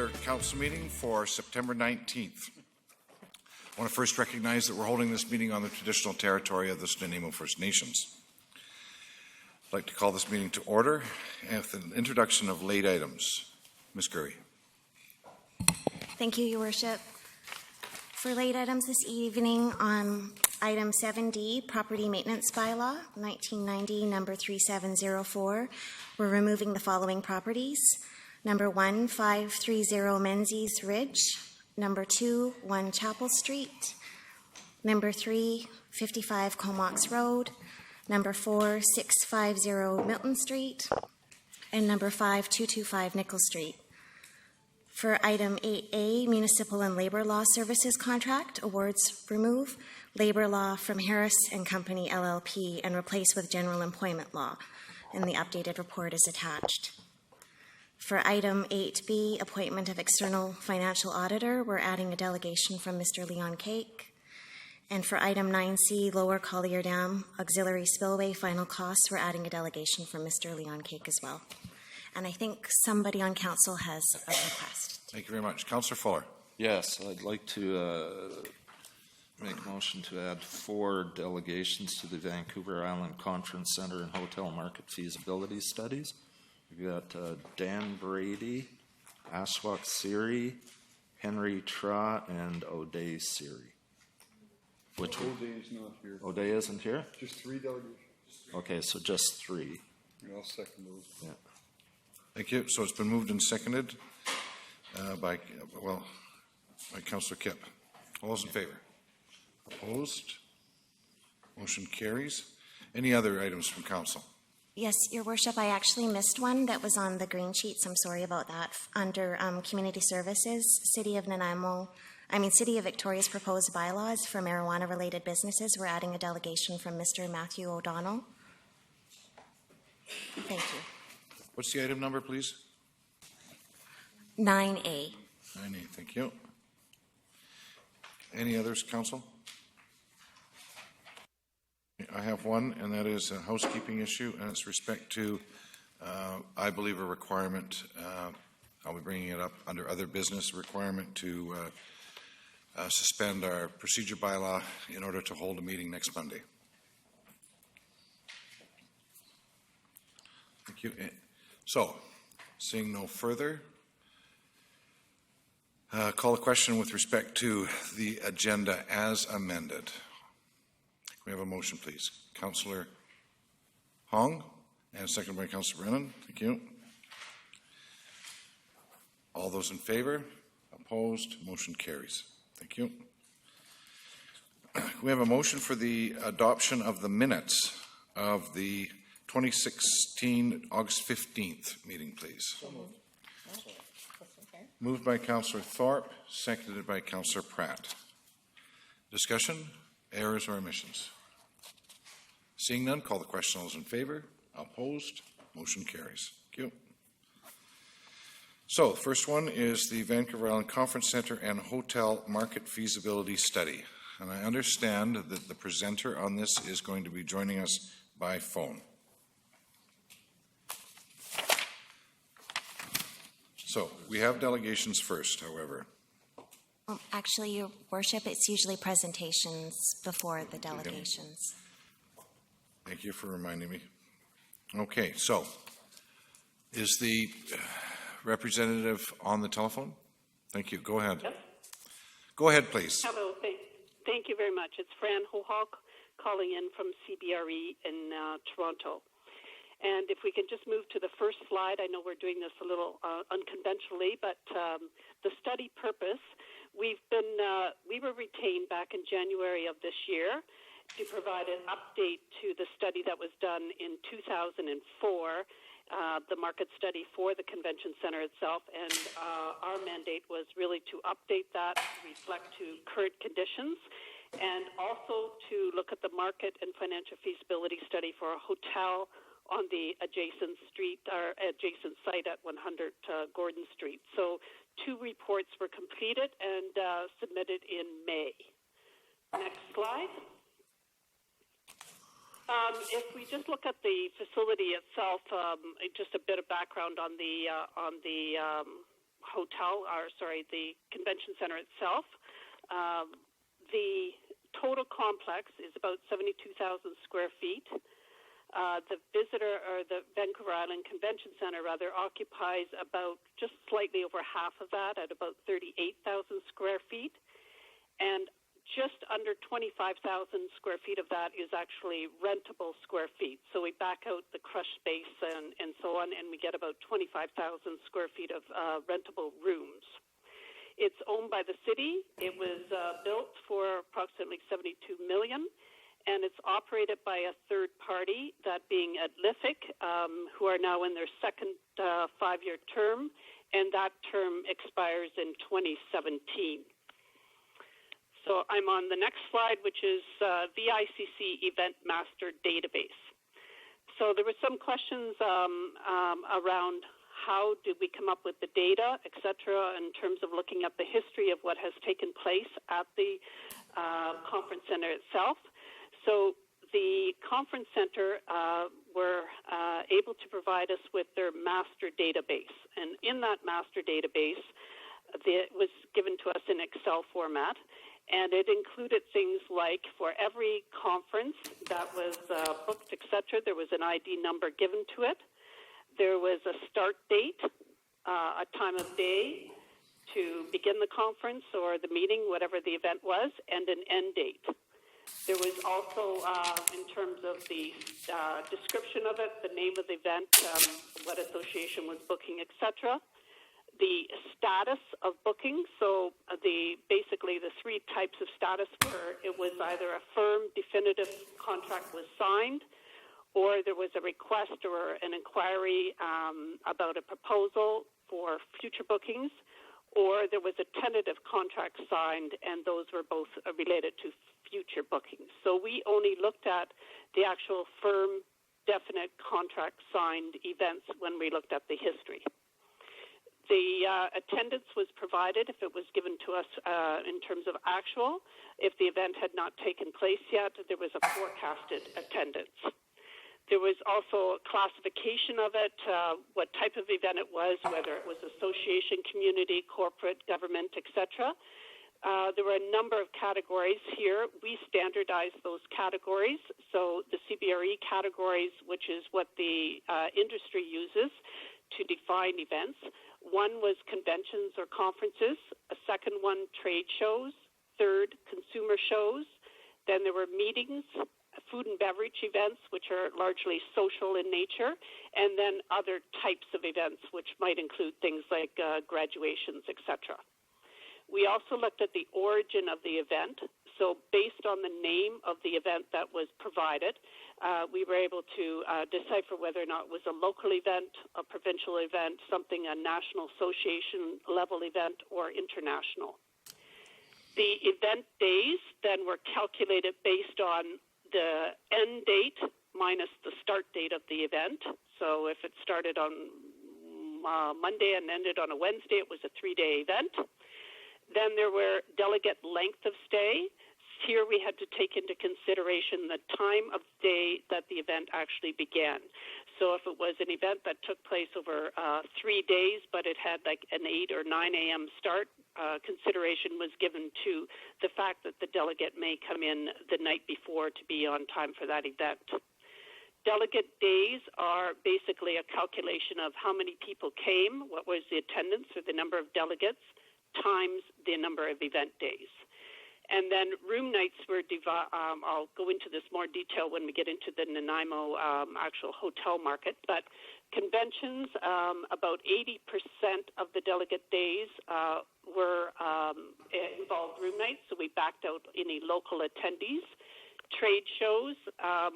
order. Council meeting for September 19th. I want to first recognize that we're holding this meeting on the traditional territory of the Nanaimo First Nations. I'd like to call this meeting to order with an introduction of late items. Ms. Gurry. Thank you, Your Worship. For late items this evening on item 7D, Property Maintenance Bylaw, 1990, number 3704, we're removing the following properties. Number 1, 530 Menzies Ridge. Number 2, 1 Chapel Street. Number 3, 55 Comox Road. Number 4, 650 Milton Street. And number 5, 225 Nickel Street. For item 8A, Municipal and Labor Law Services Contract, awards remove Labor Law from Harris and Company LLP and replace with General Employment Law, and the updated report is attached. For item 8B, Appointment of External Financial Auditor, we're adding a delegation from Mr. Leon Cake. And for item 9C, Lower Collier Dam Auxiliary Spillway Final Costs, we're adding a delegation from Mr. Leon Cake as well. And I think somebody on council has a request. Thank you very much. Councillor Fuller. Yes, I'd like to make a motion to add 4 delegations to the Vancouver Island Conference Centre and Hotel Market Feasibility Studies. We've got Dan Brady, Ashwak Siri, Henry Tra, and O'Day Siri. Which O'Day is not here. O'Day isn't here? Just 3 delegations. Okay, so just 3. I'll second those. Yeah. Thank you. So it's been moved and seconded by Councillor Kipp. All those in favor? Opposed? Motion carries. Any other items from council? Yes, Your Worship, I actually missed one that was on the green sheets. I'm sorry about that. Under Community Services, City of Victoria's proposed bylaws for marijuana-related businesses, we're adding a delegation from Mr. Matthew O'Donnell. Thank you. What's the item number, please? 9A. 9A, thank you. Any others, council? I have one, and that is a housekeeping issue, and it's respect to, I believe, a requirement, I'll be bringing it up under other business, requirement to suspend our procedure bylaw in order to hold a meeting next Monday. Thank you. So, seeing no further, call a question with respect to the agenda as amended. Can we have a motion, please? Councillor Hong, and second by Councillor Brennan. Thank you. All those in favor? Opposed? Motion carries. Thank you. We have a motion for the adoption of the minutes of the 2016 August 15th meeting, please. So moved. Moved by Councillor Thorpe, seconded by Councillor Pratt. Discussion, errors or omissions? Seeing none, call the question. All those in favor? Opposed? Motion carries. Thank you. So, the first one is the Vancouver Island Conference Centre and Hotel Market Feasibility Study. And I understand that the presenter on this is going to be joining us by phone. So, we have delegations first, however. Actually, Your Worship, it's usually presentations before the delegations. Thank you for reminding me. Okay, so, is the representative on the telephone? Thank you. Go ahead. Yep. Go ahead, please. Hello. Thank you very much. It's Fran Hohawk calling in from CBRE in Toronto. And if we can just move to the first slide, I know we're doing this a little unconventionally, but the study purpose, we were retained back in January of this year to provide an update to the study that was done in 2004, the market study for the convention center itself, and our mandate was really to update that, reflect to current conditions, and also to look at the market and financial feasibility study for a hotel on the adjacent site at 100 Gordon Street. So 2 reports were completed and submitted in May. Next slide. If we just look at the facility itself, just a bit of background on the the convention center itself. The total complex is about 72,000 square feet. The Vancouver Island Convention Center occupies about just slightly over half of that at about 38,000 square feet. And just under 25,000 square feet of that is actually rentable square feet. So we back out the crush space and so on, and we get about 25,000 square feet of rentable rooms. It's owned by the city. It was built for approximately $72 million, and it's operated by a third party, that being Adlific, who are now in their second 5-year term, and that term expires in 2017. So I'm on the next slide, which is VICC Event Master Database. So there were some questions around how did we come up with the data, et cetera, in terms of looking at the history of what has taken place at the conference center itself. So the conference center were able to provide us with their master database. And in that master database, it was given to us in Excel format. And it included things like for every conference that was booked, et cetera, there was an ID number given to it. There was a start date, a time of day to begin the conference or the meeting, whatever the event was, and an end date. There was also, in terms of the description of it, the name of the event, what association was booking, et cetera. The status of booking, so basically the 3 types of status were it was either a firm definitive contract was signed, or there was a request or an inquiry about a proposal for future bookings, or there was a tentative contract signed, and those were both related to future bookings. So we only looked at the actual firm, definite contract signed events when we looked at the history. The attendance was provided if it was given to us in terms of actual. If the event had not taken place yet, there was a forecasted attendance. There was also a classification of it, what type of event it was, whether it was association, community, corporate, government, etc. There were a number of categories here. We standardized those categories. So the CBRE categories, which is what the industry uses to define events. One was conventions or conferences. A second one, trade shows. Third, consumer shows. Then there were meetings, food and beverage events, which are largely social in nature, and then other types of events, which might include things like graduations, etc. We also looked at the origin of the event. So based on the name of the event that was provided, we were able to decipher whether or not it was a local event, a provincial event, something a national association level event, or international. The event days then were calculated based on the end date minus the start date of the event. So if it started on Monday and ended on a Wednesday, it was a 3-day event. Then there were delegate length of stay. Here we had to take into consideration the time of day that the event actually began. So if it was an event that took place over 3 days, but it had like an 8 or 9 a.m. start, consideration was given to the fact that the delegate may come in the night before to be on time for that event. Delegate days are basically a calculation of how many people came, what was the attendance or the number of delegates, times the number of event days. And then room nights were I'll go into this more detail when we get into the Nanaimo actual hotel market. But conventions, about 80% of the delegate days involved room nights, so we backed out any local attendees. Trade shows,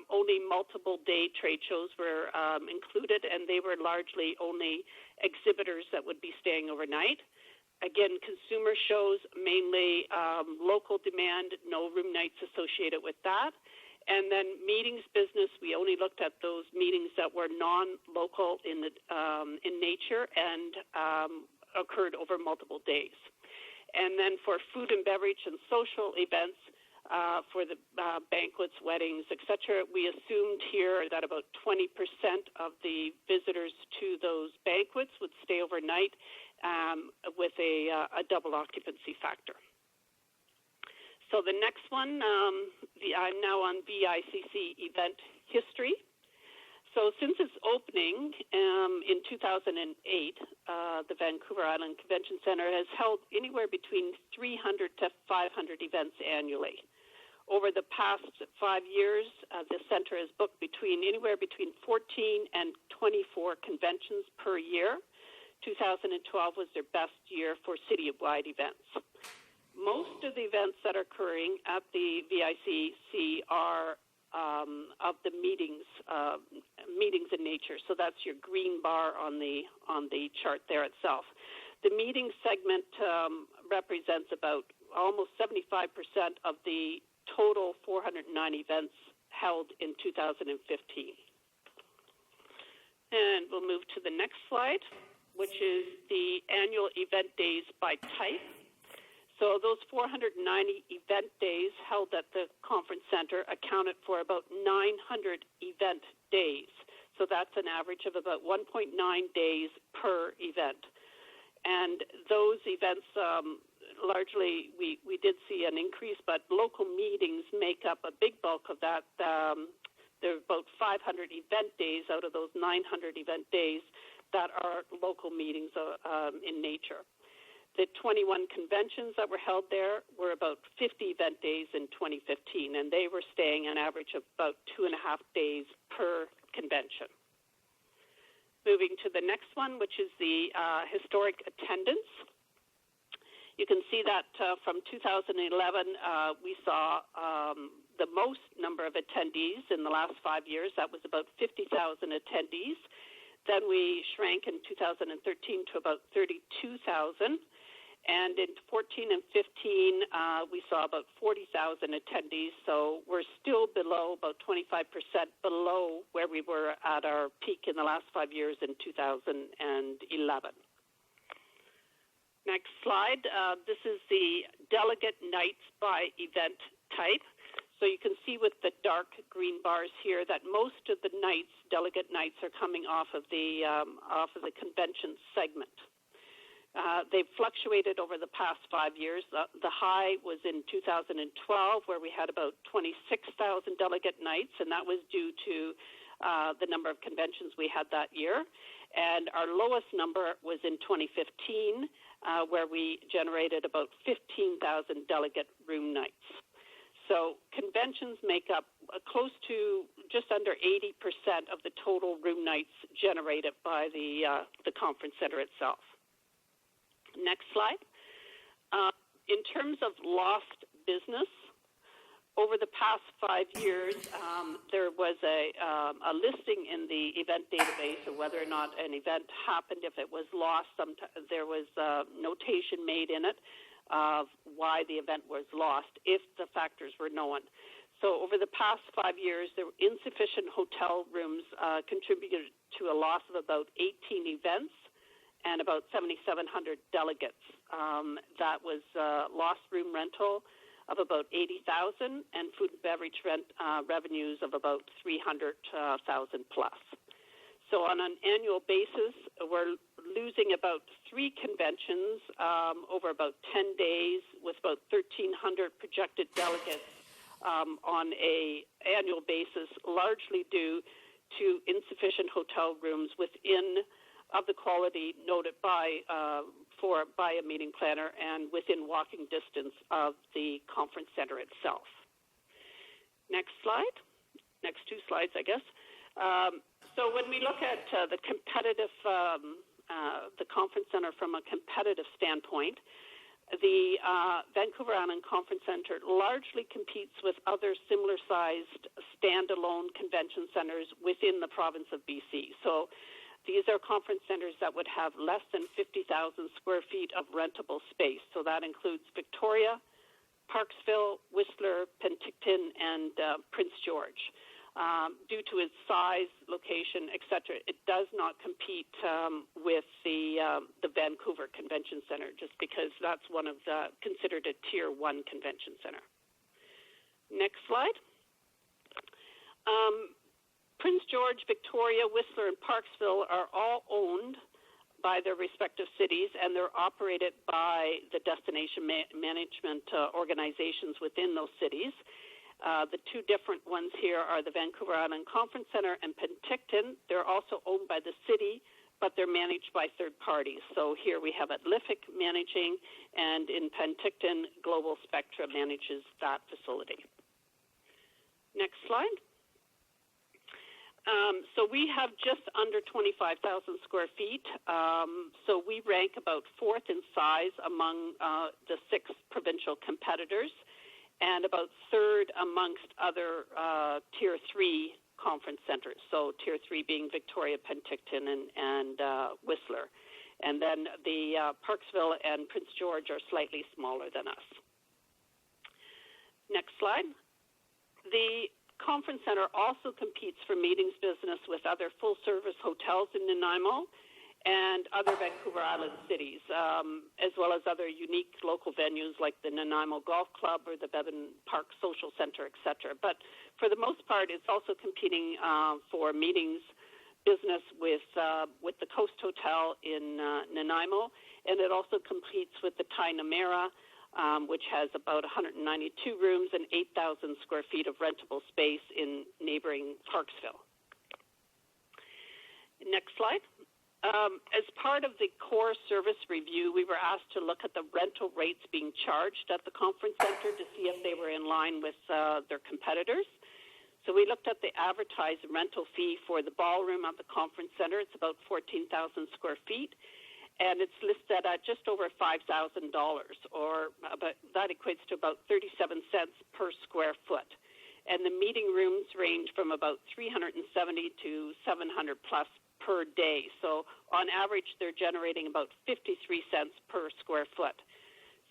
only multiple day trade shows were included, and they were largely only exhibitors that would be staying overnight. Again, consumer shows, mainly local demand, no room nights associated with that. And then meetings business, we only looked at those meetings that were non-local in nature and occurred over multiple days. And then for food and beverage and social events, for the banquets, weddings, etc., we assumed here that about 20% of the visitors to those banquets would stay overnight, with a double occupancy factor. So the next one, I'm now on VICC event history. So since its opening in 2008, the Vancouver Island Convention Centre has held anywhere between 300 to 500 events annually. Over the past 5 years, the centre has booked anywhere between 14 and 24 conventions per year. 2012 was their best year for city-wide events. Most of the events that are occurring at the VICC are of the meetings in nature. So that's your green bar on the chart there itself. The meeting segment represents about almost 75% of the total 409 events held in 2015. And we'll move to the next slide, which is the annual event days by type. So those 490 event days held at the conference center accounted for about 900 event days. So that's an average of about 1.9 days per event. And those events, largely, we did see an increase, but local meetings make up a big bulk of that. There are about 500 event days out of those 900 event days that are local meetings in nature. The 21 conventions that were held there were about 50 event days in 2015, and they were staying an average of about 2.5 days per convention. Moving to the next one, which is the historic attendance. You can see that from 2011, we saw the most number of attendees in the last 5 years. That was about 50,000 attendees. Then we shrank in 2013 to about 32,000. And in 14 and 15, we saw about 40,000 attendees. So we're still below, about 25% below where we were at our peak in the last 5 years in 2011. Next slide. This is the delegate nights by event type. So you can see with the dark green bars here that most of the nights, delegate nights, are coming off of the convention segment. They've fluctuated over the past 5 years. The high was in 2012, where we had about 26,000 delegate nights, and that was due to the number of conventions we had that year. And our lowest number was in 2015, where we generated about 15,000 delegate room nights. So conventions make up close to just under 80% of the total room nights generated by the conference center itself. Next slide. In terms of lost business, over the past 5 years, there was a listing in the event database of whether or not an event happened. If it was lost, there was a notation made in it of why the event was lost, if the factors were known. So over the past 5 years, there were insufficient hotel rooms contributed to a loss of about 18 events and about 7,700 delegates. That was lost room rental of about 80,000 and food and beverage revenues of about 300,000 plus. So on an annual basis, we're losing about 3 conventions over about 10 days with about 1,300 projected delegates on an annual basis, largely due to insufficient hotel rooms within of the quality noted by a meeting planner and within walking distance of the conference center itself. Next slide. Next 2 slides, I guess. So when we look at the competitive, the conference center from a competitive standpoint, the Vancouver Island Conference Center largely competes with other similar-sized standalone convention centers within the province of BC. So these are conference centers that would have less than 50,000 square feet of rentable space. So that includes Victoria, Parksville, Whistler, Penticton, and Prince George. Due to its size, location, etc., it does not compete with the Vancouver Convention Center, just because that's one of the considered a Tier 1 convention center. Next slide. Prince George, Victoria, Whistler, and Parksville are all owned by their respective cities, and they're operated by the destination management organizations within those cities. The two different ones here are the Vancouver Island Conference Center and Penticton. They're also owned by the city, but they're managed by third parties. So here we have Atlific managing, and in Penticton, Global Spectra manages that facility. Next slide. So we have just under 25,000 square feet. So we rank about fourth in size among the 6 provincial competitors, and about third amongst other Tier 3 conference centers. So Tier 3 being Victoria, Penticton, and Whistler. And then the Parksville and Prince George are slightly smaller than us. Next slide. The Conference Center also competes for meetings business with other full-service hotels in Nanaimo and other Vancouver Island cities, as well as other unique local venues like the Nanaimo Golf Club or the Bevan Park Social Center, etc. But for the most part, it's also competing for meetings business with the Coast Hotel in Nanaimo, and it also competes with the Thai Namera, which has about 192 rooms and 8,000 square feet of rentable space in neighboring Parksville. Next slide. As part of the core service review, we were asked to look at the rental rates being charged at the conference center to see if they were in line with their competitors. So we looked at the advertised rental fee for the ballroom at the conference center. It's about 14,000 square feet. And it's listed at just over $5,000, or about, that equates to about 37 cents per square foot. And the meeting rooms range from about 370 to 700 plus per day. So on average, they're generating about 53 cents per square foot.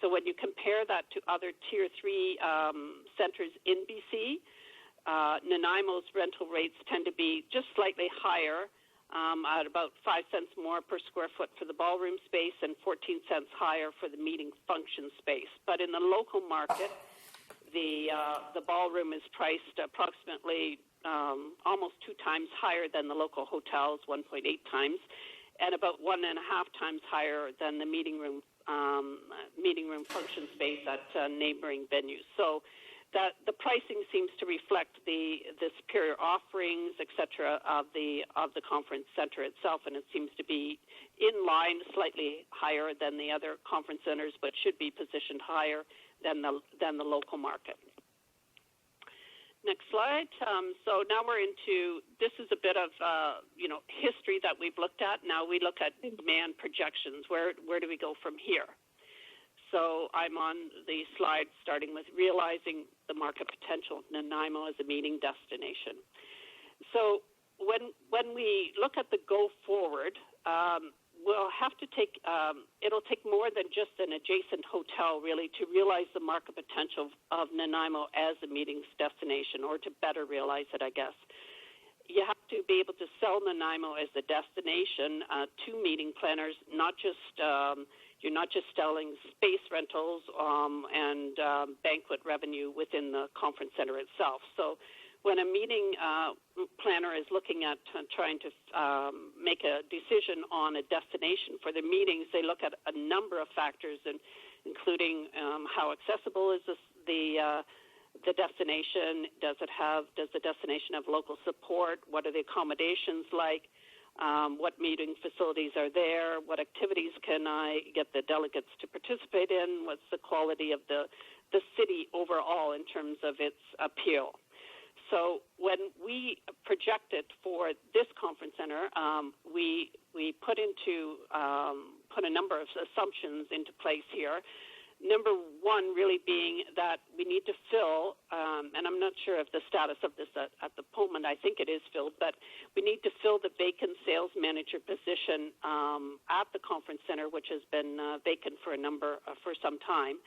So when you compare that to other Tier 3 centers in BC, Nanaimo's rental rates tend to be just slightly higher, at about 5 cents more per square foot for the ballroom space and 14 cents higher for the meeting function space. But in the local market, the ballroom is priced approximately almost 2 times higher than the local hotels, 1.8 times, and about 1.5 times higher than the meeting room function space at neighboring venues. So that the pricing seems to reflect the superior offerings, et cetera, of the conference center itself, and it seems to be in line, slightly higher than the other conference centers, but should be positioned higher than the local market. Next slide. So now we're into, this is a bit of history that we've looked at. Now we look at demand projections. Where do we go from here? So I'm on the slide starting with realizing the market potential of Nanaimo as a meeting destination. So when we look at the go forward, we'll have to take, it'll take more than just an adjacent hotel really to realize the market potential of Nanaimo as a meetings destination, or to better realize it, I guess. You have to be able to sell Nanaimo as a destination to meeting planners, not just you're not just selling space rentals and banquet revenue within the conference center itself. So when a meeting planner is looking at trying to make a decision on a destination for their meetings, they look at a number of factors, including how accessible is the destination? Does the destination have local support? What are the accommodations like? What meeting facilities are there? What activities can I get the delegates to participate in? What's the quality of the city overall in terms of its appeal? So when we projected for this conference center, we put a number of assumptions into place here. Number one really being that we need to fill, and I'm not sure of the status of this at the moment, I think it is filled, but we need to fill the vacant sales manager position at the conference center, which has been vacant for some time.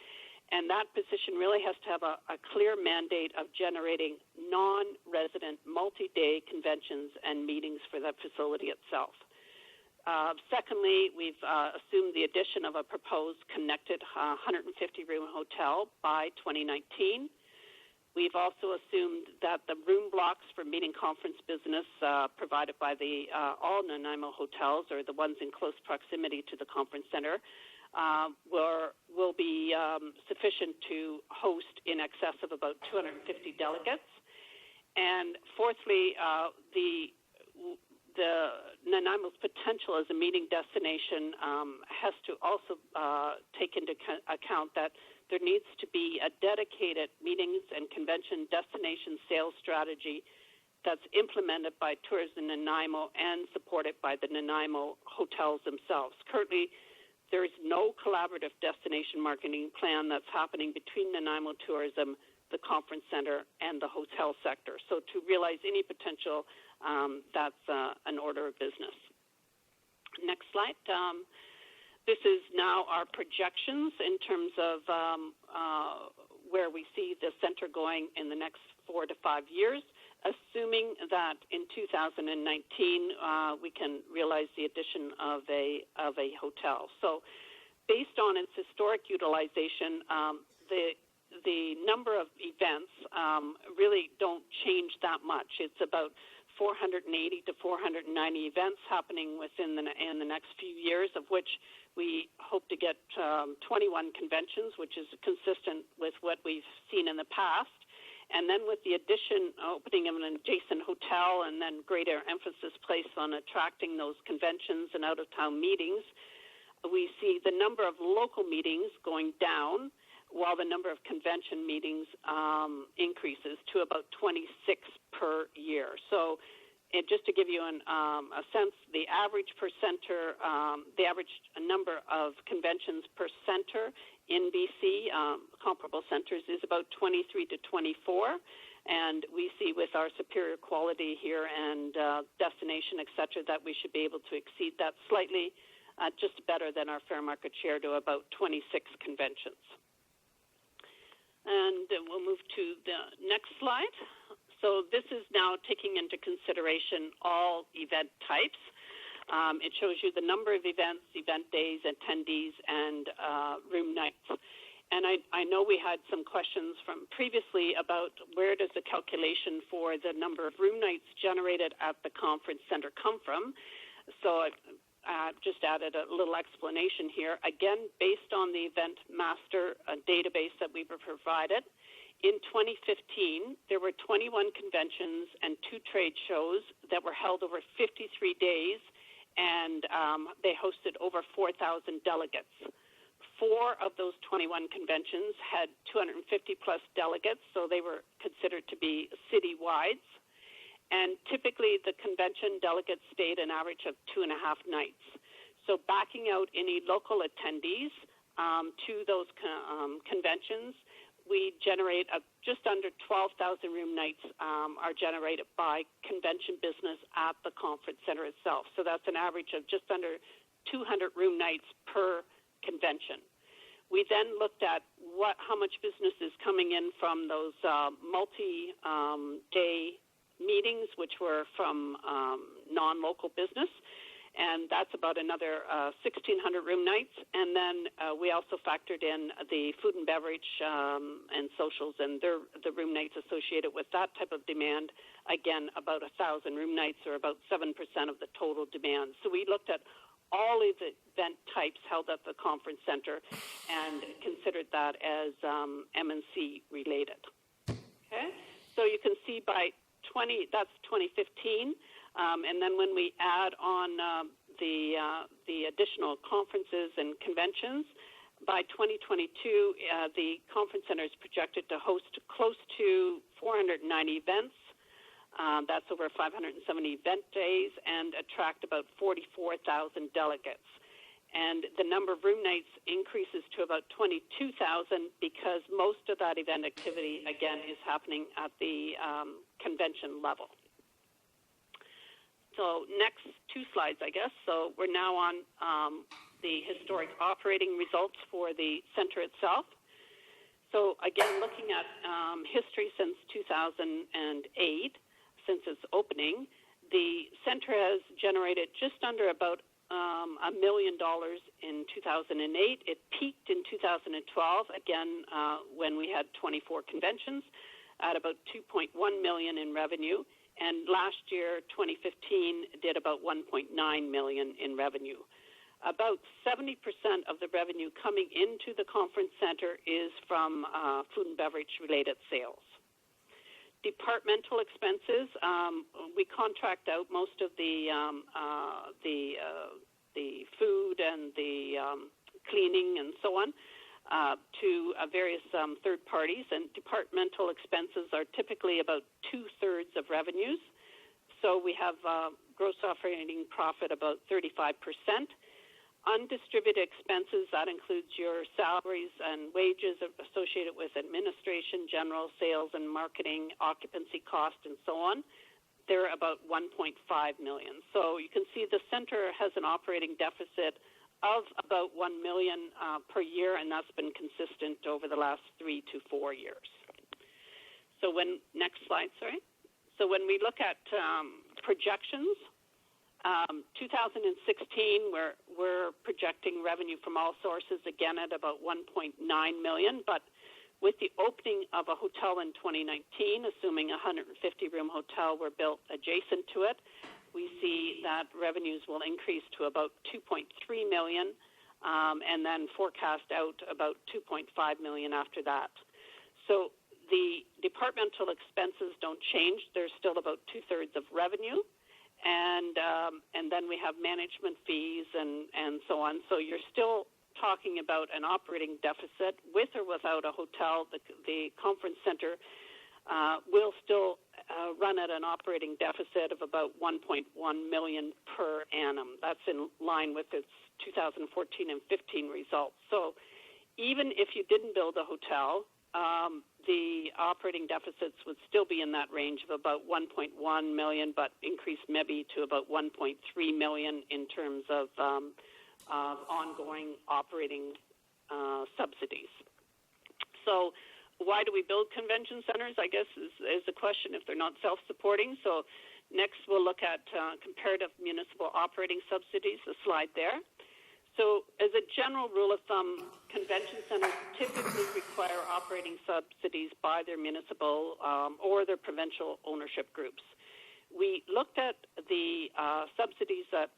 And that position really has to have a clear mandate of generating non-resident multi-day conventions and meetings for that facility itself. Secondly, we've assumed the addition of a proposed connected 150-room hotel by 2019. We've also assumed that the room blocks for meeting conference business provided by the all Nanaimo hotels, or the ones in close proximity to the conference center, will be sufficient to host in excess of about 250 delegates. And fourthly, the Nanaimo's potential as a meeting destination has to also take into account that there needs to be a dedicated meetings and convention destination sales strategy that's implemented by Tourism Nanaimo and supported by the Nanaimo hotels themselves. Currently, there is no collaborative destination marketing plan that's happening between Nanaimo Tourism, the conference center, and the hotel sector. So to realize any potential, that's an order of business. Next slide. This is now our projections in terms of where we see the center going in the next 4 to 5 years, assuming that in 2019 we can realize the addition of a hotel. So based on its historic utilization, the number of events really don't change that much. It's about 480 to 490 events happening in the next few years, of which we hope to get 21 conventions, which is consistent with what we've seen in the past. And then with the opening of an adjacent hotel, and then greater emphasis placed on attracting those conventions and out-of-town meetings, we see the number of local meetings going down, while the number of convention meetings increases to about 26 per year. So just to give you a sense, the average per center, the average number of conventions per center in BC, comparable centers, is about 23 to 24. And we see with our superior quality here and destination, et cetera, that we should be able to exceed that slightly, just better than our fair market share, to about 26 conventions. And we'll move to the next slide. So this is now taking into consideration all event types. It shows you the number of events, event days, attendees, and room nights. And I know we had some questions from previously about where does the calculation for the number of room nights generated at the conference center come from. So I've just added a little explanation here. Again, based on the Event Master database that we were provided, in 2015, there were 21 conventions and 2 trade shows that were held over 53 days, and they hosted over 4,000 delegates. 4 of those 21 conventions had 250-plus delegates, so they were considered to be city-wide. And typically, the convention delegates stayed an average of 2.5 nights. So backing out any local attendees to those conventions, we generate just under 12,000 room nights are generated by convention business at the conference center itself. So that's an average of just under 200 room nights per convention. We then looked at how much business is coming in from those multi-day meetings, which were from non-local business, and that's about another 1,600 room nights. And then we also factored in the food and beverage and socials and the room nights associated with that type of demand, again, about 1,000 room nights, or about 7% of the total demand. So we looked at all of the event types held at the conference center and considered that as M&C related. Okay, so you can see by that's 2015, and then when we add on the additional conferences and conventions, by 2022, the conference center is projected to host close to 490 events. That's over 570 event days, and attract about 44,000 delegates. And the number of room nights increases to about 22,000 because most of that event activity, again, is happening at the convention level. So next 2 slides, I guess. So we're now on the historic operating results for the center itself. So again, looking at history since 2008, since its opening, the center has generated just under about $1 million in 2008. It peaked in 2012, again, when we had 24 conventions, at about $2.1 million in revenue, and last year, 2015, did about $1.9 million in revenue. About 70% of the revenue coming into the conference center is from food and beverage related sales. Departmental expenses, we contract out most of the food and the cleaning and so on to various third parties, and departmental expenses are typically about 2/3 of revenues. So we have gross operating profit about 35%. Undistributed expenses, that includes your salaries and wages associated with administration, general, sales and marketing, occupancy cost, and so on. They're about $1.5 million. So you can see the center has an operating deficit of about $1 million per year, and that's been consistent over the last 3 to 4 years. So next slide, sorry. So when we look at projections, 2016, we're projecting revenue from all sources again at about $1.9 million, but with the opening of a hotel in 2019, assuming a 150-room hotel were built adjacent to it, we see that revenues will increase to about $2.3 million, and then forecast out about $2.5 million after that. So the departmental expenses don't change. They're still about 2/3 of revenue. And then we have management fees and so on. So you're still talking about an operating deficit with or without a hotel. The conference center will still run at an operating deficit of about $1.1 million per annum. That's in line with its 2014 and 15 results. So even if you didn't build a hotel, the operating deficits would still be in that range of about $1.1 million, but increase maybe to about $1.3 million in terms of ongoing operating subsidies. So why do we build convention centers, I guess, is the question if they're not self-supporting. So next we'll look at comparative municipal operating subsidies, the slide there. So as a general rule of thumb, convention centers typically require operating subsidies by their municipal or their provincial ownership groups. We looked at the subsidies that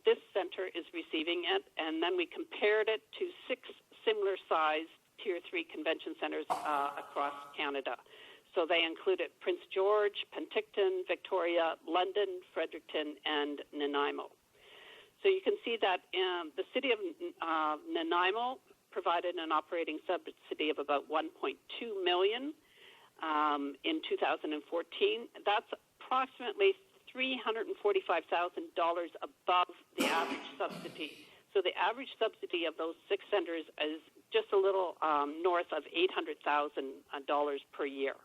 this center is receiving, and then we compared it to 6 similar-sized Tier 3 convention centers across Canada. So they included Prince George, Penticton, Victoria, London, Fredericton, and Nanaimo. So you can see that the city of Nanaimo provided an operating subsidy of about $1.2 million in 2014. That's approximately $345,000 above the average subsidy. So the average subsidy of those 6 centers is just a little north of $800,000 per year.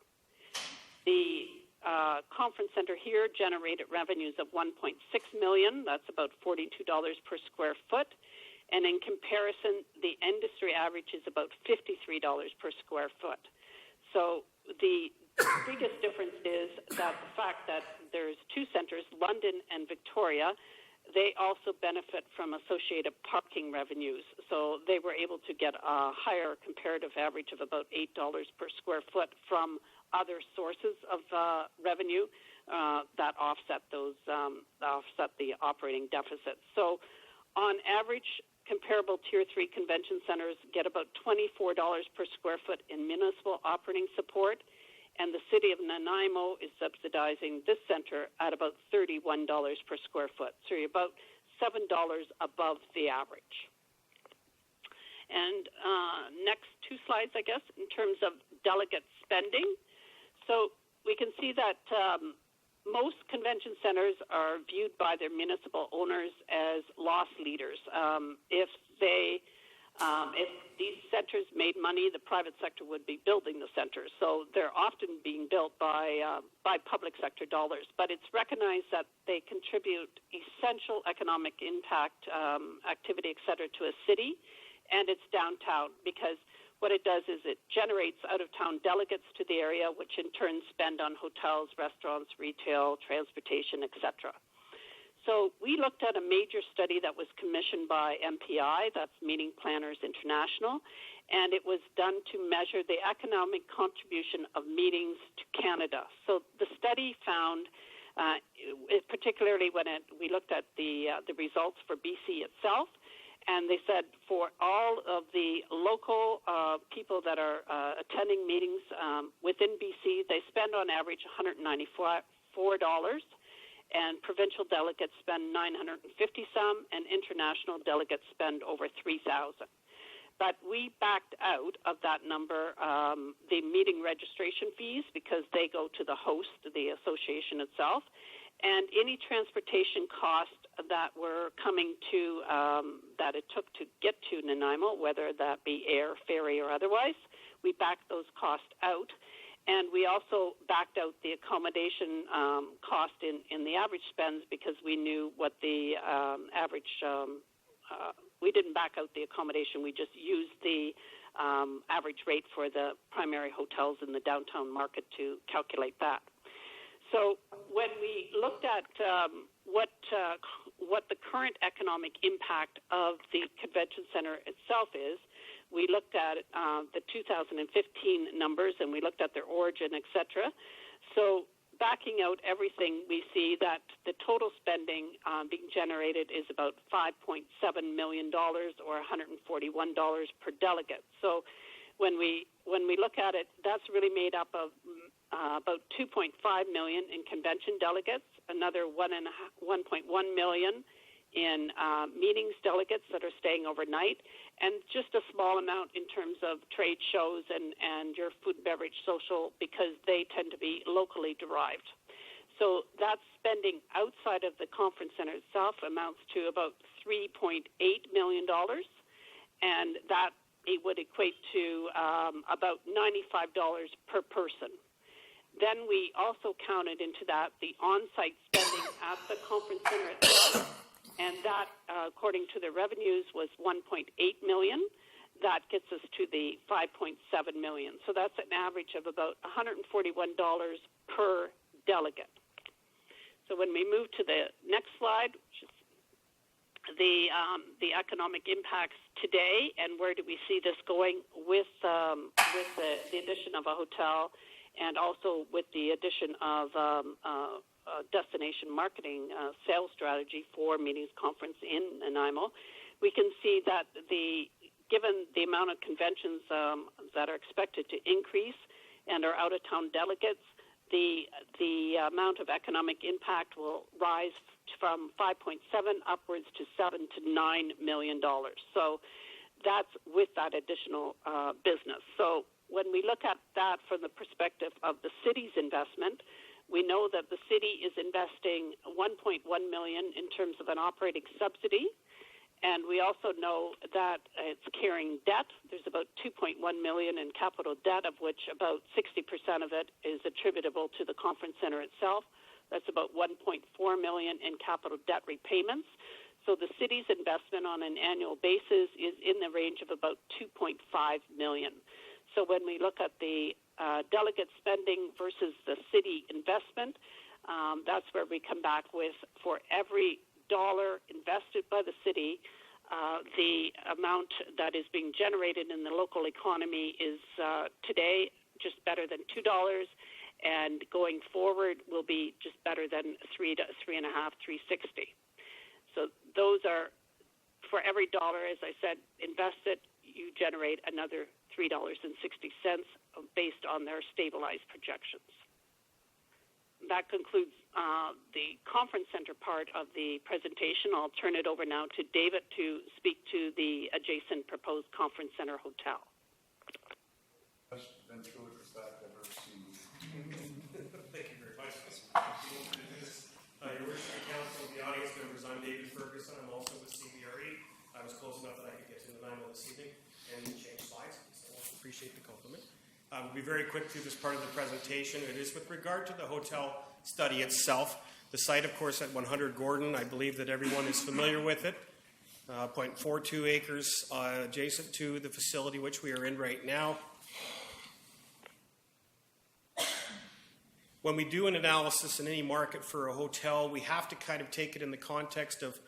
The conference center here generated revenues of $1.6 million. That's about $42 per square foot. And in comparison, the industry average is about $53 per square foot. So the biggest difference is that the fact that there's 2 centers, London and Victoria, they also benefit from associated parking revenues. So they were able to get a higher comparative average of about $8 per square foot from other sources of revenue that offset the operating deficits. So on average, comparable Tier 3 convention centers get about $24 per square foot in municipal operating support, and the city of Nanaimo is subsidizing this center at about $31 per square foot. So you're about $7 above the average. And next 2 slides, I guess, in terms of delegate spending. So we can see that most convention centers are viewed by their municipal owners as loss leaders. If these centers made money, the private sector would be building the centers. So they're often being built by public sector dollars. But it's recognized that they contribute essential economic impact, activity, et cetera, to a city and its downtown, because what it does is it generates out-of-town delegates to the area, which in turn spend on hotels, restaurants, retail, transportation, et cetera. So we looked at a major study that was commissioned by MPI, that's Meeting Planners International, and it was done to measure the economic contribution of meetings to Canada. So the study found, particularly when we looked at the results for BC itself, and they said for all of the local people that are attending meetings within BC, they spend on average $194, and provincial delegates spend $950 some, and international delegates spend over $3,000. But we backed out of that number the meeting registration fees because they go to the host, the association itself, and any transportation cost that were coming to, that it took to get to Nanaimo, whether that be air, ferry, or otherwise, we backed those costs out. And we also backed out the accommodation cost in the average spends because we knew what the average, we didn't back out the accommodation, we just used the average rate for the primary hotels in the downtown market to calculate that. So when we looked at what the current economic impact of the convention center itself is, we looked at the 2015 numbers, and we looked at their origin, et cetera. So backing out everything, we see that the total spending being generated is about $5.7 million or $141 per delegate. So when we look at it, that's really made up of about 2.5 million in convention delegates, another 1.1 million in meetings delegates that are staying overnight, and just a small amount in terms of trade shows and your food and beverage social because they tend to be locally derived. So that spending outside of the conference center itself amounts to about $3.8 million, and that it would equate to about $95 per person. Then we also counted into that the on-site spending at the conference center itself, and that, according to the revenues, was $1.8 million. That gets us to the $5.7 million. So that's an average of about $141 per delegate. So when we move to the next slide, which is the economic impacts today, and where do we see this going with the addition of a hotel, and also with the addition of destination marketing sales strategy for meetings conference in Nanaimo, we can see that given the amount of conventions that are expected to increase and our out-of-town delegates, the amount of economic impact will rise from 5.7 upwards to $7 to $9 million. So that's with that additional business. So when we look at that from the perspective of the city's investment, we know that the city is investing $1.1 million in terms of an operating subsidy, and we also know that it's carrying debt. There's about $2.1 million in capital debt, of which about 60% of it is attributable to the conference center itself. That's about $1.4 million in capital debt repayments. So the city's investment on an annual basis is in the range of about $2.5 million. So when we look at the delegate spending versus the city investment, that's where we come back with, for every dollar invested by the city, the amount that is being generated in the local economy is today just better than $2, and going forward will be just better than $3 to $3.50, $3.60. So those are, for every dollar, as I said, invested, you generate another $3.60 based on their stabilized projections. That concludes the conference center part of the presentation. I'll turn it over now to David to speak to the adjacent proposed conference center hotel. Best ventriloquist I've ever seen. Thank you very much. Your worship, council, the audience members, I'm David Ferguson. I'm also with CBRE. I was close enough that I could get to Nanaimo this evening and change slides, so I appreciate the compliment. We'll be very quick through this part of the presentation. It is with regard to the hotel study itself. The site, of course, at 100 Gordon, I believe that everyone is familiar with it. 0.42 acres adjacent to the facility which we are in right now. when we do an analysis in any market for a hotel, we have to kind of take it in the context of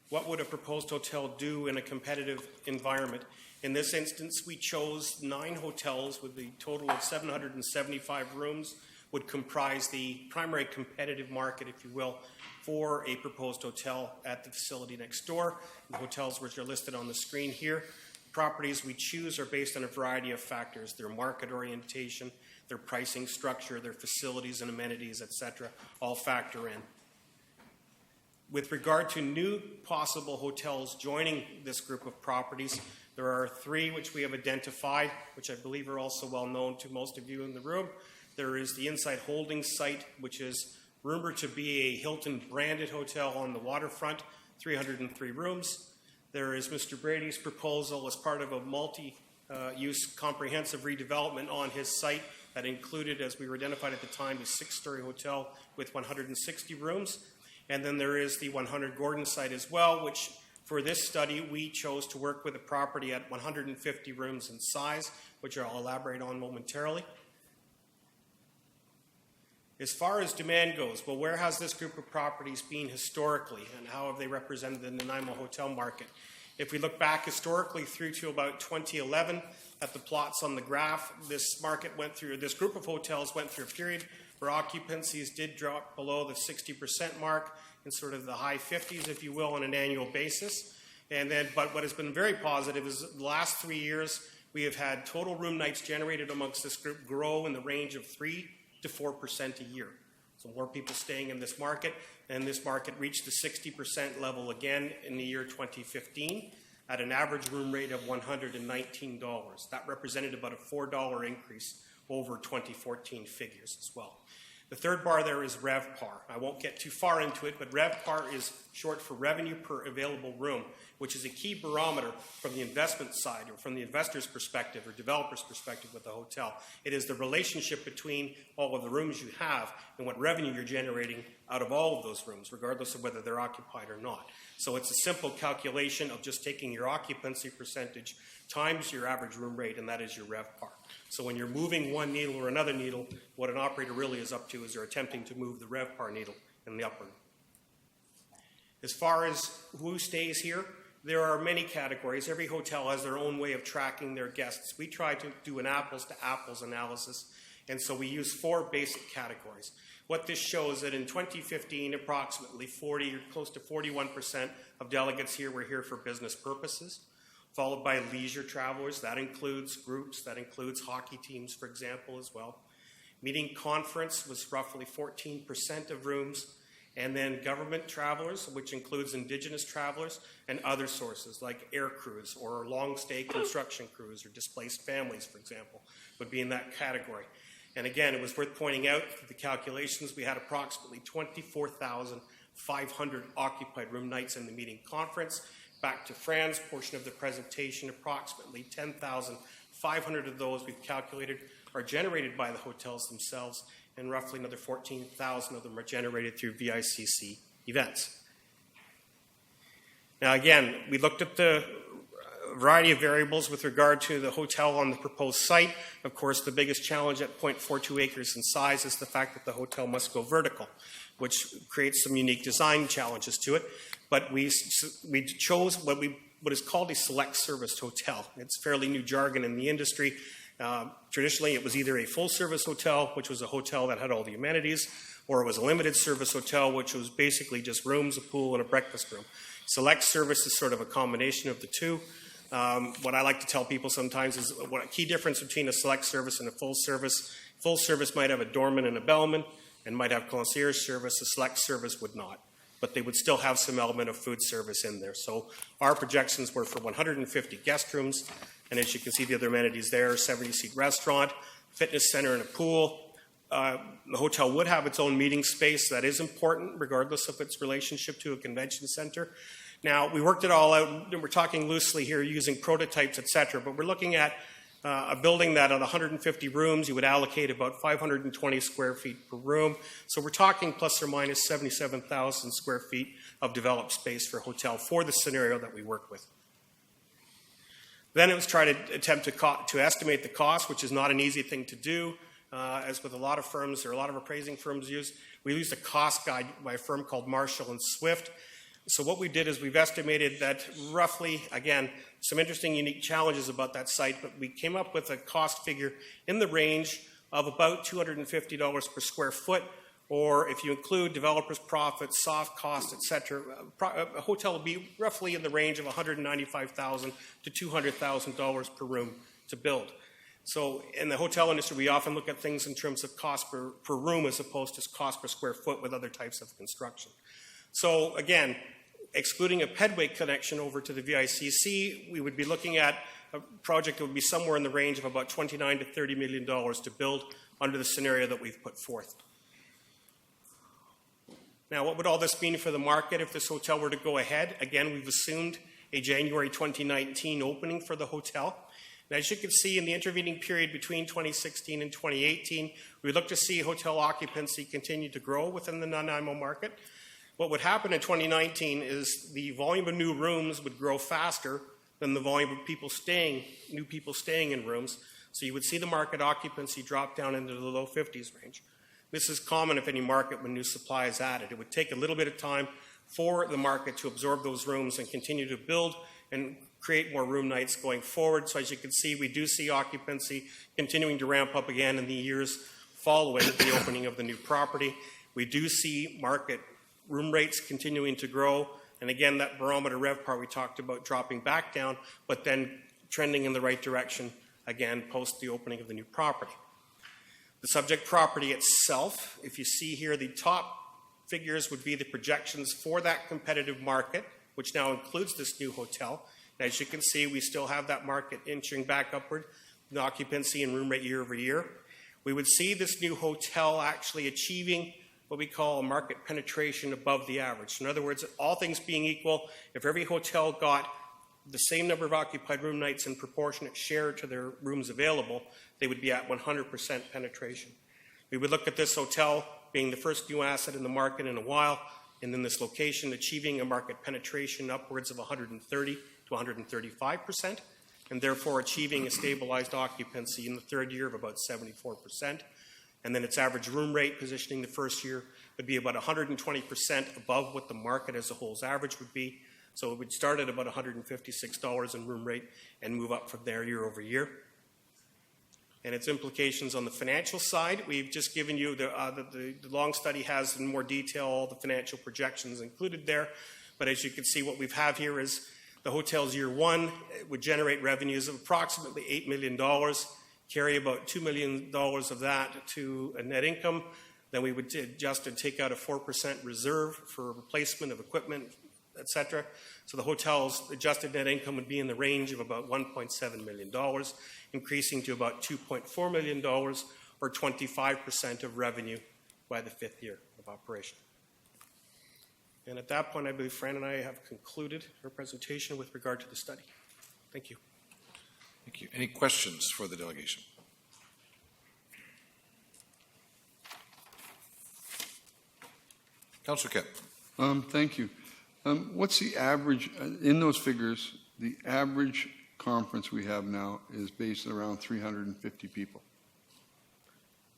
what would a proposed hotel do in a competitive environment. In this instance, we chose 9 hotels with a total of 775 rooms, would comprise the primary competitive market, if you will, for a proposed hotel at the facility next door. The hotels which are listed on the screen here. Properties we choose are based on a variety of factors: their market orientation, their pricing structure, their facilities and amenities, etc., all factor in. With regard to new possible hotels joining this group of properties, there are 3 which we have identified, which I believe are also well known to most of you in the room. There is the Inside Holdings site, which is rumored to be a Hilton branded hotel on the waterfront, 303 rooms. There is Mr. Brady's proposal as part of a multi-use comprehensive redevelopment on his site that included, as we were identified at the time, a 6-story hotel with 160 rooms. And then there is the 100 Gordon site as well, which for this study we chose to work with a property at 150 rooms in size, which I'll elaborate on momentarily. As far as demand goes, well, where has this group of properties been historically, and how have they represented the Nanaimo hotel market? If we look back historically through to about 2011, at the plots on the graph, this group of hotels went through a period where occupancies did drop below the 60% mark, in sort of the high 50s, if you will, on an annual basis. But what has been very positive is the last 3 years, we have had total room nights generated amongst this group grow in the range of 3 to 4% a year. So more people staying in this market, and this market reached the 60% level again in the year 2015 at an average room rate of $119. That represented about a $4 increase over 2014 figures as well. The third bar there is RevPAR. I won't get too far into it, but RevPAR is short for revenue per available room, which is a key barometer from the investment side, or from the investor's perspective or developer's perspective with the hotel. It is the relationship between all of the rooms you have and what revenue you're generating out of all of those rooms, regardless of whether they're occupied or not. So it's a simple calculation of just taking your occupancy percentage times your average room rate, and that is your RevPAR. So when you're moving one needle or another needle, what an operator really is up to is they're attempting to move the RevPAR needle in the upward. As far as who stays here, there are many categories. Every hotel has their own way of tracking their guests. We try to do an apples-to-apples analysis, and so we use 4 basic categories. What this shows that in 2015, approximately 40 or close to 41% of delegates here were here for business purposes, followed by leisure travelers. That includes groups, that includes hockey teams, for example, as well. Meeting conference was roughly 14% of rooms, and then government travelers, which includes Indigenous travelers, and other sources like air crews or long-stay construction crews or displaced families, for example, would be in that category. And again, it was worth pointing out that the calculations, we had approximately 24,500 occupied room nights in the meeting conference. Back to Fran's portion of the presentation, approximately 10,500 of those we've calculated are generated by the hotels themselves, and roughly another 14,000 of them are generated through VICC events. Now again, we looked at the variety of variables with regard to the hotel on the proposed site. Of course, the biggest challenge at 0.42 acres in size is the fact that the hotel must go vertical, which creates some unique design challenges to it. But we chose what is called a select service hotel. It's fairly new jargon in the industry. Traditionally, it was either a full-service hotel, which was a hotel that had all the amenities, or it was a limited-service hotel, which was basically just rooms, a pool, and a breakfast room. Select service is sort of a combination of the two. What I like to tell people sometimes is what a key difference between a select service and a full service. Full service might have a doorman and a bellman and might have concierge service. A select service would not, but they would still have some element of food service in there. So our projections were for 150 guest rooms, and as you can see the other amenities there, 70-seat restaurant, fitness center, and a pool. The hotel would have its own meeting space. That is important, regardless of its relationship to a convention center. Now, we worked it all out, and we're talking loosely here using prototypes, et cetera, but we're looking at a building that on 150 rooms, you would allocate about 520 square feet per room. So we're talking plus or minus 77,000 square feet of developed space for a hotel for the scenario that we work with. Then it was try to attempt to estimate the cost, which is not an easy thing to do. As with a lot of firms, there are a lot of appraising firms used. We used a cost guide by a firm called Marshall and Swift. So what we did is we've estimated that roughly, again, some interesting, unique challenges about that site, but we came up with a cost figure in the range of about $250 per square foot, or if you include developers' profits, soft costs, et cetera, a hotel will be roughly in the range of $195,000 to $200,000 per room to build. So in the hotel industry, we often look at things in terms of cost per room as opposed to cost per square foot with other types of construction. So again, excluding a pedway connection over to the VICC, we would be looking at a project that would be somewhere in the range of about $29 to $30 million to build under the scenario that we've put forth. Now, what would all this mean for the market if this hotel were to go ahead? Again, we've assumed a January 2019 opening for the hotel. And as you can see, in the intervening period between 2016 and 2018, we look to see hotel occupancy continue to grow within the Nanaimo market. What would happen in 2019 is the volume of new rooms would grow faster than the volume of new people staying in rooms. So you would see the market occupancy drop down into the low 50s range. This is common if any market when new supply is added. It would take a little bit of time for the market to absorb those rooms and continue to build and create more room nights going forward. So as you can see, we do see occupancy continuing to ramp up again in the years following the opening of the new property. We do see market room rates continuing to grow. And again, that barometer RevPAR we talked about dropping back down, but then trending in the right direction again post the opening of the new property. The subject property itself, if you see here, the top figures would be the projections for that competitive market, which now includes this new hotel. And as you can see, we still have that market inching back upward, the occupancy and room rate year over year. We would see this new hotel actually achieving what we call a market penetration above the average. In other words, all things being equal, if every hotel got the same number of occupied room nights in proportionate share to their rooms available, they would be at 100% penetration. We would look at this hotel being the first new asset in the market in a while, and in this location achieving a market penetration upwards of 130 to 135%, and therefore achieving a stabilized occupancy in the third year of about 74%. And then its average room rate positioning the first year would be about 120% above what the market as a whole's average would be. So it would start at about $156 in room rate and move up from there year over year. And its implications on the financial side, we've just given you the long study has in more detail all the financial projections included there. But as you can see, what we have here is the hotel's year one would generate revenues of approximately $8 million, carry about $2 million of that to a net income. Then we would adjust and take out a 4% reserve for replacement of equipment, etc. So the hotel's adjusted net income would be in the range of about $1.7 million, increasing to about $2.4 million, or 25% of revenue by the fifth year of operation. And at that point, I believe Fran and I have concluded our presentation with regard to the study. Thank you. Thank you. Any questions for the delegation? Councillor Kemp. Thank you. What's the average, in those figures, the average conference we have now is based at around 350 people?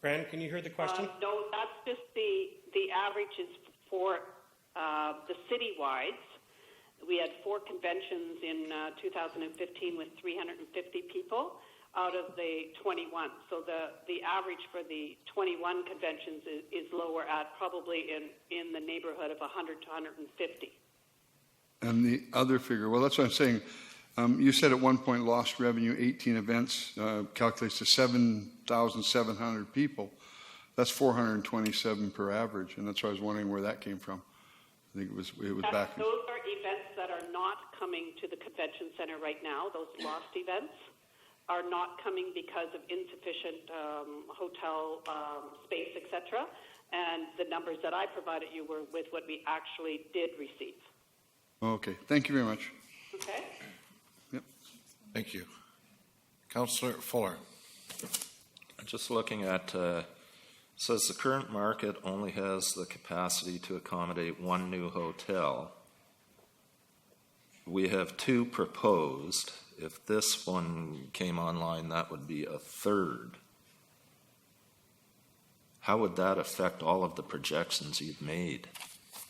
Fran, can you hear the question? No, that's just the averages for the citywides. We had 4 conventions in 2015 with 350 people out of the 21. So the average for the 21 conventions is lower at probably in the neighborhood of 100 to 150. And the other figure, well, that's what I'm saying. You said at one point lost revenue, 18 events, calculates to 7,700 people. That's 427 per average, and that's why I was wondering where that came from. I think it was back. Those are events that are not coming to the convention center right now. Those lost events are not coming because of insufficient hotel space, etc. And the numbers that I provided you were with what we actually did receive. Okay, thank you very much. Okay. Yep. Thank you. Councillor Fuller. Just looking at, says the current market only has the capacity to accommodate 1 new hotel. We have 2 proposed. If this one came online, that would be a third. how would that affect all of the projections you've made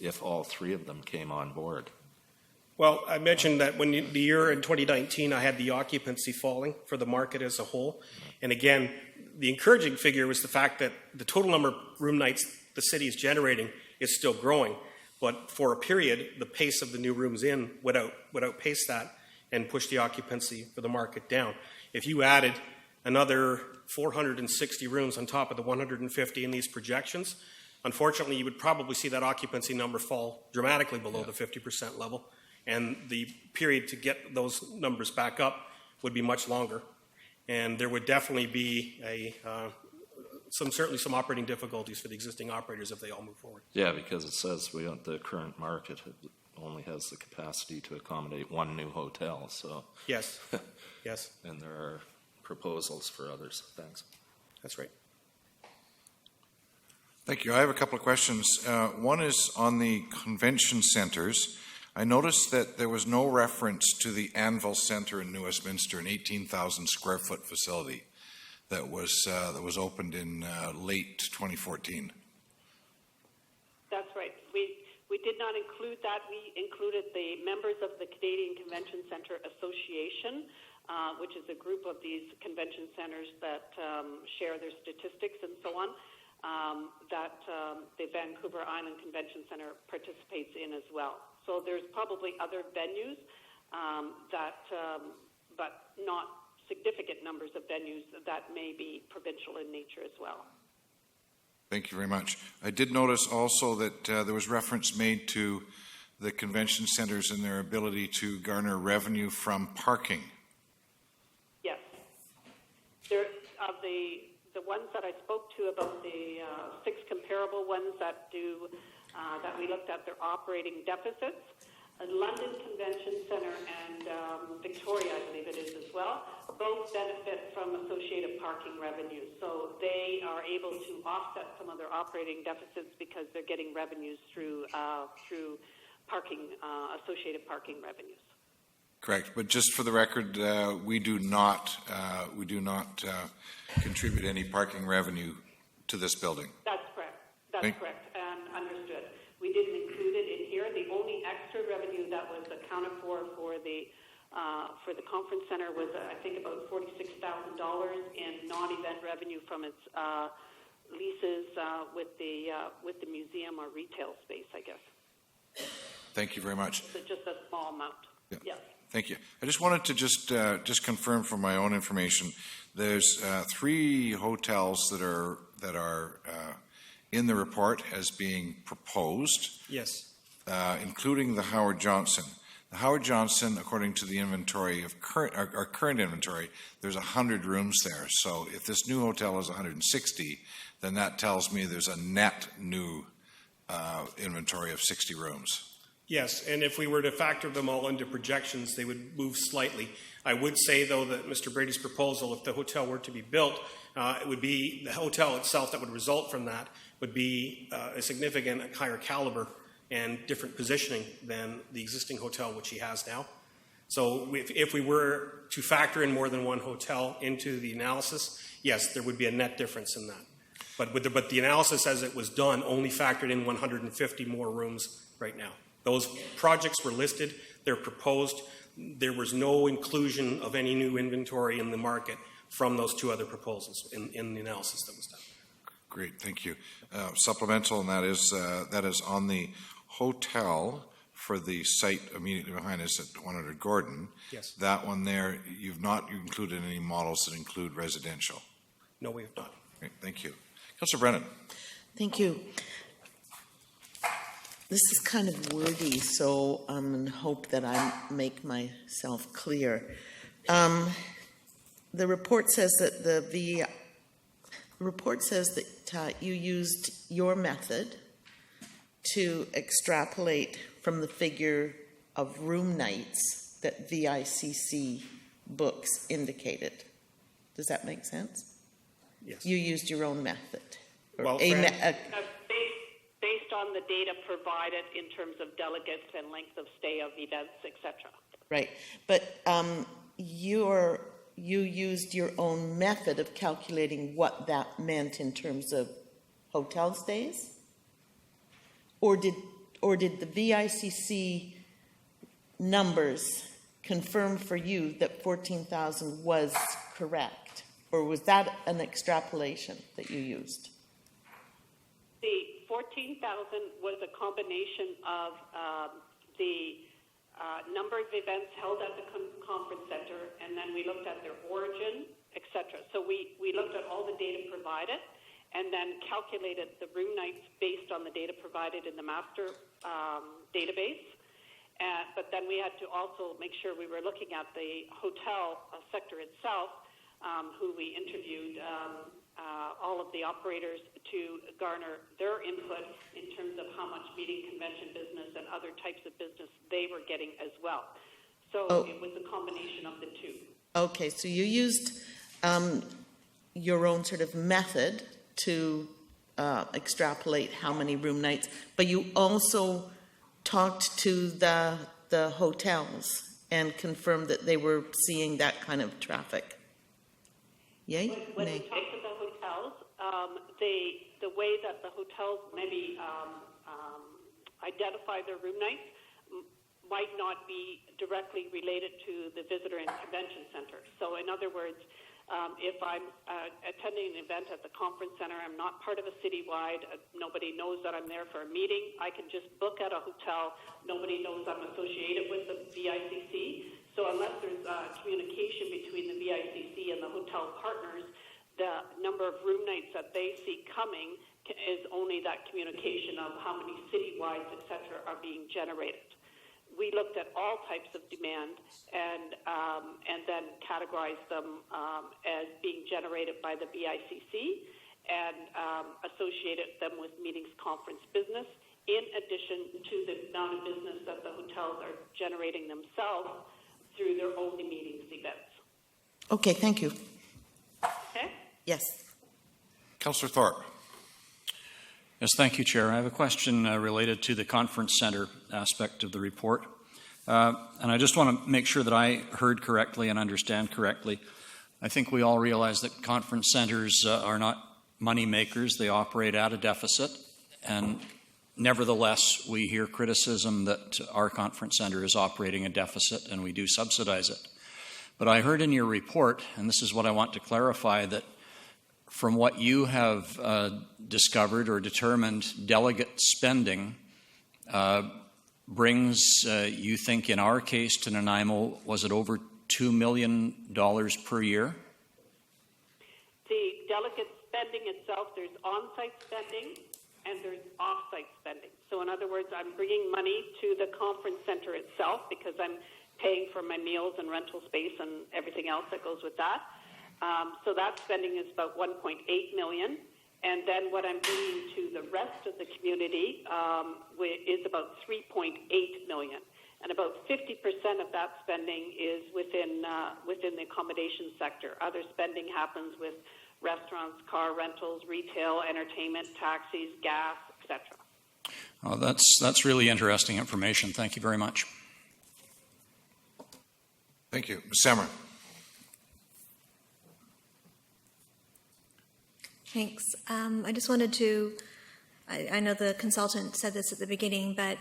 if all three of them came on board? Well, I mentioned that when the year in 2019, I had the occupancy falling for the market as a whole. And again, the encouraging figure was the fact that the total number of room nights the city is generating is still growing. But for a period, the pace of the new rooms in would outpace that and push the occupancy for the market down. If you added another 460 rooms on top of the 150 in these projections, unfortunately, you would probably see that occupancy number fall dramatically below the 50% level. And the period to get those numbers back up would be much longer. And there would definitely be certainly some operating difficulties for the existing operators if they all move forward. Yeah, because it says the current market only has the capacity to accommodate one new hotel, so. Yes, yes, And there are proposals for others. Thanks. that's right. Thank you. I have a couple of questions. One is on the convention centers. I noticed that there was no reference to the Anvil Center in New Westminster, an 18,000 square foot facility that was opened in late 2014. That's right. We did not include that. We included the members of the Canadian Convention Centre Association, which is a group of these convention centers that share their statistics and so on, that the Vancouver Island Convention Centre participates in as well. So there's probably other venues but not significant numbers of venues that may be provincial in nature as well. Thank you very much. I did notice also that there was reference made to the convention centers and their ability to garner revenue from parking. Yes. There, of the ones that I spoke to about the 6 comparable ones that we looked at their operating deficits, London Convention Centre and Victoria, I believe it is as well, both benefit from associated parking revenues. So they are able to offset some of their operating deficits because they're getting revenues through parking, associated parking revenues. Correct, but just for the record, we do not contribute any parking revenue to this building. That's correct. That's correct, and understood. We didn't include it in here. The only extra revenue that was accounted for the conference center was, I think, about $46,000 in non-event revenue from its leases with the museum or retail space, I guess. Thank you very much. So just a small amount. Yeah. Thank you. I just wanted to just confirm for my own information. There's 3 hotels that are in the report as being proposed. Yes. Including the Howard Johnson. The Howard Johnson, according to the inventory of our current inventory, there's 100 rooms there. So if this new hotel is 160, then that tells me there's a net new inventory of 60 rooms. Yes, and if we were to factor them all into projections, they would move slightly. I would say, though, that Mr. Brady's proposal, if the hotel were to be built, it would be the hotel itself that would result from that would be a significant higher caliber and different positioning than the existing hotel, which he has now. So if we were to factor in more than one hotel into the analysis, yes, there would be a net difference in that. But the analysis as it was done only factored in 150 more rooms right now. Those projects were listed, they're proposed. There was no inclusion of any new inventory in the market from those 2 other proposals in the analysis that was done. Great, thank you. Supplemental, and that is on the hotel for the site immediately behind us at 100 Gordon. Yes. That one there, you've not included any models that include residential. No, we have not. Great, thank you. Councillor Brennan. Thank you. This is kind of wordy, so I'm in hope that I make myself clear. The report says that you used your method to extrapolate from the figure of room nights that VICC books indicated. Does that make sense? Yes. You used your own method. Well, Based on the data provided in terms of delegates and length of stay of events, etc. Right, but you used your own method of calculating what that meant in terms of hotel stays? Or did the VICC numbers confirm for you that 14,000 was correct? Or was that an extrapolation that you used? The 14,000 was a combination of the number of events held at the conference center, and then we looked at their origin, etc. So we looked at all the data provided and then calculated the room nights based on the data provided in the master database. But then we had to also make sure we were looking at the hotel sector itself, who we interviewed all of the operators to garner their input in terms of how much meeting, convention business and other types of business they were getting as well. So it was a combination of the two. Okay, so you used your own sort of method to extrapolate how many room nights, but you also talked to the hotels and confirmed that they were seeing that kind of traffic. Yay? When Nay? we talked to the hotels, the way that the hotels maybe identify their room nights might not be directly related to the visitor and convention center. So in other words, if I'm attending an event at the conference center, I'm not part of a citywide, nobody knows that I'm there for a meeting, I can just book at a hotel, nobody knows I'm associated with the VICC. So unless there's communication between the VICC and the hotel partners, the number of room nights that they see coming is only that communication of how many citywides, et cetera, are being generated. We looked at all types of demand and then categorized them as being generated by the VICC and associated them with meetings, conference, business, in addition to the amount of business that the hotels are generating themselves through their own meetings events. Okay, thank you. Okay? Yes. Councillor Thorpe. Yes, thank you, Chair. I have a question related to the conference center aspect of the report. And I just want to make sure that I heard correctly and understand correctly. I think we all realize that conference centers are not money makers. They operate at a deficit. And nevertheless, we hear criticism that our conference center is operating a deficit and we do subsidize it. But I heard in your report, and this is what I want to clarify, that from what you have discovered or determined, delegate spending brings, you think in our case to Nanaimo, was it over $2 million per year? The delegate spending itself, there's on-site spending and there's off-site spending. So in other words, I'm bringing money to the conference center itself because I'm paying for my meals and rental space and everything else that goes with that. So that spending is about $1.8 million. And then what I'm bringing to the rest of the community is about $3.8 million. And about 50% of that spending is within the accommodation sector. Other spending happens with restaurants, car rentals, retail, entertainment, taxis, gas, etc. Oh, that's really interesting information. Thank you very much. Thank you. Ms. Sammer. Thanks. I just wanted to, I know the consultant said this at the beginning, but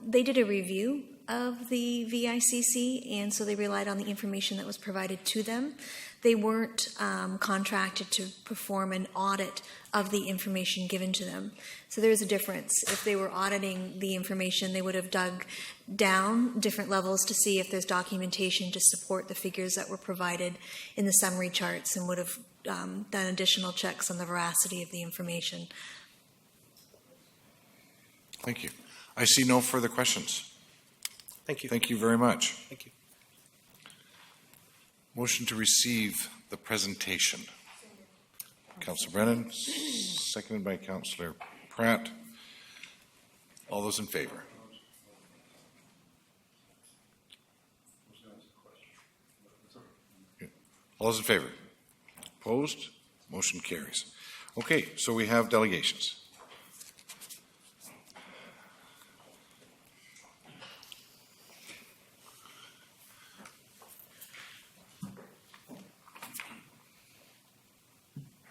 they did a review of the VICC, and so they relied on the information that was provided to them. They weren't contracted to perform an audit of the information given to them. So there's a difference. If they were auditing the information, they would have dug down different levels to see if there's documentation to support the figures that were provided in the summary charts and would have done additional checks on the veracity of the information. Thank you. I see no further questions. Thank you. Thank you very much. Thank you. Motion to receive the presentation. Councillor Brennan, seconded by Councillor Pratt. All those in favor? All those in favor? Opposed? Motion carries. Okay, so we have delegations.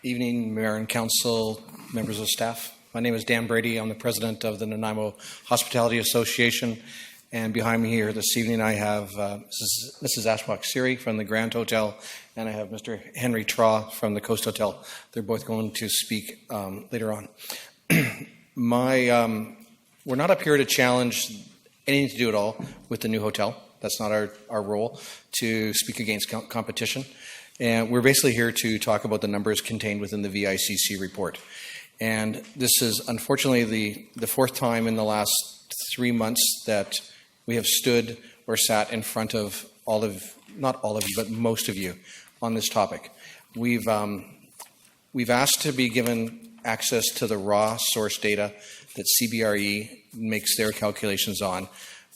Evening, Mayor and Council. members of staff. My name is Dan Brady. I'm the president of the Nanaimo Hospitality Association. And behind me here this evening, I have Mrs. Ashwak Siri from the Grand Hotel, and I have Mr. Henry Traw from the Coast Hotel. They're both going to speak later on. We're not up here to challenge anything to do at all with the new hotel. That's not our role, to speak against competition. And we're basically here to talk about the numbers contained within the VICC report. And this is unfortunately the fourth time in the last 3 months that we have stood or sat in front of not all of you, but most of you on this topic. We've asked to be given access to the raw source data that CBRE makes their calculations on,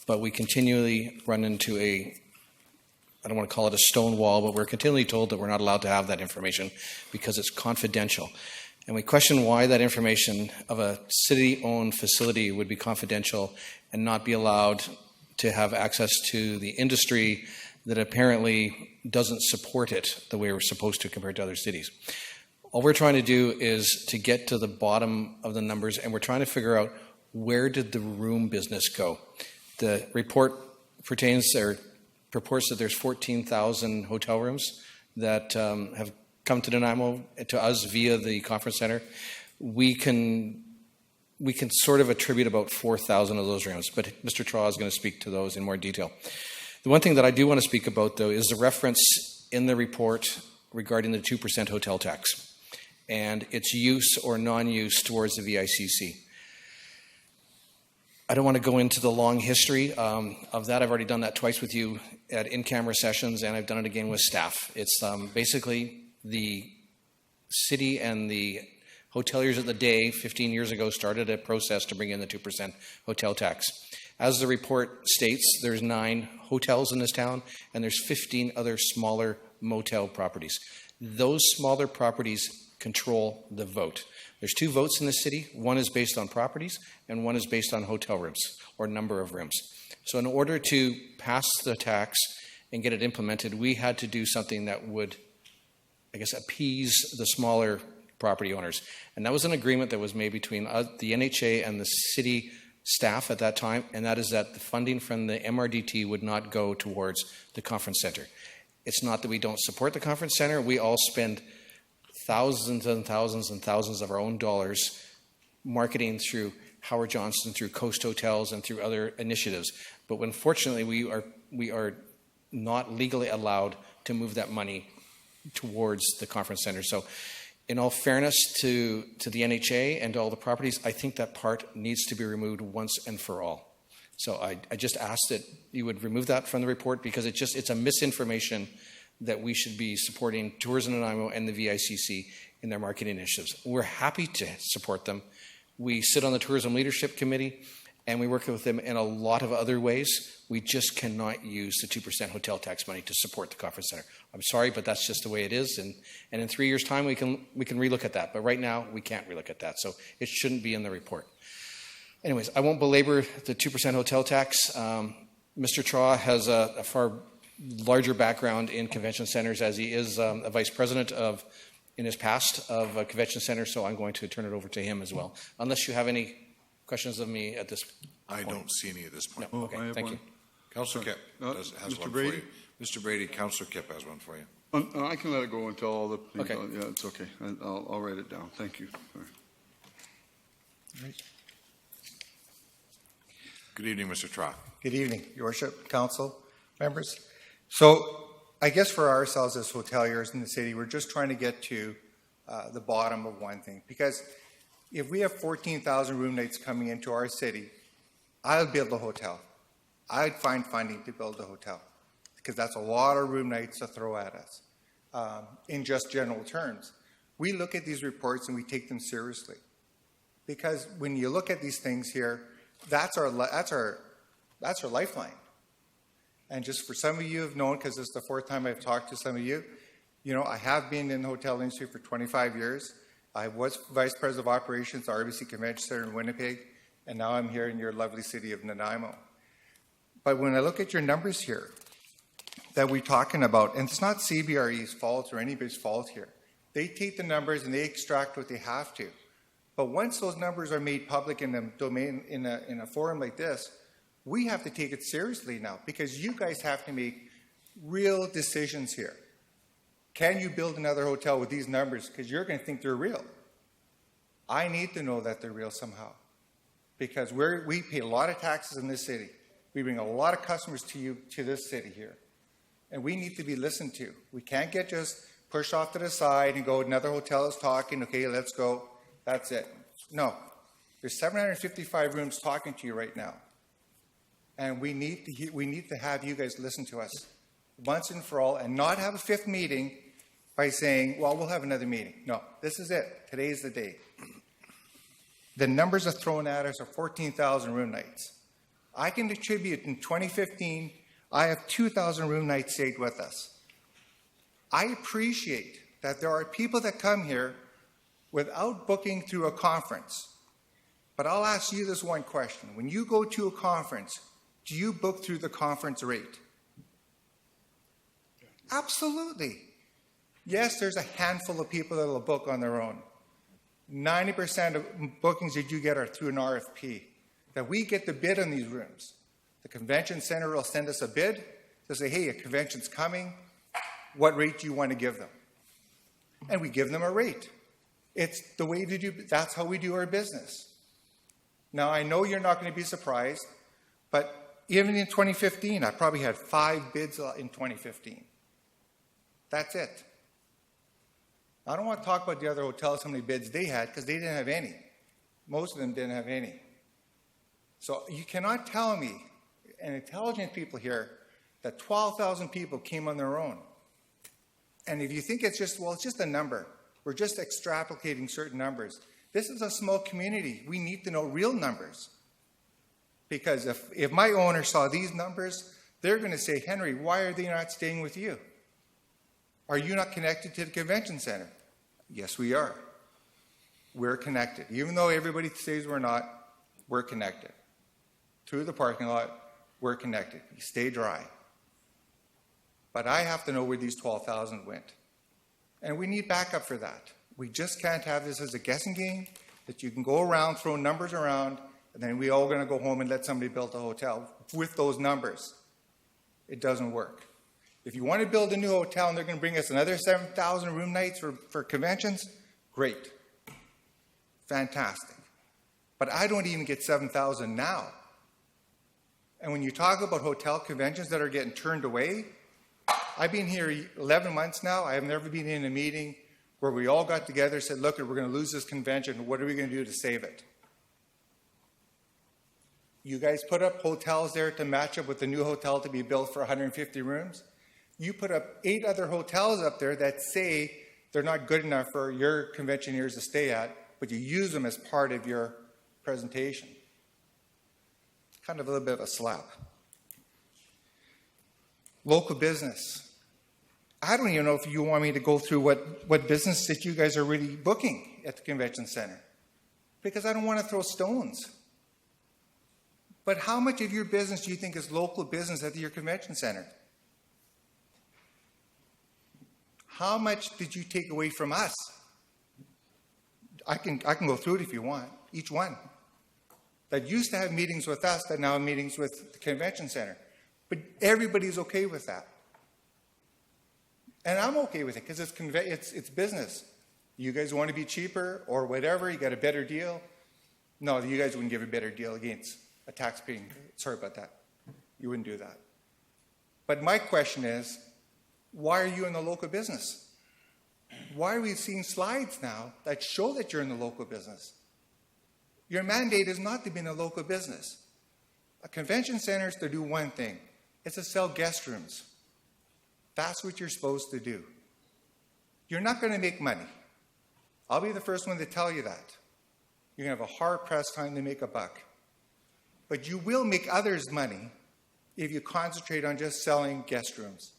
but we continually run into I don't want to call it a stone wall, but we're continually told that we're not allowed to have that information because it's confidential. And we question why that information of a city-owned facility would be confidential and not be allowed to have access to the industry that apparently doesn't support it the way we're supposed to compared to other cities. All we're trying to do is to get to the bottom of the numbers, and we're trying to figure out where did the room business go. The report purports that there's 14,000 hotel rooms that have come to Nanaimo, to us via the conference center. We can sort of attribute about 4,000 of those rooms, but Mr. Traw is going to speak to those in more detail. The one thing that I do want to speak about, though, is the reference in the report regarding the 2% hotel tax and its use or non-use towards the VICC. I don't want to go into the long history of that. I've already done that twice with you at in-camera sessions, and I've done it again with staff. It's basically the city and the hoteliers of the day 15 years ago started a process to bring in the 2% hotel tax. As the report states, there's 9 hotels in this town, and there's 15 other smaller motel properties. Those smaller properties control the vote. There's 2 votes in the city. One is based on properties, and one is based on hotel rooms, or number of rooms. So in order to pass the tax and get it implemented, we had to do something that would, I guess, appease the smaller property owners. And that was an agreement that was made between the NHA and the city staff at that time, and that is that the funding from the MRDT would not go towards the conference center. It's not that we don't support the conference center. We all spend thousands and thousands and thousands of our own dollars marketing through Howard Johnson, through Coast Hotels, and through other initiatives. But unfortunately, we are not legally allowed to move that money towards the conference center. So in all fairness to the NHA and to all the properties, I think that part needs to be removed once and for all. So I just ask that you would remove that from the report, because it's a misinformation that we should be supporting Tourism Nanaimo and the VICC in their marketing initiatives. We're happy to support them. We sit on the Tourism Leadership Committee, and we work with them in a lot of other ways. We just cannot use the 2% hotel tax money to support the conference center. I'm sorry, but that's just the way it is. And in 3 years' time, we can relook at that. But right now, we can't relook at that. So it shouldn't be in the report. Anyways, I won't belabor the 2% hotel tax. Mr. Traw has a far larger background in convention centers, as he is a vice president in his past of a convention center. So I'm going to turn it over to him as well. Unless you have any questions of me at this point. I don't see any at this point. No. Okay, thank you. Councillor Kipp has Mr. one Brady? for you. Mr. Brady, Councillor Kipp has one for you. I can let it go until all the people. Okay. Yeah, it's okay. I'll write it down. Thank you. Good evening, Mr. Traw. Good evening, Your Worship, Council, members. So I guess for ourselves as hoteliers in the city, we're just trying to get to the bottom of one thing. Because if we have 14,000 room nights coming into our city, I'll build a hotel. I'd find funding to build a hotel, because that's a lot of room nights to throw at us. In just general terms, we look at these reports and we take them seriously. Because when you look at these things here, that's our lifeline. And just for some of you have known, because this is the 4th time I've talked to some of you, I have been in the hotel industry for 25 years. I was Vice President of Operations at RBC Convention Center in Winnipeg, and now I'm here in your lovely city of Nanaimo. But when I look at your numbers here that we're talking about, and it's not CBRE's fault or anybody's fault here, they take the numbers and they extract what they have to. But once those numbers are made public in a domain, in a forum like this, we have to take it seriously now, because you guys have to make real decisions here. Can you build another hotel with these numbers? Because you're going to think they're real. I need to know that they're real somehow, because we pay a lot of taxes in this city. We bring a lot of customers to this city here, and we need to be listened to. We can't get just pushed off to the side and go, another hotel is talking, okay, let's go. That's it. No, there's 755 rooms talking to you right now, and we need to have you guys listen to us once and for all, and not have a fifth meeting by saying, well, we'll have another meeting. No, this is it. Today is the day. The numbers are thrown at us are 14,000 room nights. I can attribute in 2015, I have 2,000 room nights stayed with us. I appreciate that there are people that come here without booking through a conference. But I'll ask you this one question. When you go to a conference, do you book through the conference rate? Absolutely. Yes, there's a handful of people that will book on their own. 90% of bookings that you get are through an RFP, that we get the bid on these rooms. The convention center will send us a bid. They'll say, hey, a convention's coming. What rate do you want to give them? And we give them a rate. It's the way to do, that's how we do our business. Now, I know you're not going to be surprised, but even in 2015, I probably had 5 bids in 2015. That's it. I don't want to talk about the other hotels, how many bids they had, because they didn't have any. Most of them didn't have any. So you cannot tell me, and intelligent people here, that 12,000 people came on their own. And if you think it's just, well, it's just a number. We're just extrapolating certain numbers. This is a small community. We need to know real numbers. Because if my owner saw these numbers, they're going to say, Henry, why are they not staying with you? Are you not connected to the convention center? Yes, we are. We're connected. Even though everybody says we're not, we're connected. Through the parking lot, we're connected. You stay dry. But I have to know where these 12,000 went. And we need backup for that. We just can't have this as a guessing game that you can go around, throw numbers around, and then we all going to go home and let somebody build a hotel with those numbers. It doesn't work. If you want to build a new hotel and they're going to bring us another 7,000 room nights for conventions, great. Fantastic. But I don't even get 7,000 now. And when you talk about hotel conventions that are getting turned away, I've been here 11 months now. I have never been in a meeting where we all got together and said, look, we're going to lose this convention. What are we going to do to save it? You guys put up hotels there to match up with the new hotel to be built for 150 rooms. You put up 8 other hotels up there that say they're not good enough for your conventioneers to stay at, but you use them as part of your presentation. Kind of a little bit of a slap. Local business. I don't even know if you want me to go through what business that you guys are really booking at the convention center, because I don't want to throw stones. But how much of your business do you think is local business at your convention center? How much did you take away from us? I can go through it if you want, each one. That used to have meetings with us that now have meetings with the convention center. But everybody's okay with that. And I'm okay with it because it's business. You guys want to be cheaper or whatever, you got a better deal. No, you guys wouldn't give a better deal against a taxpaying. Sorry about that. You wouldn't do that. But my question is, why are you in the local business? Why are we seeing slides now that show that you're in the local business? Your mandate is not to be in a local business. A convention center is to do one thing. It's to sell guest rooms. That's what you're supposed to do. You're not going to make money. I'll be the first one to tell you that. You're going to have a hard-pressed time to make a buck. But you will make others money if you concentrate on just selling guest rooms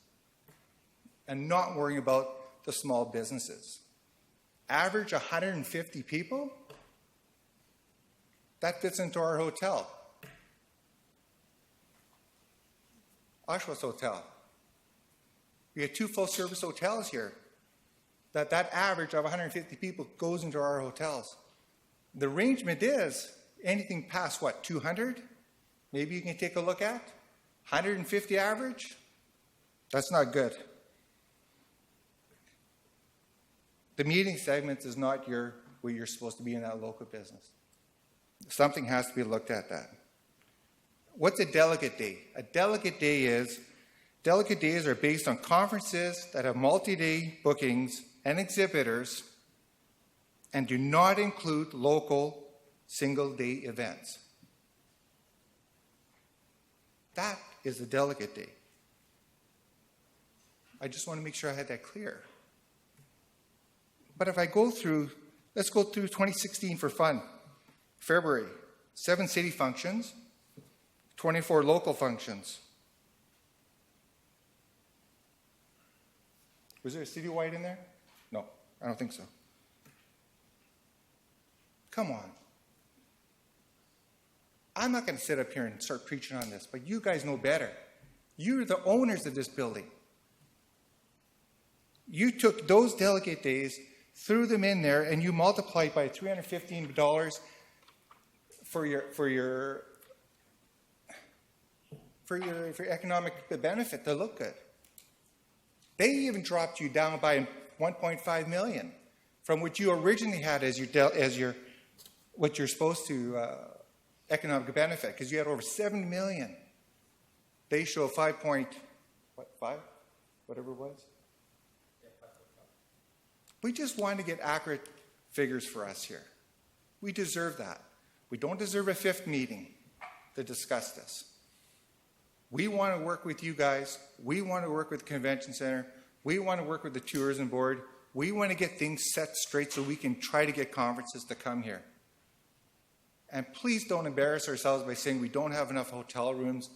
and not worrying about the small businesses. Average 150 people? That fits into our hotel. Oshawa's Hotel. We have 2 full-service hotels here. That average of 150 people goes into our hotels. The arrangement is anything past what, 200? Maybe you can take a look at 150 average. That's not good. The meeting segments is not where you're supposed to be in that local business. Something has to be looked at that. What's a delegate day? A delegate days are based on conferences that have multi-day bookings and exhibitors and do not include local single-day events. That is a delegate day. I just want to make sure I had that clear. But if I go through, let's go through 2016 for fun. February, 7 city functions, 24 local functions. Was there a citywide in there? No, I don't think so. Come on. I'm not going to sit up here and start preaching on this, but you guys know better. You're the owners of this building. You took those delegate days, threw them in there, and you multiplied by $315 for your economic benefit to look good. They even dropped you down by $1.5 million from what you originally had as what you're supposed to economic benefit, because you had over $7 million. They show 5.5, whatever it was. We just want to get accurate figures for us here. We deserve that. We don't deserve a fifth meeting to discuss this. We want to work with you guys. We want to work with the Convention Center. We want to work with the Tourism Board. We want to get things set straight so we can try to get conferences to come here. And please don't embarrass ourselves by saying we don't have enough hotel rooms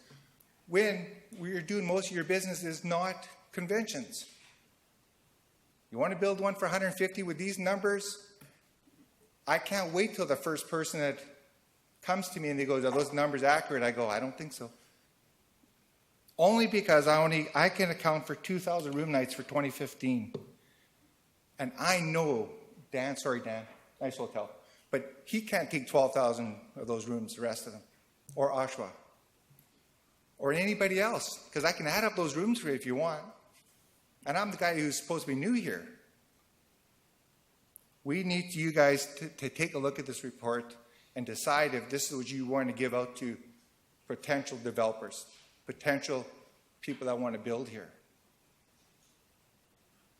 when we're doing most of your business is not conventions. You want to build one for 150 with these numbers? I can't wait till the first person that comes to me and they goes, are those numbers accurate? I go, I don't think so. Only because I can account for 2,000 room nights for 2015. And I know Dan, nice hotel, but he can't take 12,000 of those rooms, the rest of them, or Oshawa, or anybody else, because I can add up those rooms for you if you want. And I'm the guy who's supposed to be new here. We need you guys to take a look at this report and decide if this is what you want to give out to potential developers, potential people that want to build here.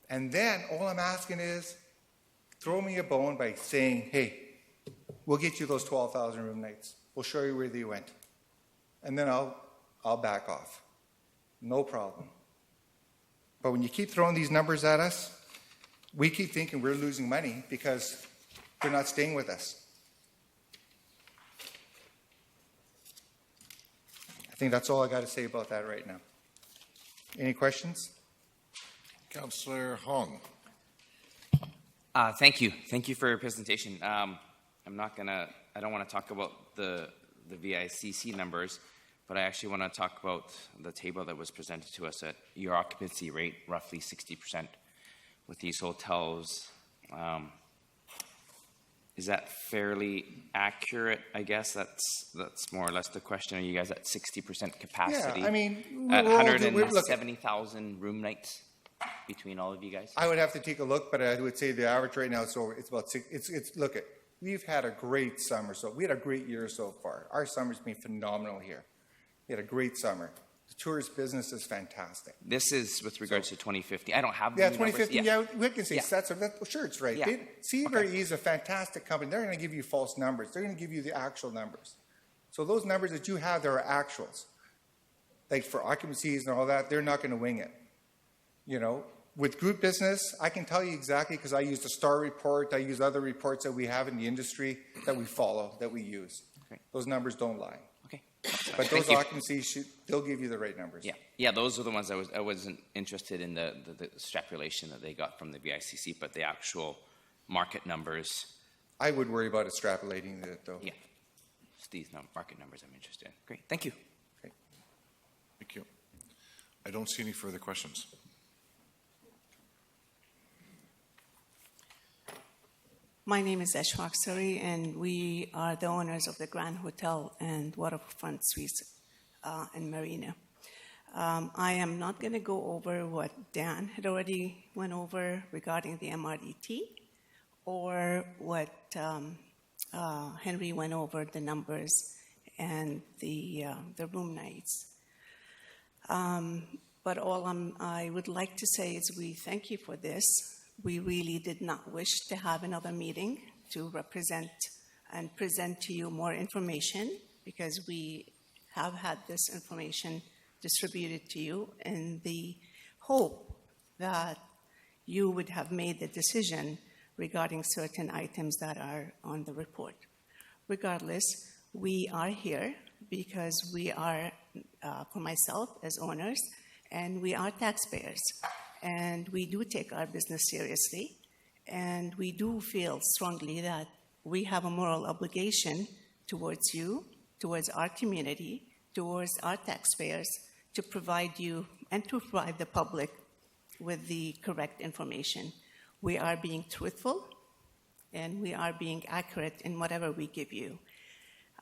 And then all I'm asking is throw me a bone by saying, hey, we'll get you those 12,000 room nights. We'll show you where they went. And then I'll back off. No problem. But when you keep throwing these numbers at us, we keep thinking we're losing money because they're not staying with us. I think that's all I got to say about that right now. Any questions? Councillor Hong. Thank you. Thank you for your presentation. I don't want to talk about the VICC numbers, but I actually want to talk about the table that was presented to us at your occupancy rate, roughly 60% with these hotels. Is that fairly accurate? I guess that's more or less the question. Are you guys at 60% capacity? Yeah, I mean, at 170,000 room nights between all of you guys? I would have to take a look, but I would say the average right now, so it's about six. Look at, we've had a great summer. So we had a great year so far. Our summer's been phenomenal here. We had a great summer. The tourist business is fantastic. This is with regards to 2015. I don't have the 2015. numbers. Yeah, we can say sure, it's right. Yeah. CBRE is a fantastic company. They're going to give you false numbers. They're going to give you the actual numbers. So those numbers that you have, there are actuals. Like for occupancies and all that, they're not going to wing it. You know, with group business, I can tell you exactly because I use the STAR report. I use other reports that we have in the industry that we follow, that we use. Okay. Those numbers don't lie. Okay. But those occupancies, they'll give you the right numbers. Yeah, those are the ones I wasn't interested in the extrapolation that they got from the VICC, but the actual market numbers. I would worry about extrapolating it, though. Yeah, it's these market numbers I'm interested in. Great, thank you. Okay. Thank you. I don't see any further questions. My name is Ashfaq Suri, and we are the owners of the Grand Hotel and Waterfront Suites in Marina. I am not going to go over what Dan had already went over regarding the MRDT or what Henry went over, the numbers and the room nights. But all I would like to say is we thank you for this. We really did not wish to have another meeting to represent and present to you more information, because we have had this information distributed to you in the hope that you would have made the decision regarding certain items that are on the report. Regardless, we are here because we are, for myself as owners, and we are taxpayers. And we do take our business seriously, and we do feel strongly that we have a moral obligation towards you, towards our community, towards our taxpayers, to provide you and to provide the public with the correct information. We are being truthful, and we are being accurate in whatever we give you.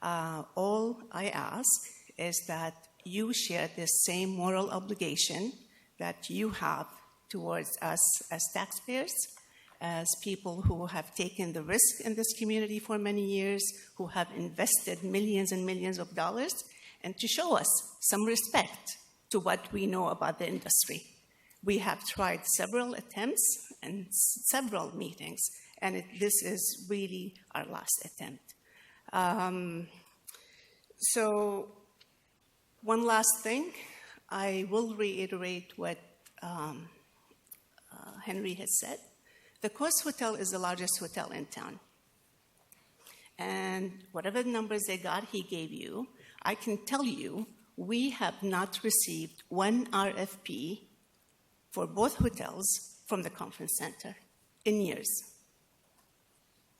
All I ask is that you share this same moral obligation that you have towards us as taxpayers, as people who have taken the risk in this community for many years, who have invested millions and millions of dollars, and to show us some respect to what we know about the industry. We have tried several attempts and several meetings, and this is really our last attempt. So one last thing, I will reiterate what Henry has said. The Coast Hotel is the largest hotel in town. And whatever numbers he gave you, I can tell you we have not received one RFP for both hotels from the conference center in years.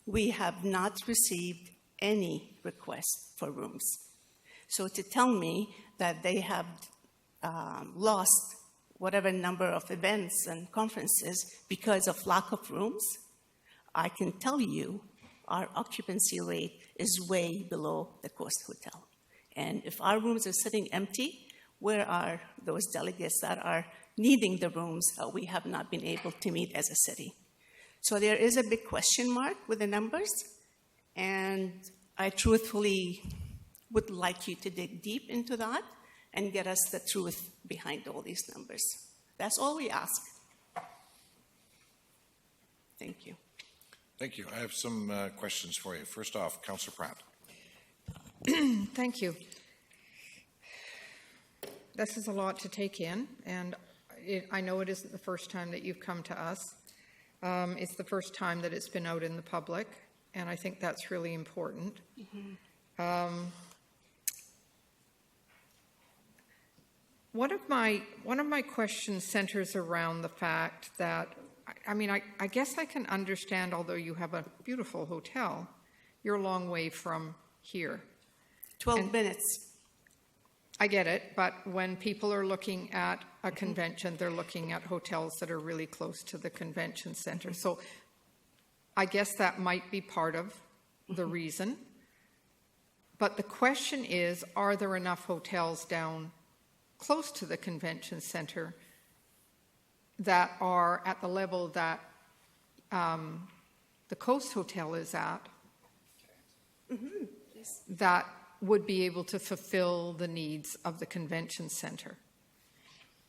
We have not received any request for rooms. So to tell me that they have lost whatever number of events and conferences because of lack of rooms, I can tell you our occupancy rate is way below the Coast Hotel. And if our rooms are sitting empty, where are those delegates that are needing the rooms that we have not been able to meet as a city? So there is a big question mark with the numbers, and I truthfully would like you to dig deep into that and get us the truth behind all these numbers. That's all we ask. Thank you. Thank you. I have some questions for you. First off, Councillor Pratt. Thank you. This is a lot to take in, and I know it isn't the first time that you've come to us. It's the first time that it's been out in the public, and I think that's really important. Mm-hmm. One of my questions centers around the fact that, I guess I can understand, although you have a beautiful hotel, you're a long way from here. 12 minutes. I get it, but when people are looking at a convention, they're looking at hotels that are really close to the convention center. So I guess that might be part of the reason. But the question is, are there enough hotels down close to the convention center that are at the level that the Coast Hotel is at, that would be able to fulfill the needs of the convention center?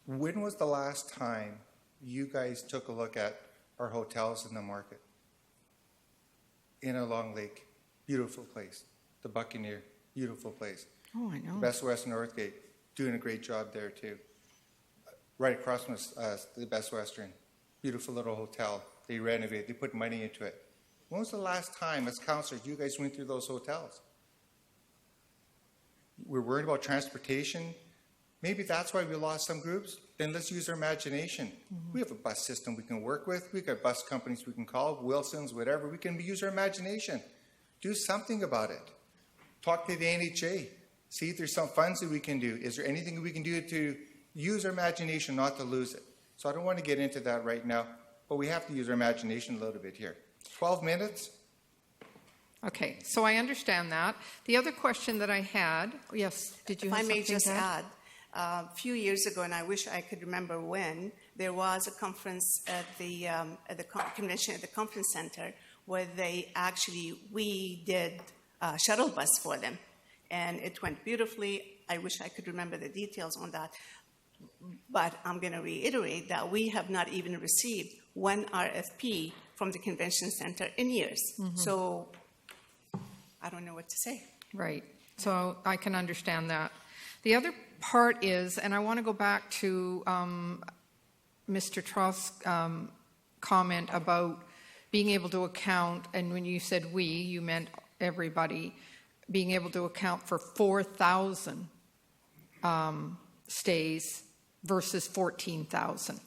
When was the last time you guys took a look at our hotels in the market? In a Long Lake, beautiful place. The Buccaneer, beautiful place. Oh, I know. Best West Northgate, doing a great job there too. Right across from the Best Western, beautiful little hotel. They renovate, they put money into it. When was the last time, as councillors, you guys went through those hotels? We're worried about transportation. Maybe that's why we lost some groups. Then let's use our imagination. Mm-hmm. We have a bus system we can work with. We've got bus companies we can call, Wilson's, whatever. We can use our imagination. Do something about it. Talk to the NHA. See if there's some funds that we can do. Is there anything we can do to use our imagination, not to lose it? So I don't want to get into that right now, but we have to use our imagination a little bit here. 12 minutes, Okay, so I understand that. The other question that I had, yes, did you If have I may something just to add? add, a few years ago, and I wish I could remember when, there was a conference at the convention at the conference center where we did a shuttle bus for them, and it went beautifully. I wish I could remember the details on that, but I'm going to reiterate that we have not even received one RFP from the convention center in years. Mhm. So I don't know what to say. Right. So I can understand that. The other part is, and I want to go back to Mr. Troth's comment about being able to account, and when you said we, you meant everybody, being able to account for 4,000 stays versus 14,000.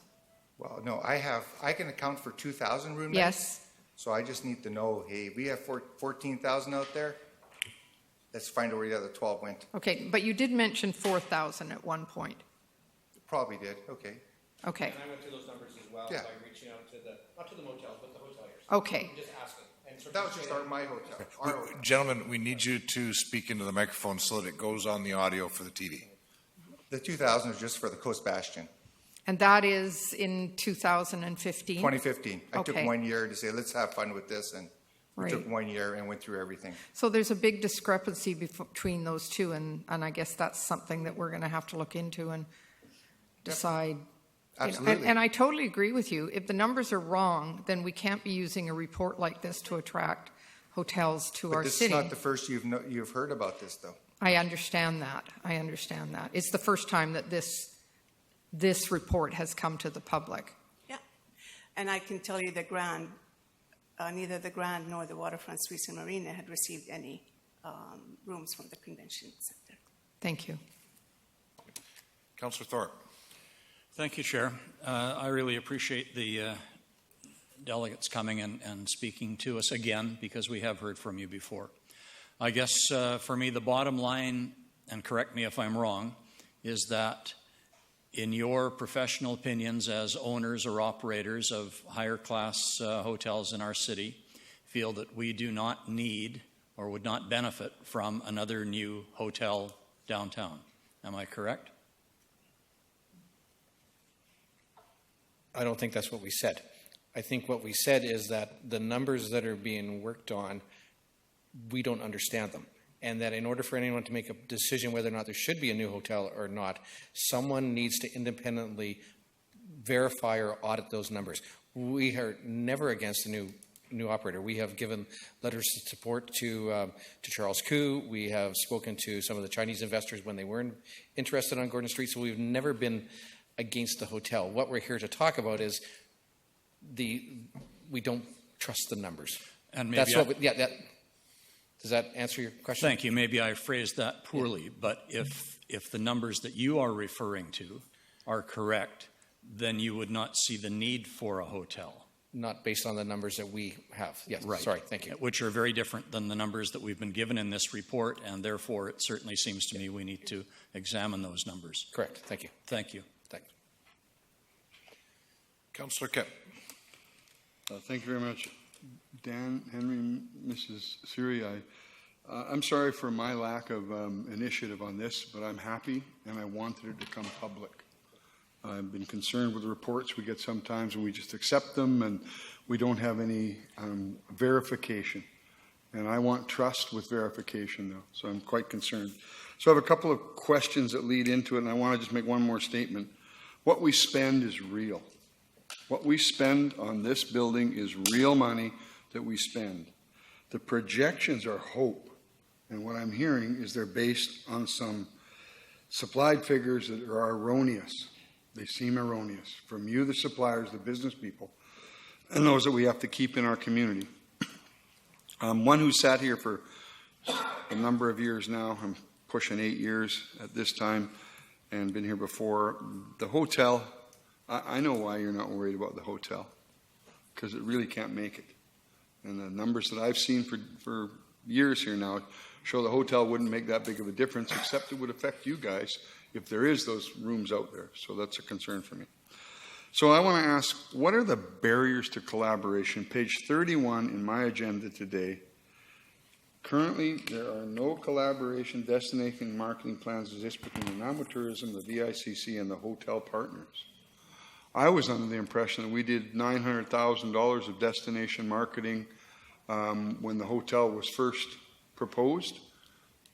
Well, no, I can account for 2,000 room nights. Yes. So I just need to know, hey, we have 14,000 out there. Let's find out where the other 12 went. Okay, but you did mention 4,000 at one point. Probably did, okay. Okay. And I went through those numbers as well Yeah. by reaching out to not to the motels, but the hoteliers. Okay. Just asking. And sort of That was just my hotel. Our hotel. Gentlemen, we need you to speak into the microphone so that it goes on the audio for the TV. The 2,000 is just for the Coast Bastion. And that is in 2015? 2015. I took Okay. 1 year to say, let's have fun with this, and we Right. took 1 year and went through everything. So there's a big discrepancy between those two, and I guess that's something that we're going to have to look into and decide. Absolutely. And I totally agree with you. If the numbers are wrong, then we can't be using a report like this to attract hotels to But our this city. is not the first you've heard about this, though. I understand that. I understand that. It's the first time that this report has come to the public. Yeah, and I can tell you neither the Grand nor the Waterfront Suites and Marina had received any rooms from the convention center. Thank you. Councillor Thorpe. Thank you, Chair. I really appreciate the delegates coming and speaking to us again, because we have heard from you before. I guess for me, the bottom line, and correct me if I'm wrong, is that in your professional opinions as owners or operators of higher class hotels in our city, feel that we do not need or would not benefit from another new hotel downtown. Am I correct? I don't think that's what we said. I think what we said is that the numbers that are being worked on, we don't understand them. And that in order for anyone to make a decision whether or not there should be a new hotel or not, someone needs to independently verify or audit those numbers. We are never against a new operator. We have given letters of support to Charles Koo. We have spoken to some of the Chinese investors when they weren't interested on Gordon Street. So we've never been against the hotel. What we're here to talk about is we don't trust the numbers. And maybe does that answer your question? Thank you. Maybe I phrased that poorly, but if the numbers that you are referring to are correct, then you would not see the need for a hotel. Not based on the numbers that we have. Yes, Right. Sorry, thank you. Which are very different than the numbers that we've been given in this report, and therefore it certainly seems to me we need to examine those numbers. Correct. Thank you. Thank you. Thanks. Councillor Kipp. Thank you very much. Dan, Henry, Mrs. Siri, I'm sorry for my lack of initiative on this, but I'm happy and I wanted it to come public. I've been concerned with the reports we get sometimes and we just accept them and we don't have any verification. And I want trust with verification, though, so I'm quite concerned. So I have a couple of questions that lead into it, and I want to just make one more statement. What we spend is real. What we spend on this building is real money that we spend. The projections are hope, and what I'm hearing is they're based on some supplied figures that are erroneous. They seem erroneous from you, the suppliers, the business people, and those that we have to keep in our community. One who sat here for a number of years now, I'm pushing 8 years at this time, and been here before. The hotel, I know why you're not worried about the hotel, because it really can't make it. And the numbers that I've seen for years here now show the hotel wouldn't make that big of a difference, except it would affect you guys if there is those rooms out there. So that's a concern for me. So I want to ask, what are the barriers to collaboration? Page 31 in my agenda today Currently, there are no collaboration destination marketing plans exist between Nanaimo Tourism, the VICC, and the hotel partners. I was under the impression that we did $900,000 of destination marketing when the hotel was first proposed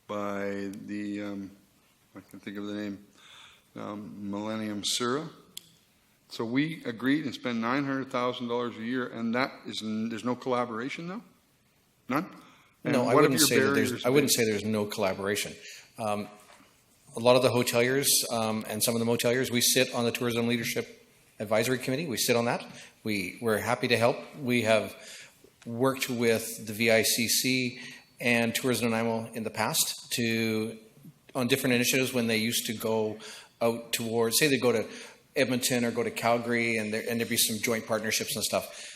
by the, I can think of the name, Millennium Sura. So we agreed and spent $900,000 a year, and that is, there's no collaboration now? None? And No, I what have wouldn't your say that barriers there's, I wouldn't been? say there's no collaboration. A lot of the hoteliers and some of the moteliers, we sit on the Tourism Leadership Advisory Committee. We sit on that. We're happy to help. We have worked with the VICC and Tourism Nanaimo in the past on different initiatives when they used to go out towards, say they go to Edmonton or go to Calgary, and there'd be some joint partnerships and stuff.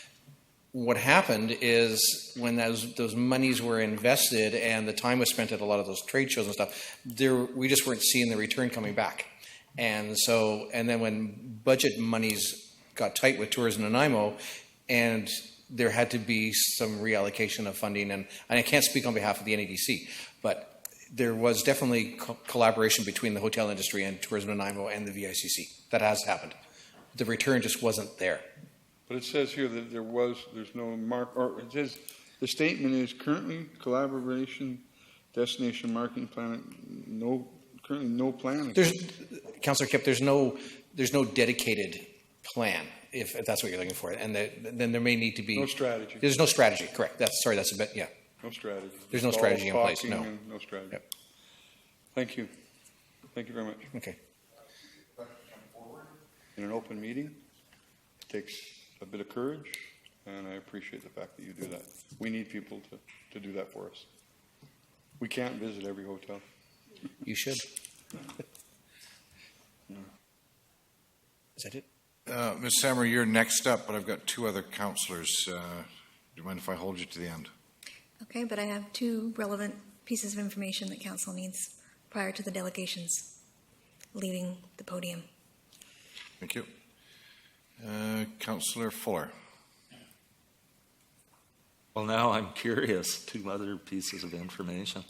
What happened is when those monies were invested and the time was spent at a lot of those trade shows and stuff, we just weren't seeing the return coming back. And then when budget monies got tight with Tourism Nanaimo, and there had to be some reallocation of funding, and I can't speak on behalf of the NADC, but there was definitely collaboration between the hotel industry and Tourism Nanaimo and the VICC. That has happened. The return just wasn't there. But it says here that there's no or it says the statement is currently collaboration, destination marketing plan, currently no plan. Councillor Kipp, there's no dedicated plan, if that's what you're looking for, and then there may need to be No strategy. There's no strategy, correct? That's a bit, yeah. No strategy. There's no It's strategy all in place, talking no. and no strategy. Yep. Thank you. Thank you very much. Okay. In an open meeting, it takes a bit of courage, and I appreciate the fact that you do that. We need people to do that for us. We can't visit every hotel. You should. Is that it? Ms. Sammer, you're next up, but I've got two other councillors. Do you mind if I hold you to the end? Okay, but I have two relevant pieces of information that council needs prior to the delegations leaving the podium. Thank you. Councillor Fuller. Well, now I'm curious. Two other pieces of information.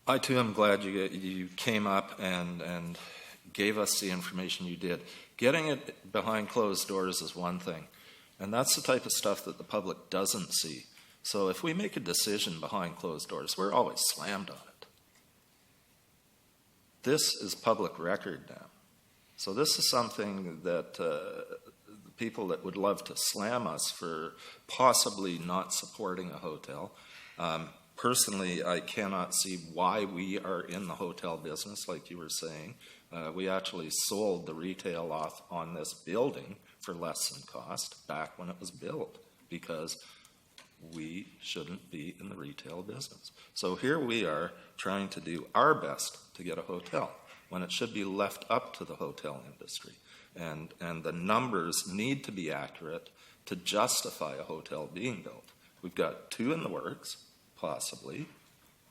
I too am glad you came up and gave us the information you did. Getting it behind closed doors is one thing, and that's the type of stuff that the public doesn't see. So if we make a decision behind closed doors, we're always slammed on it. This is public record now. So this is something that people that would love to slam us for possibly not supporting a hotel. Personally, I cannot see why we are in the hotel business, like you were saying. We actually sold the retail off on this building for less than cost back when it was built, because we shouldn't be in the retail business. So here we are trying to do our best to get a hotel, when it should be left up to the hotel industry. And the numbers need to be accurate to justify a hotel being built. We've got two in the works, possibly,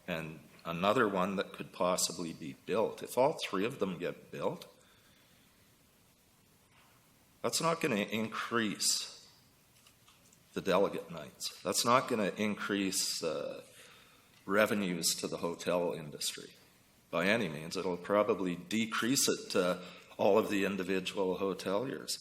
and another one that could possibly be built. If all three of them get built, that's not going to increase the delegate nights. That's not going to increase revenues to the hotel industry. By any means, it'll probably decrease it to all of the individual hoteliers.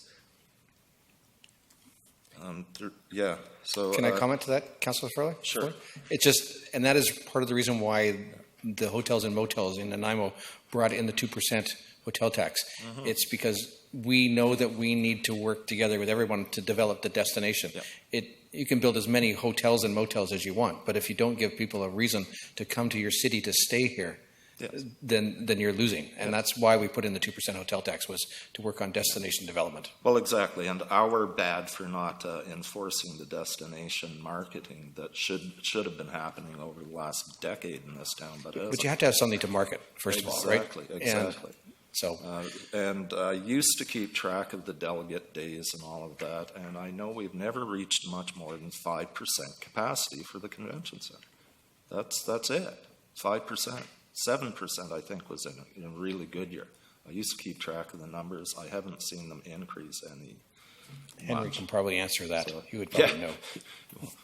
Can I comment to that, Councillor Furley? Sure. It's just, and that is part of the reason why the hotels and motels in Nanaimo brought in the 2% hotel tax. Mm-hmm. It's because we know that we need to work together with everyone to develop the destination. Yep. You can build as many hotels and motels as you want, but if you don't give people a reason to come to your city to stay here, Yes. then you're losing. And that's why we put in the 2% hotel tax, was to work on destination development. Well, exactly, and our bad for not enforcing the destination marketing that should have been happening over the last decade in this town, but you have to have something to market, first of all, right? Exactly. And I used to keep track of the delegate days and all of that, and I know we've never reached much more than 5% capacity for the convention center. That's it, 5%. 7%, I think, was in a really good year. I used to keep track of the numbers. I haven't seen them increase any Henry can probably answer that. So, He would probably know.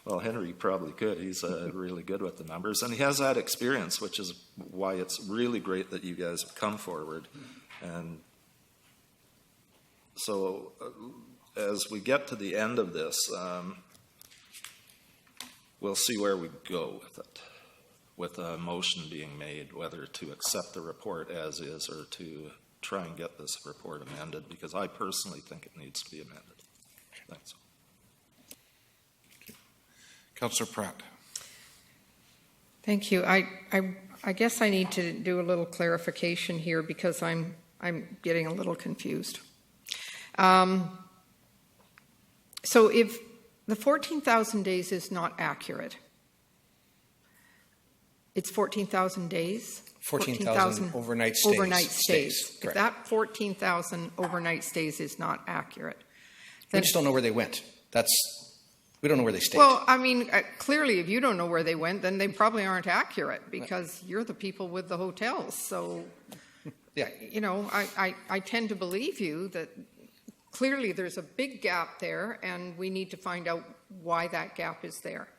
Well, Henry probably could. He's really good with the numbers, and he has that experience, which is why it's really great that you guys have come forward. And so as we get to the end of this, we'll see where we go with it, with a motion being made, whether to accept the report as is or to try and get this report amended, because I personally think it needs to be amended. Thanks. Councillor Pratt. Thank you. I guess I need to do a little clarification here because I'm getting a little confused. So if the 14,000 days is not accurate, it's 14,000 days? 14,000 overnight stays. Overnight stays. If Correct. that 14,000 overnight stays is not accurate. We just don't know where they went. We don't know where they stayed. Well, I mean, clearly, if you don't know where they went, then they probably aren't accurate because you're the people with the hotels. So, yeah. You know, I tend to believe you that clearly there's a big gap there, and we need to find out why that gap is there.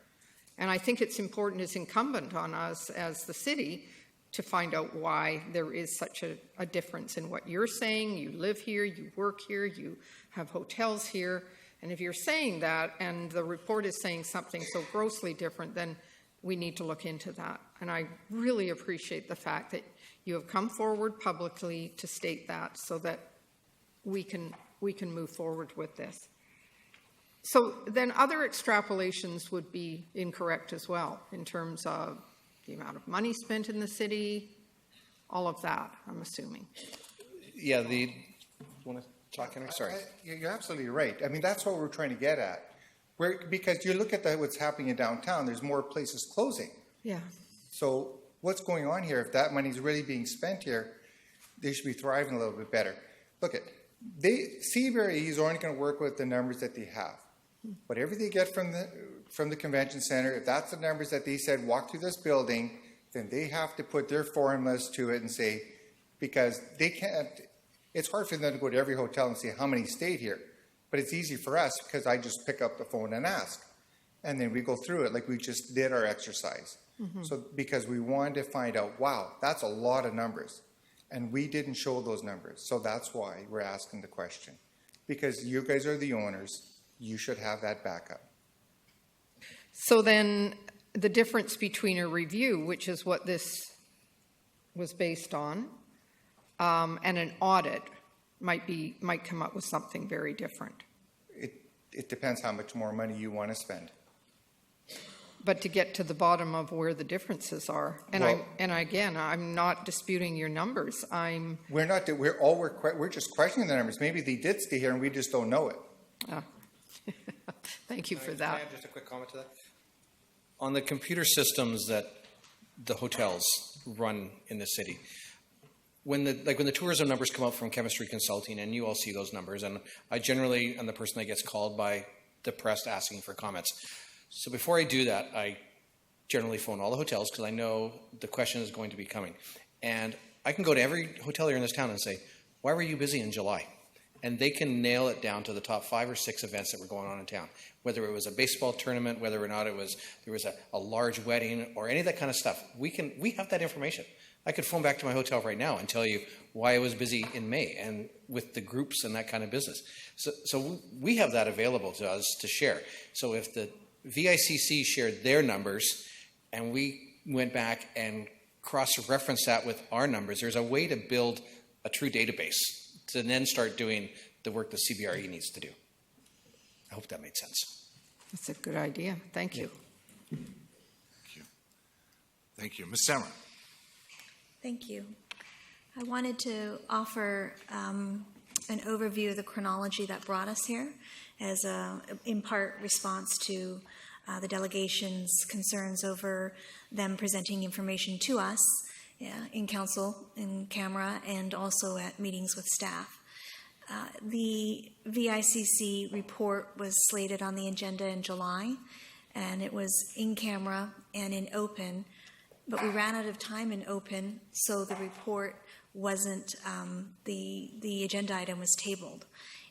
And I think it's important, it's incumbent on us as the city to find out why there is such a difference in what you're saying. You live here, you work here, you have hotels here. And if you're saying that and the report is saying something so grossly different, then we need to look into that. And I really appreciate the fact that you have come forward publicly to state that so that we can move forward with this. So then other extrapolations would be incorrect as well in terms of the amount of money spent in the city, all of that, I'm assuming. Yeah, want to talk, Henry? Sorry. You're absolutely right. I mean, that's what we're trying to get at. Because you look at what's happening in downtown, there's more places closing. Yeah. So what's going on here? If that money's really being spent here, they should be thriving a little bit better. Look at, CBRE is only going to work with the numbers that they have. Whatever they get from the convention center, if that's the numbers that they said walk through this building, then they have to put their formulas to it and say, because they can't, it's hard for them to go to every hotel and say how many stayed here. But it's easy for us because I just pick up the phone and ask. And then we go through it like we just did our exercise. Mm-hmm. So because we wanted to find out, wow, that's a lot of numbers. And we didn't show those numbers. So that's why we're asking the question. Because you guys are the owners, you should have that backup. So then the difference between a review, which is what this was based on, and an audit might come up with something very different. It depends how much more money you want to spend. But to get to the bottom of where the differences are, and I'm not disputing your numbers. We're just questioning the numbers. Maybe they did stay here and we just don't know it. Thank you for that. Can I add just a quick comment to that? On the computer systems that the hotels run in the city, when the tourism numbers come out from Chemistry Consulting, and you all see those numbers, and I generally am the person that gets called by the press asking for comments. So before I do that, I generally phone all the hotels because I know the question is going to be coming. And I can go to every hotelier in this town and say, why were you busy in July? And they can nail it down to the top 5 or 6 events that were going on in town, whether it was a baseball tournament, whether or not there was a large wedding or any of that kind of stuff. We have that information. I could phone back to my hotel right now and tell you why I was busy in May and with the groups and that kind of business. So we have that available to us to share. So if the VICC shared their numbers and we went back and cross-referenced that with our numbers, there's a way to build a true database to then start doing the work the CBRE needs to do. I hope that made sense. That's a good idea. Thank you. Thank you. Ms. Samra. Thank you. I wanted to offer an overview of the chronology that brought us here as in part response to the delegation's concerns over them presenting information to us in council, in camera, and also at meetings with staff. The VICC report was slated on the agenda in July, and it was in camera and in open, but we ran out of time in open, so the report wasn't, the agenda item was tabled.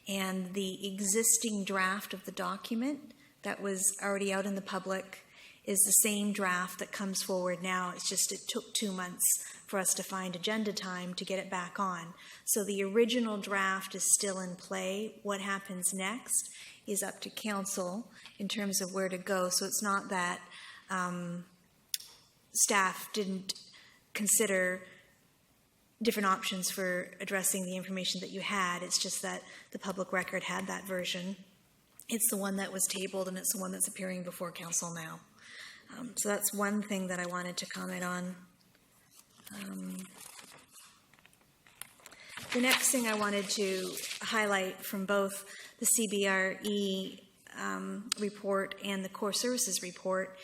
And the existing draft of the document that was already out in the public is the same draft that comes forward now. It's just it took 2 months for us to find agenda time to get it back on. So the original draft is still in play. What happens next is up to council in terms of where to go. So it's not that staff didn't consider different options for addressing the information that you had. It's just that the public record had that version. It's the one that was tabled, and it's the one that's appearing before council now. So that's one thing that I wanted to comment on. The next thing I wanted to highlight from both the CBRE report and the core services report,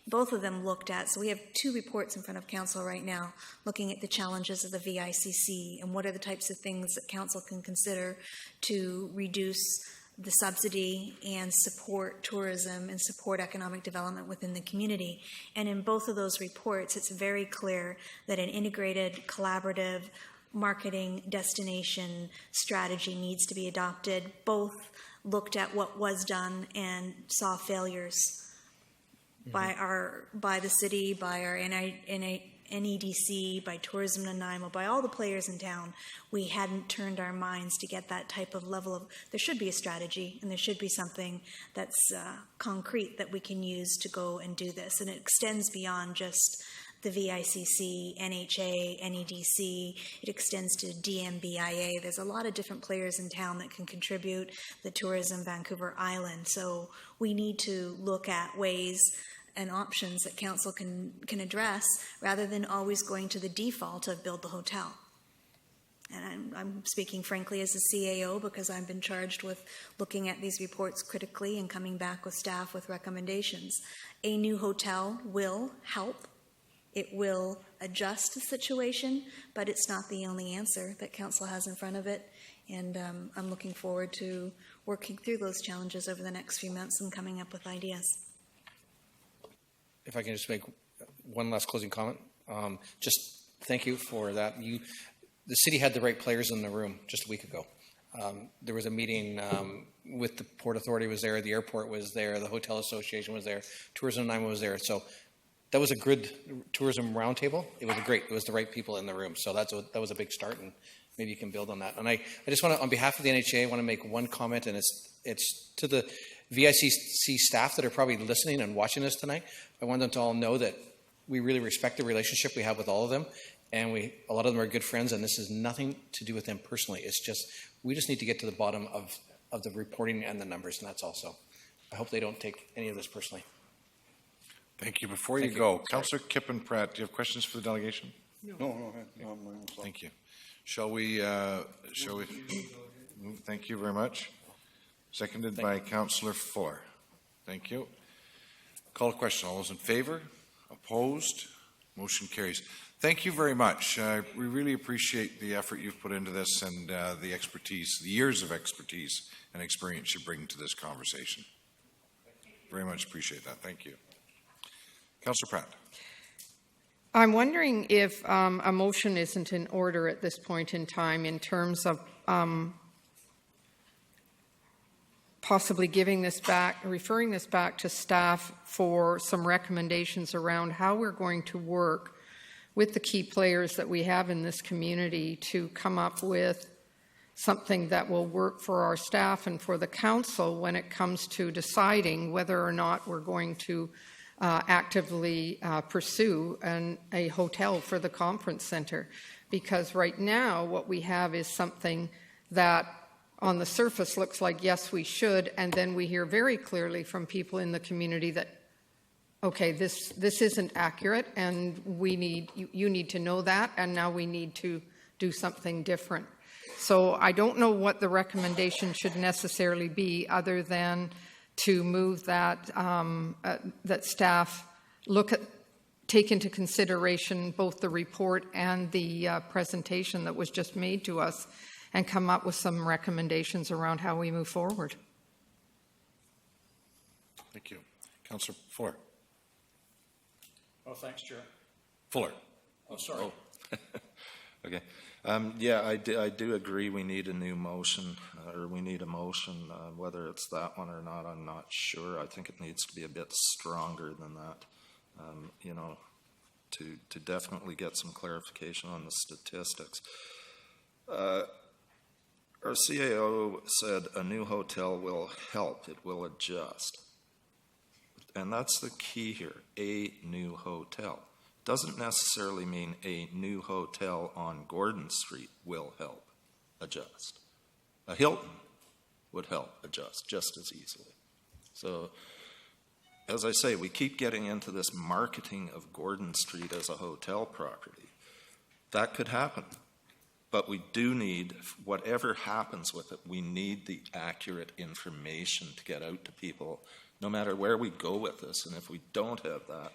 both of them looked at, so we have 2 reports in front of council right now looking at the challenges of the VICC and what are the types of things that council can consider to reduce the subsidy and support tourism and support economic development within the community. And in both of those reports, it's very clear that an integrated, collaborative marketing destination strategy needs to be adopted. Both looked at what was done and saw failures by the city, by our NEDC, by Tourism Nanaimo, by all the players in town. We hadn't turned our minds to get that type of level of, there should be a strategy and there should be something that's concrete that we can use to go and do this. And it extends beyond just the VICC, NHA, NEDC. It extends to DMBIA. There's a lot of different players in town that can contribute, the Tourism Vancouver Island. So we need to look at ways and options that council can address rather than always going to the default of build the hotel. And I'm speaking frankly as a CAO because I've been charged with looking at these reports critically and coming back with staff with recommendations. A new hotel will help. It will adjust the situation, but it's not the only answer that council has in front of it. And I'm looking forward to working through those challenges over the next few months and coming up with ideas. If I can just make one last closing comment. Just thank you for that. The city had the right players in the room just a week ago. There was a meeting with the Port Authority was there, the airport was there, the Hotel Association was there, Tourism Nanaimo was there. So that was a good tourism roundtable. It was great. It was the right people in the room. So that was a big start, and maybe you can build on that. And I just want to, on behalf of the NHA, I want to make one comment, and it's to the VICC staff that are probably listening and watching this tonight. I want them to all know that we really respect the relationship we have with all of them, and a lot of them are good friends, and this has nothing to do with them personally. It's just, we just need to get to the bottom of the reporting and the numbers, and that's all. So I hope they don't take any of this personally. Thank you. Before you go, Councillor Kippen-Pratt, do you have questions for the delegation? No. Thank you. Shall we, thank you very much. Seconded by Councillor Fuller. Thank you. Call to question. All those in favor? Opposed? Motion carries. Thank you very much. We really appreciate the effort you've put into this and the expertise, the years of expertise and experience you bring to this conversation. Very much appreciate that. Thank you. Councillor Pratt. I'm wondering if a motion isn't in order at this point in time in terms of possibly referring this back to staff for some recommendations around how we're going to work with the key players that we have in this community to come up with something that will work for our staff and for the council when it comes to deciding whether or not we're going to actively pursue a hotel for the conference center. Because right now what we have is something that on the surface looks like, yes, we should, and then we hear very clearly from people in the community that, okay, this isn't accurate, and you need to know that, and now we need to do something different. So I don't know what the recommendation should necessarily be other than to move that that staff take into consideration both the report and the presentation that was just made to us and come up with some recommendations around how we move forward. Thank you. Councillor Fuller. Oh, thanks, Chair. Fuller. Oh, sorry. Okay. Yeah, I do agree we need a new motion, or we need a motion. Whether it's that one or not, I'm not sure. I think it needs to be a bit stronger than that, you know, to definitely get some clarification on the statistics. Our CAO said a new hotel will help, it will adjust. And that's the key here, a new hotel. Doesn't necessarily mean a new hotel on Gordon Street will help adjust. A Hilton would help adjust just as easily. So, as I say, we keep getting into this marketing of Gordon Street as a hotel property. That could happen. But we do need, whatever happens with it, we need the accurate information to get out to people, no matter where we go with this. And if we don't have that,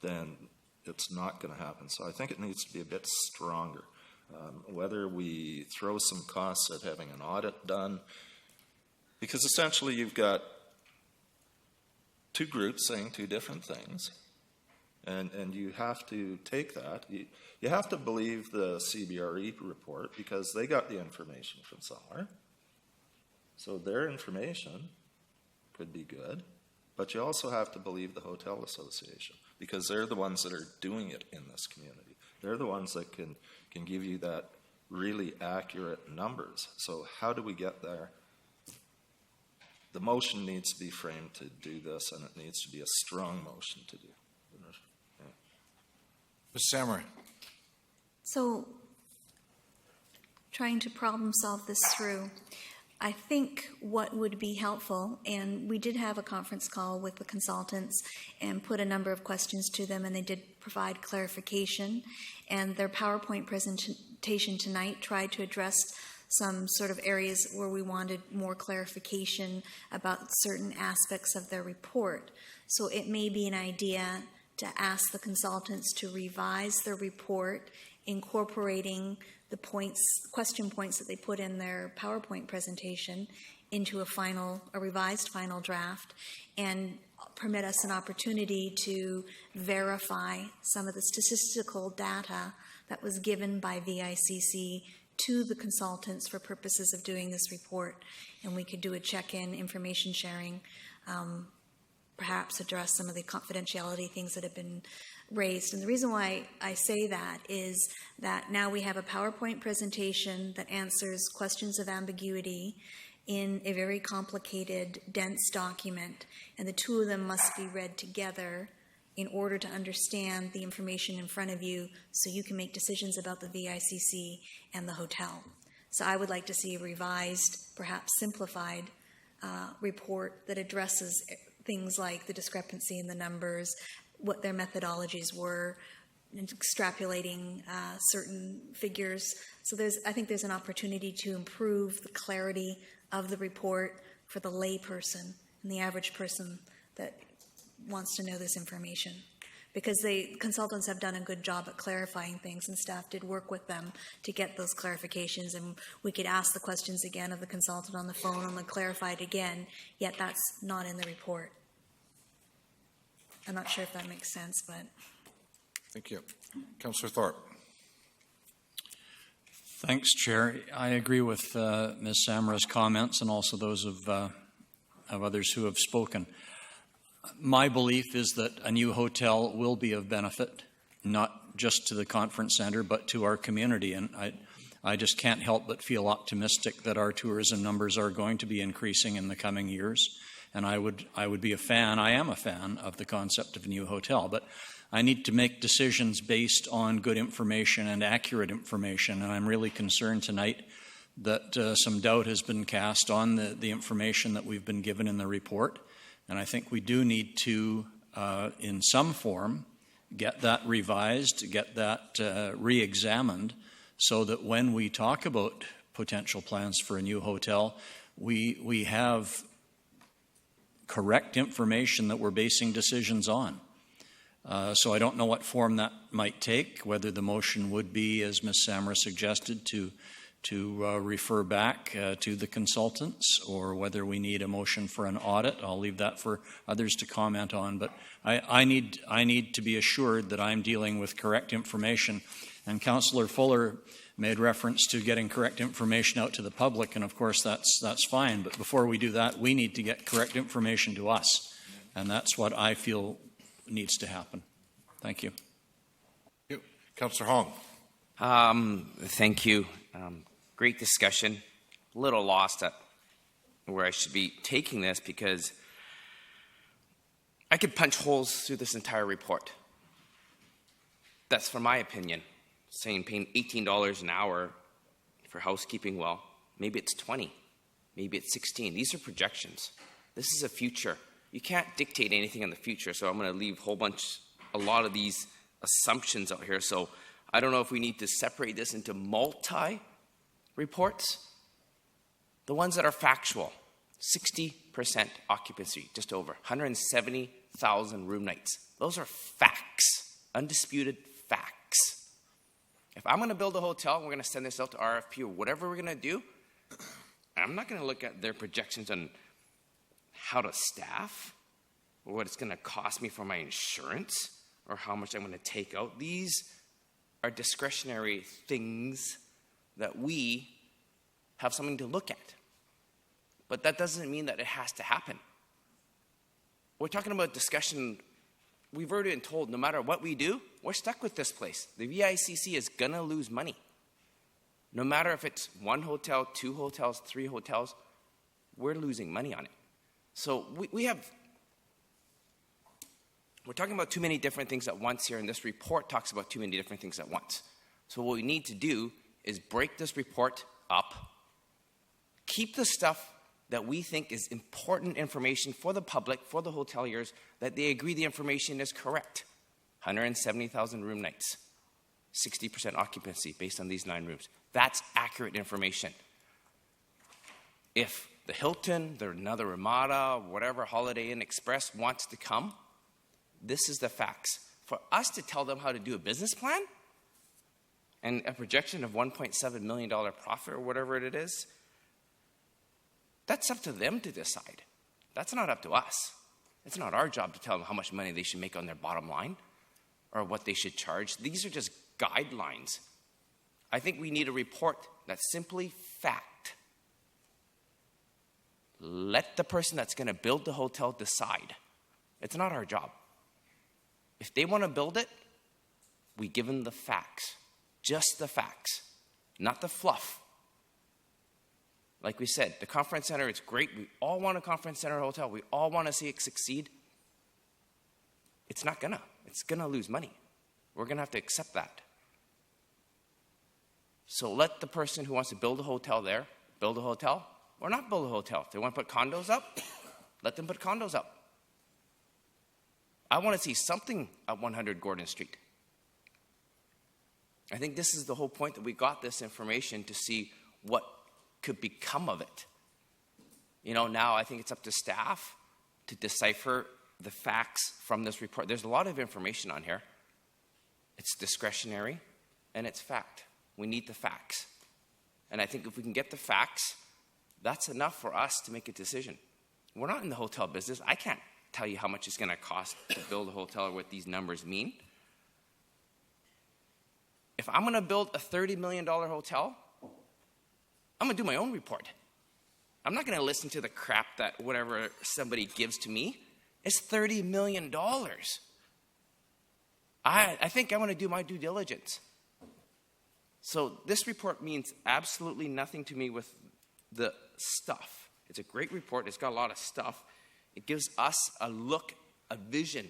then it's not going to happen. So I think it needs to be a bit stronger. Whether we throw some costs at having an audit done, because essentially you've got two groups saying two different things, and you have to take that. You have to believe the CBRE report because they got the information from somewhere. So their information could be good, but you also have to believe the Hotel Association because they're the ones that are doing it in this community. They're the ones that can give you that really accurate numbers. So how do we get there? The motion needs to be framed to do this, and it needs to be a strong motion to do. Yeah. Ms. Samurai. So, trying to problem solve this through, I think what would be helpful, and we did have a conference call with the consultants and put a number of questions to them, and they did provide clarification, and their PowerPoint presentation tonight tried to address some sort of areas where we wanted more clarification about certain aspects of their report. So it may be an idea to ask the consultants to revise their report, incorporating the question points that they put in their PowerPoint presentation into a revised final draft, and permit us an opportunity to verify some of the statistical data that was given by VICC to the consultants for purposes of doing this report. And we could do a check-in information sharing, perhaps address some of the confidentiality things that have been raised. And the reason why I say that is that now we have a PowerPoint presentation that answers questions of ambiguity in a very complicated, dense document, and the two of them must be read together in order to understand the information in front of you so you can make decisions about the VICC and the hotel. So I would like to see a revised, perhaps simplified report that addresses things like the discrepancy in the numbers, what their methodologies were, and extrapolating certain figures. So I think there's an opportunity to improve the clarity of the report for the lay person and the average person that wants to know this information. Because the consultants have done a good job at clarifying things, and staff did work with them to get those clarifications, and we could ask the questions again of the consultant on the phone and clarify it again, yet that's not in the report. I'm not sure if that makes sense, but... Thank you. Councillor Thorpe. Thanks, Chair. I agree with Ms. Samara's comments and also those of others who have spoken. My belief is that a new hotel will be of benefit, not just to the conference center, but to our community. And I just can't help but feel optimistic that our tourism numbers are going to be increasing in the coming years. And I would be a fan, I am a fan of the concept of a new hotel, but I need to make decisions based on good information and accurate information. And I'm really concerned tonight that some doubt has been cast on the information that we've been given in the report. And I think we do need to, in some form, get that revised, get that re-examined, so that when we talk about potential plans for a new hotel, we have correct information that we're basing decisions on. So I don't know what form that might take, whether the motion would be, as Ms. Samara suggested, to refer back to the consultants, or whether we need a motion for an audit. I'll leave that for others to comment on. But I need to be assured that I'm dealing with correct information. And Councillor Fuller made reference to getting correct information out to the public, and of course that's fine. But before we do that, we need to get correct information to us, and that's what I feel needs to happen. Thank you. Councillor Hong. Thank you. Great discussion. A little lost at where I should be taking this because I could punch holes through this entire report. That's from my opinion. Saying paying $18 an hour for housekeeping, well, maybe it's 20, maybe it's 16. These are projections. This is a future. You can't dictate anything in the future, so I'm going to leave a lot of these assumptions out here. So I don't know if we need to separate this into multi-reports. The ones that are factual, 60% occupancy, just over 170,000 room nights. Those are facts, undisputed facts. If I'm going to build a hotel, we're going to send this out to RFP or whatever we're going to do, I'm not going to look at their projections on how to staff or what it's going to cost me for my insurance or how much I'm going to take out. These are discretionary things that we have something to look at. But that doesn't mean that it has to happen. We're talking about discussion. We've already been told no matter what we do, we're stuck with this place. The VICC is going to lose money. No matter if it's 1 hotel, 2 hotels, 3 hotels, we're losing money on it. So we're talking about too many different things at once here, and this report talks about too many different things at once. So what we need to do is break this report up, keep the stuff that we think is important information for the public, for the hoteliers, that they agree the information is correct. 170,000 room nights, 60% occupancy based on these 9 rooms. That's accurate information. If the Hilton, another Ramada, whatever, Holiday Inn Express wants to come, this is the facts. For us to tell them how to do a business plan and a projection of $1.7 million profit or whatever it is, that's up to them to decide. That's not up to us. It's not our job to tell them how much money they should make on their bottom line or what they should charge. These are just guidelines. I think we need a report that's simply fact. Let the person that's going to build the hotel decide. It's not our job. If they want to build it, we give them the facts. Just the facts, not the fluff. Like we said, the conference center, it's great. We all want a conference center hotel. We all want to see it succeed. It's not gonna. It's gonna lose money. We're gonna have to accept that. So let the person who wants to build a hotel there, build a hotel, or not build a hotel. If they want to put condos up, let them put condos up. I want to see something at 100 Gordon Street. I think this is the whole point that we got this information to see what could become of it. Now I think it's up to staff to decipher the facts from this report. There's a lot of information on here. It's discretionary and it's fact. We need the facts. And I think if we can get the facts, that's enough for us to make a decision. We're not in the hotel business. I can't tell you how much it's going to cost to build a hotel or what these numbers mean. If I'm going to build a $30 million hotel, I'm going to do my own report. I'm not going to listen to the crap that whatever somebody gives to me. It's $30 million. I think I'm going to do my due diligence. So this report means absolutely nothing to me with the stuff. It's a great report. It's got a lot of stuff. It gives us a look, a vision,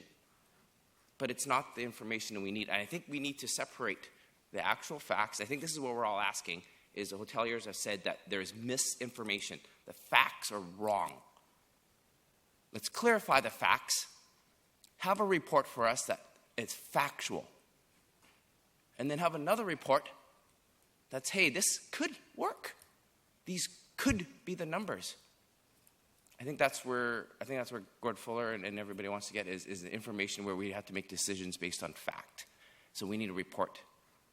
but it's not the information that we need. And I think we need to separate the actual facts. I think this is what we're all asking, is the hoteliers have said that there's misinformation. The facts are wrong. Let's clarify the facts. Have a report for us that is factual. And then have another report that's, hey, this could work. These could be the numbers. I think that's where Gord Fuller and everybody wants to get is the information where we have to make decisions based on fact. So we need a report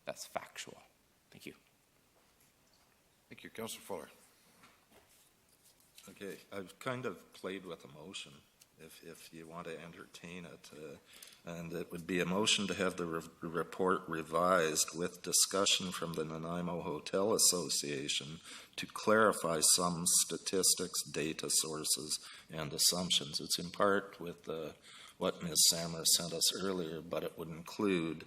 that's factual. Thank you. Thank you, Councillor Fuller. Okay, I've kind of played with emotion if you want to entertain it. And it would be a motion to have the report revised with discussion from the Nanaimo Hotel Association to clarify some statistics, data sources, and assumptions. It's in part with what Ms. Sammer sent us earlier, but it would include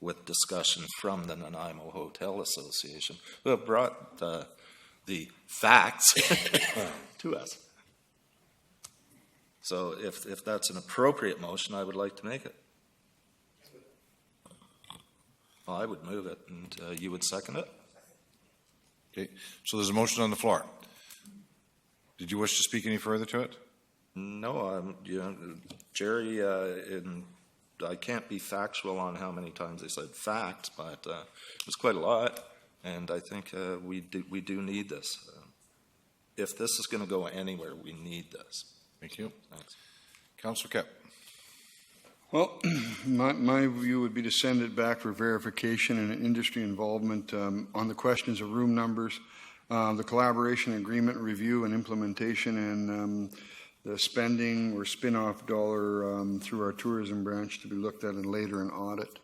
with discussion from the Nanaimo Hotel Association, who have brought the facts to us. So if that's an appropriate motion, I would like to make it. Well, I would move it, and you would second it? Okay, so there's a motion on the floor. Did you wish to speak any further to it? No, Jerry, I can't be factual on how many times they said facts, but it was quite a lot, and I think we do need this. If this is going to go anywhere, we need this. Thank you. Thanks. Councillor Kep. Well, my view would be to send it back for verification and industry involvement on the questions of room numbers, the collaboration agreement review and implementation, and the spending or spin-off dollar through our tourism branch to be looked at and later an audit.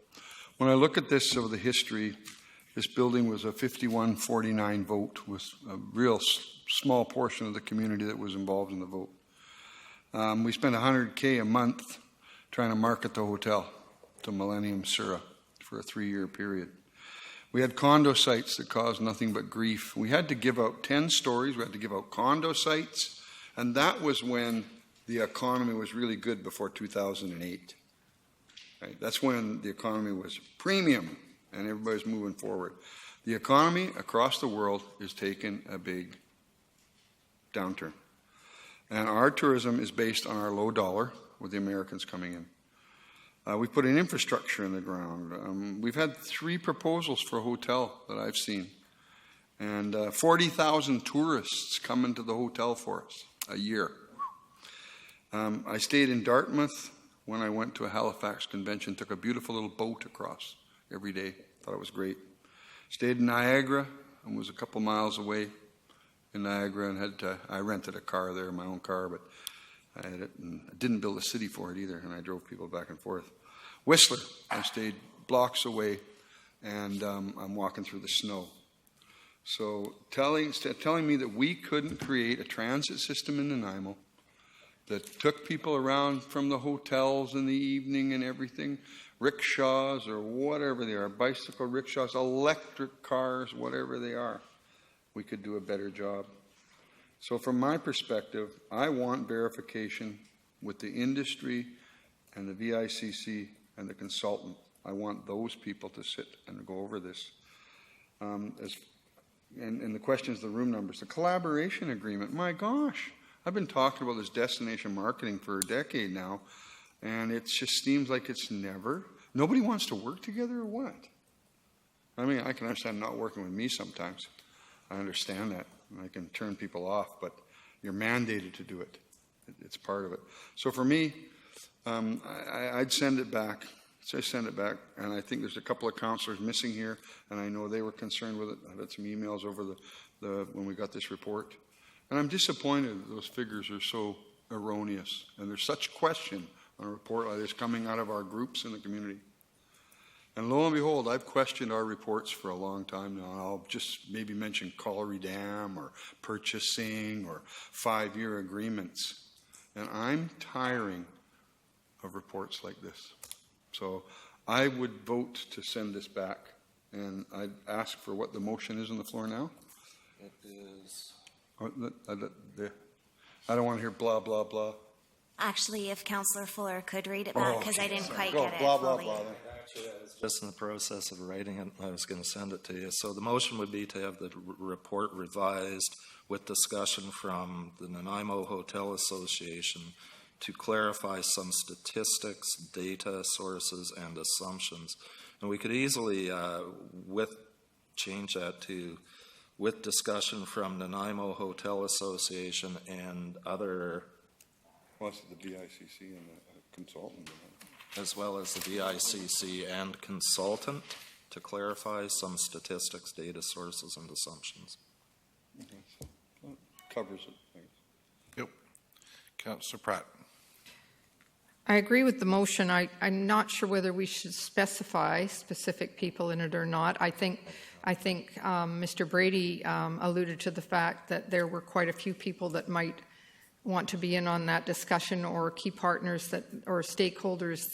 When I look at this over the history, this building was a 51-49 vote with a real small portion of the community that was involved in the vote. We spent $100K a month trying to market the hotel to Millennium Sura for a 3-year period. We had condo sites that caused nothing but grief. We had to give out 10 stories. We had to give out condo sites. And that was when the economy was really good before 2008. Right? That's when the economy was premium and everybody's moving forward. The economy across the world is taking a big downturn. And our tourism is based on our low dollar with the Americans coming in. We put an infrastructure in the ground. We've had 3 proposals for a hotel that I've seen. And 40,000 tourists come into the hotel for us a year. I stayed in Dartmouth when I went to a Halifax convention, took a beautiful little boat across every day. Thought it was great. Stayed in Niagara and was a couple miles away in Niagara, and I rented a car there, my own car, but I had it, and I didn't build a city for it either, and I drove people back and forth. Whistler, I stayed blocks away, and I'm walking through the snow. So telling me that we couldn't create a transit system in Nanaimo that took people around from the hotels in the evening and everything, rickshaws or whatever they are, bicycle rickshaws, electric cars, whatever they are, we could do a better job. So from my perspective, I want verification with the industry and the VICC and the consultant. I want those people to sit and go over this. And the questions, the room numbers, the collaboration agreement, my gosh, I've been talking about this destination marketing for a decade now, and it just seems like it's nobody wants to work together or what? I mean, I can understand not working with me sometimes. I understand that. I can turn people off, but you're mandated to do it. It's part of it. So for me, I'd send it back. So I send it back, and I think there's a couple of counselors missing here, and I know they were concerned with it. I've had some emails over when we got this report. And I'm disappointed that those figures are so erroneous, and there's such question on a report like this coming out of our groups in the community. And lo and behold, I've questioned our reports for a long time now. I'll just maybe mention Colliery Dam or purchasing or 5-year agreements. And I'm tiring of reports like this. So I would vote to send this back. And I'd ask for what the motion is on the floor now. It is... I don't want to hear blah, blah, blah. Actually, if Councillor Fuller could read it back, because I didn't quite Go, get it blah, fully. blah, blah. Actually, I was just in the process of writing it. I was going to send it to you. So the motion would be to have the report revised with discussion from the Nanaimo Hotel Association to clarify some statistics, data sources, and assumptions. And we could easily change that to with discussion from Nanaimo Hotel Association and other... Plus the VICC and the consultant. As well as the VICC and consultant to clarify some statistics, data sources, and assumptions. Okay. So that covers it. Thanks. Yep. Councillor Pratt. I agree with the motion. I'm not sure whether we should specify specific people in it or not. I think Mr. Brady alluded to the fact that there were quite a few people that might want to be in on that discussion, or key partners or stakeholders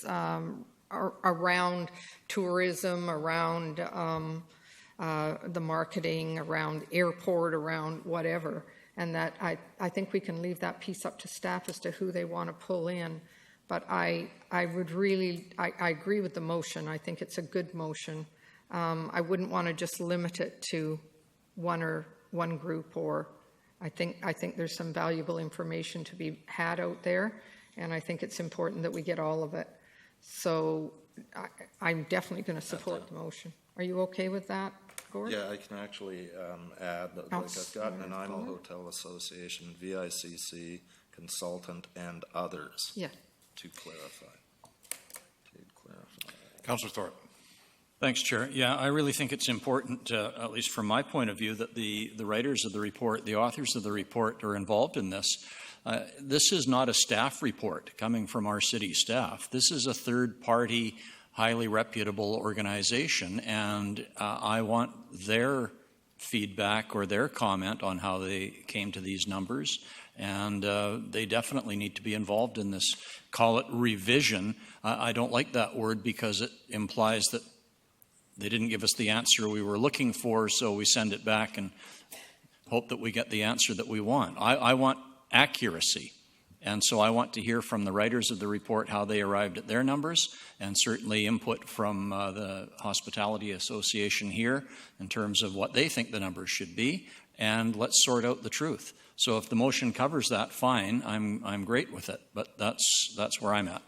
around tourism, around the marketing, around airport, around whatever. And that I think we can leave that piece up to staff as to who they want to pull in. But I agree with the motion. I think it's a good motion. I wouldn't want to just limit it to one group, or I think there's some valuable information to be had out there, and I think it's important that we get all of it. So I'm definitely going to support the motion. Are you okay with that, Gord? Yeah, I can actually add that, like, I've got Nanaimo Hotel Association, VICC, consultant, and others. Yeah. To clarify. Councillor Thorpe. Thanks, Chair. Yeah, I really think it's important, at least from my point of view, that the writers of the report, the authors of the report, are involved in this. This is not a staff report coming from our city staff. This is a third-party, highly reputable organization, and I want their feedback or their comment on how they came to these numbers, and they definitely need to be involved in this. Call it revision. I don't like that word because it implies that they didn't give us the answer we were looking for, so we send it back and hope that we get the answer that we want. I want accuracy, and so I want to hear from the writers of the report how they arrived at their numbers, and certainly input from the Hospitality Association here in terms of what they think the numbers should be, and let's sort out the truth. So if the motion covers that, fine, I'm great with it, but that's where I'm at.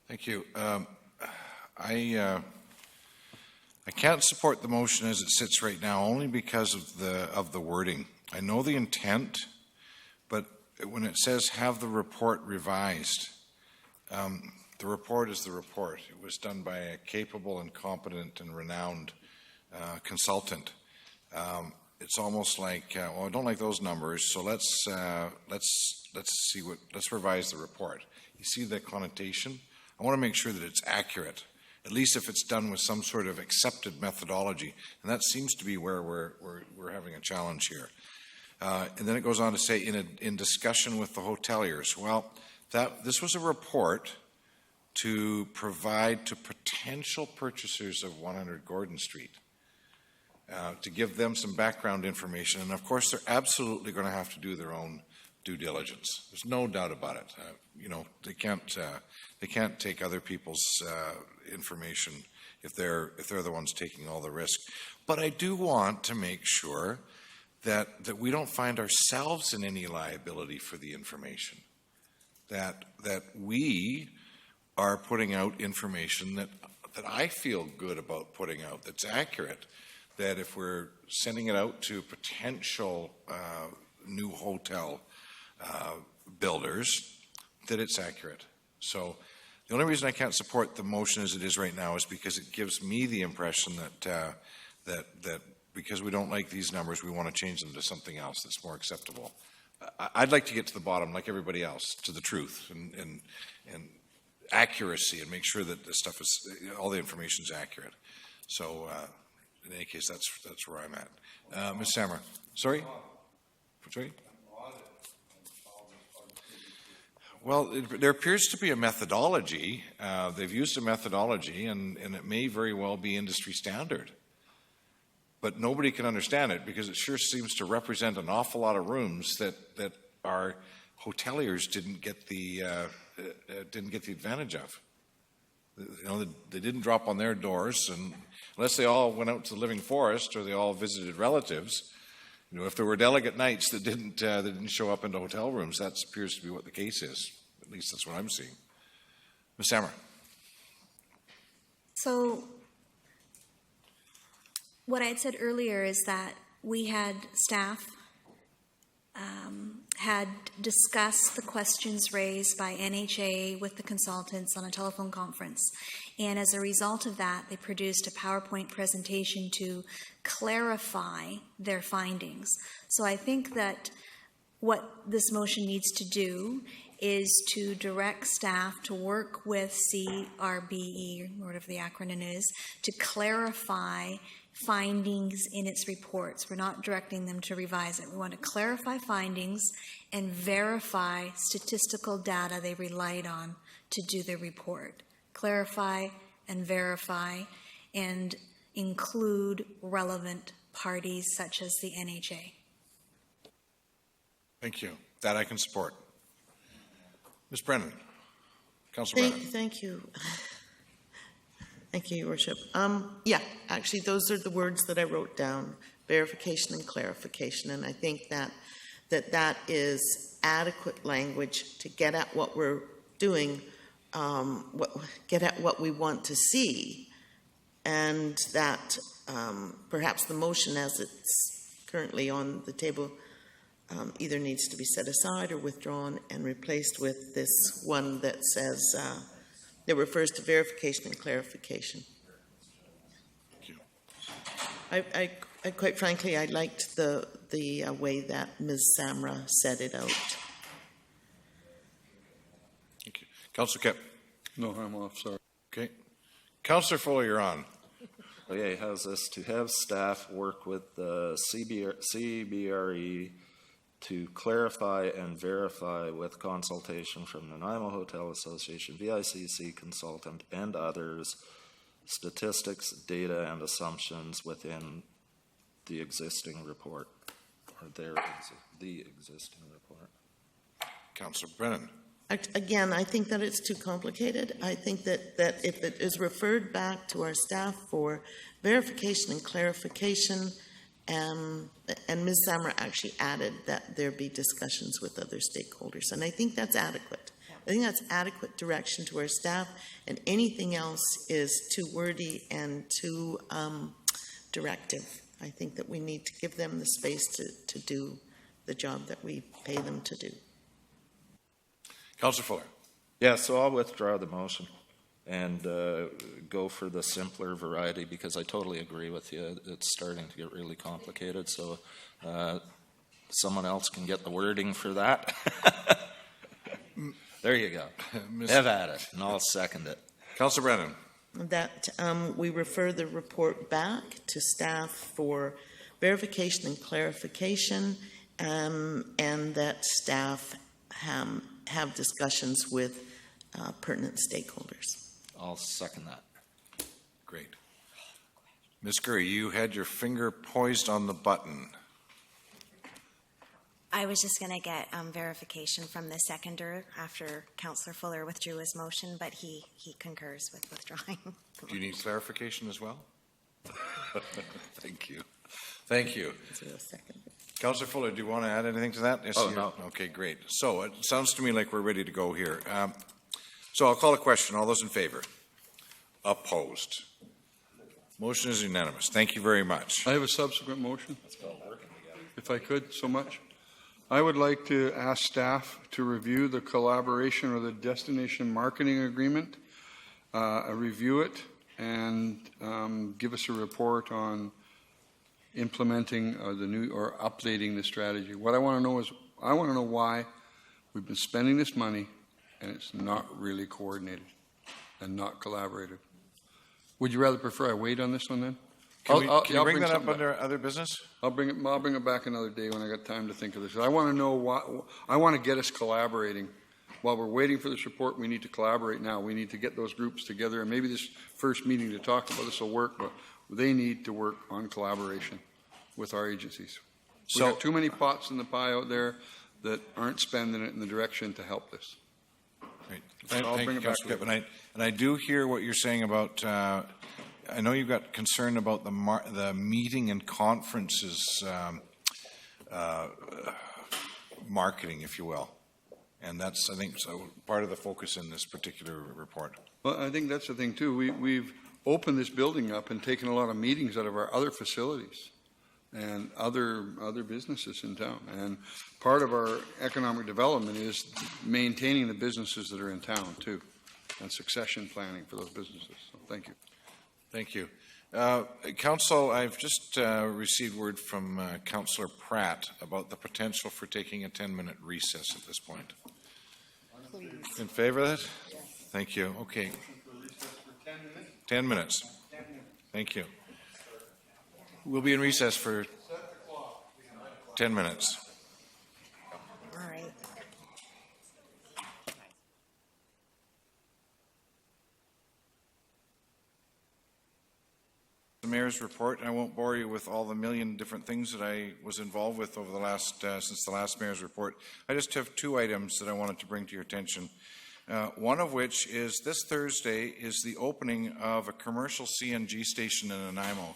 Thank you. I can't support the motion as it sits right now, only because of the wording. I know the intent, but when it says have the report revised, the report is the report. It was done by a capable and competent and renowned consultant. It's almost like, well, I don't like those numbers, so let's revise the report. You see the connotation? I want to make sure that it's accurate, at least if it's done with some sort of accepted methodology, and that seems to be where we're having a challenge here. And then it goes on to say, in discussion with the hoteliers. Well, this was a report to provide to potential purchasers of 100 Gordon Street, to give them some background information. And of course, they're absolutely going to have to do their own due diligence. There's no doubt about it. They can't take other people's information if they're the ones taking all the risk. But I do want to make sure that we don't find ourselves in any liability for the information. That we are putting out information that I feel good about putting out, that's accurate. That if we're sending it out to potential new hotel builders, that it's accurate. So the only reason I can't support the motion as it is right now is because it gives me the impression that because we don't like these numbers, we want to change them to something else that's more acceptable. I'd like to get to the bottom, like everybody else, to the truth and accuracy, and make sure that the stuff is, all the information is accurate. So in any case, that's where I'm at. Ms. Sammer, sorry? Sorry? Well, there appears to be a methodology. They've used a methodology, and it may very well be industry standard. But nobody can understand it because it sure seems to represent an awful lot of rooms that our hoteliers didn't get the advantage of. They didn't drop on their doors, and unless they all went out to the living forest or they all visited relatives. If there were delegate nights that didn't show up into hotel rooms, that appears to be what the case is. At least that's what I'm seeing. Ms. Sammer. So what I had said earlier is that we had staff had discussed the questions raised by NHA with the consultants on a telephone conference. And as a result of that, they produced a PowerPoint presentation to clarify their findings. So I think that what this motion needs to do is to direct staff to work with CRBE, or whatever the acronym is, to clarify findings in its reports. We're not directing them to revise it. We want to clarify findings and verify statistical data they relied on to do the report. Clarify and verify and include relevant parties such as the NHA. Thank you. That I can support. Ms. Brennan. Councilor Brennan. Thank you. Thank you, Your Worship. Yeah, actually, those are the words that I wrote down, verification and clarification, and I think that is adequate language to get at what we're doing, get at what we want to see, and that perhaps the motion as it's currently on the table either needs to be set aside or withdrawn and replaced with this one that says, that refers to verification and clarification. Thank you. I quite frankly, I liked the way that Ms. Samra said it out. Thank you. Councilor Kipp. No, I'm off, sorry. Okay. Councilor Fuller, you're on. Okay, how's this? To have staff work with the CBRE to clarify and verify with consultation from the Nanaimo Hotel Association, VICC consultant, and others, statistics, data, and assumptions within the existing report, or the existing report. Councilor Brennan. Again, I think that it's too complicated. I think that if it is referred back to our staff for verification and clarification, and Ms. Samra actually added that there be discussions with other stakeholders, and I think that's adequate. I think that's adequate direction to our staff, and anything else is too wordy and too directive. I think that we need to give them the space to do the job that we pay them to do. Councilor Fuller. Yeah, so I'll withdraw the motion and go for the simpler variety because I totally agree with you. It's starting to get really complicated, so someone else can get the wording for that. There you go. Have at it, and I'll second it. Councilor Brennan. That we refer the report back to staff for verification and clarification, and that staff have discussions with pertinent stakeholders. I'll second that. Great. Ms. Curry, you had your finger poised on the button. I was just going to get verification from the seconder after Councillor Fuller withdrew his motion, but he concurs with withdrawing. Do you need clarification as well? Thank you. Thank you. Councillor Fuller, do you want to add anything to that? Yes, no. Okay, great. So it sounds to me like we're ready to go here. So I'll call a question. All those in favor? Opposed? Motion is unanimous. Thank you very much. I have a subsequent motion, if I could, so much. I would like to ask staff to review the collaboration or the destination marketing agreement, review it, and give us a report on implementing the new or updating the strategy. What I want to know is, I want to know why we've been spending this money and it's not really coordinated and not collaborated. Would you rather prefer I wait on this one then? Can you I'll bring that up something back. under other business? I'll bring it back another day when I got time to think of this. I want to know why. I want to get us collaborating. While we're waiting for this report, we need to collaborate now. We need to get those groups together, and maybe this first meeting to talk about this will work, but they need to work on collaboration with our agencies. We've got too many pots in the pie out there that aren't spending it in the direction to help this. Great. So I'll bring it back Councilor Kipp. And I do hear what you're saying about, I know you've got concern about the meeting and conferences marketing, if you will. And that's, I think, so part of the focus in this particular report. Well, I think that's the thing too. We've opened this building up and taken a lot of meetings out of our other facilities and other businesses in town. And part of our economic development is maintaining the businesses that are in town too, and succession planning for those businesses. So thank you. Thank you. Council, I've just received word from Councillor Pratt about the potential for taking a 10-minute recess at this point. In favor of that? Thank you. Okay. 10 minutes. Thank you. We'll be in recess for 10 minutes. All right. The mayor's report. I won't bore you with all the million different things that I was involved with over the last since the last mayor's report. I just have two items that I wanted to bring to your attention. One of which is this Thursday is the opening of a commercial CNG station in Nanaimo,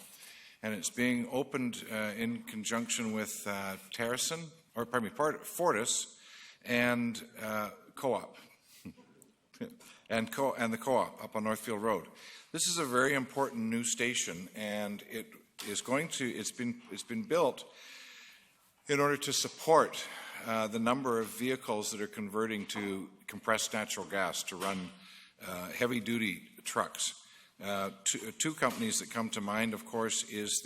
and it's being opened in conjunction with Fortis and Co-op and the Co-op up on Northfield Road. This is a very important new station, and it is going to. It's been built in order to support the number of vehicles that are converting to compressed natural gas to run heavy-duty trucks. Two companies that come to mind, of course, is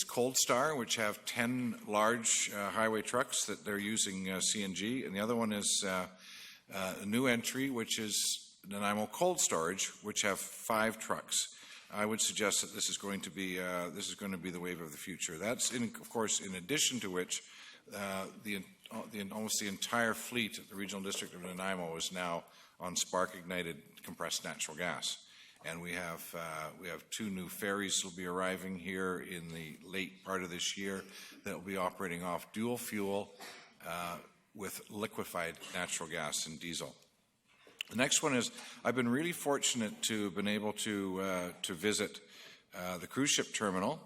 Cold Star, which have 10 large highway trucks that they're using CNG, and the other one is a new entry, which is Nanaimo Cold Storage, which have 5 trucks. I would suggest that this is going to be the wave of the future. That's of course, in addition to which almost the entire fleet at the regional district of Nanaimo is now on spark-ignited compressed natural gas, and we have 2 new ferries that will be arriving here in the late part of this year that will be operating off dual fuel with liquefied natural gas and diesel. The next one is I've been really fortunate to have been able to visit the cruise ship terminal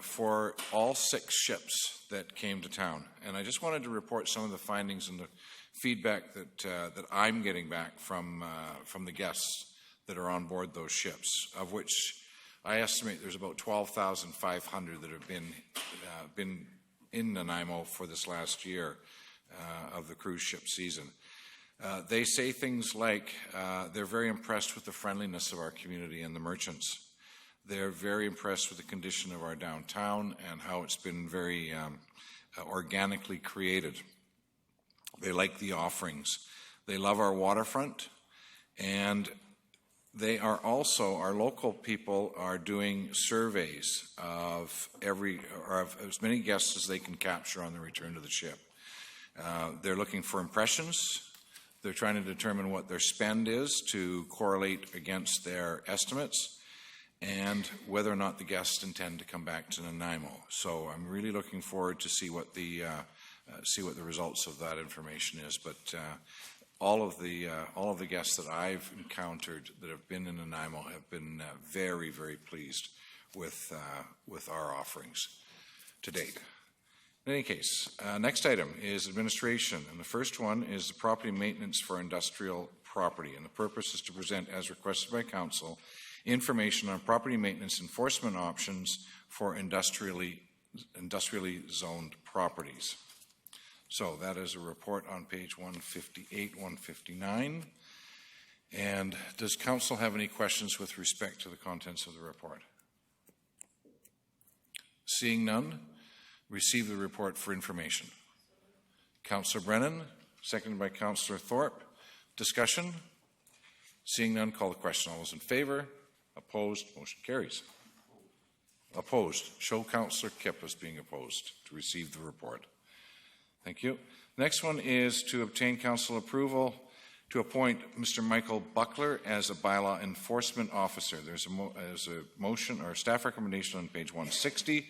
for all 6 ships that came to town, and I just wanted to report some of the findings and the feedback that I'm getting back from the guests that are on board those ships, of which I estimate there's about 12,500 that have been in Nanaimo for this last year of the cruise ship season. They say things like they're very impressed with the friendliness of our community and the merchants. They're very impressed with the condition of our downtown and how it's been very organically created. They like the offerings. They love our waterfront, and they are also, our local people are doing surveys of as many guests as they can capture on the return to the ship. They're looking for impressions. They're trying to determine what their spend is to correlate against their estimates, and whether or not the guests intend to come back to Nanaimo. So I'm really looking forward to see what the results of that information is. But all of the guests that I've encountered that have been in Nanaimo have been very, very pleased with our offerings to date. In any case, next item is administration, and the first one is the property maintenance for industrial property, and the purpose is to present, as requested by council, information on property maintenance enforcement options for industrially zoned properties. So that is a report on page 158, 159. And does council have any questions with respect to the contents of the report? Seeing none, receive the report for information. Councillor Brennan, seconded by Councillor Thorpe. Discussion? Seeing none, call the question. All those in favor? Opposed? Motion carries. Opposed. Show Councillor Kipp as being opposed to receive the report. Thank you. Next one is to obtain council approval to appoint Mr. Michael Buckler as a bylaw enforcement officer. There's a motion or staff recommendation on page 160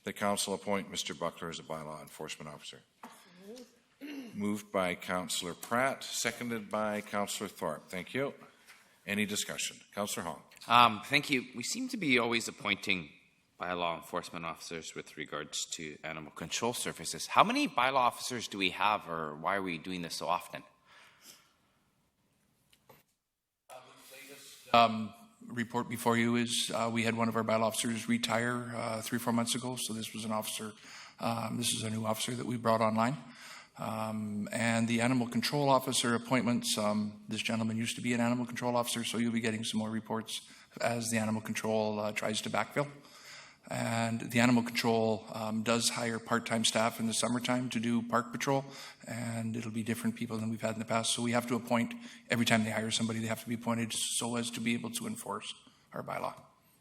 that council appoint Mr. Buckler as a bylaw enforcement officer. Moved by Councillor Pratt, seconded by Councillor Thorpe. Thank you. Any discussion? Councillor Hong. Thank you. We seem to be always appointing bylaw enforcement officers with regards to animal control services. How many bylaw officers do we have, or why are we doing this so often? Report before you is we had one of our bylaw officers retire 3 or 4 months ago, so this was an officer. This is a new officer that we brought online. And the animal control officer appointments, this gentleman used to be an animal control officer, so you'll be getting some more reports as the animal control tries to backfill. And the animal control does hire part-time staff in the summertime to do park patrol, and it'll be different people than we've had in the past. So we have to appoint, every time they hire somebody, they have to be appointed so as to be able to enforce our bylaw.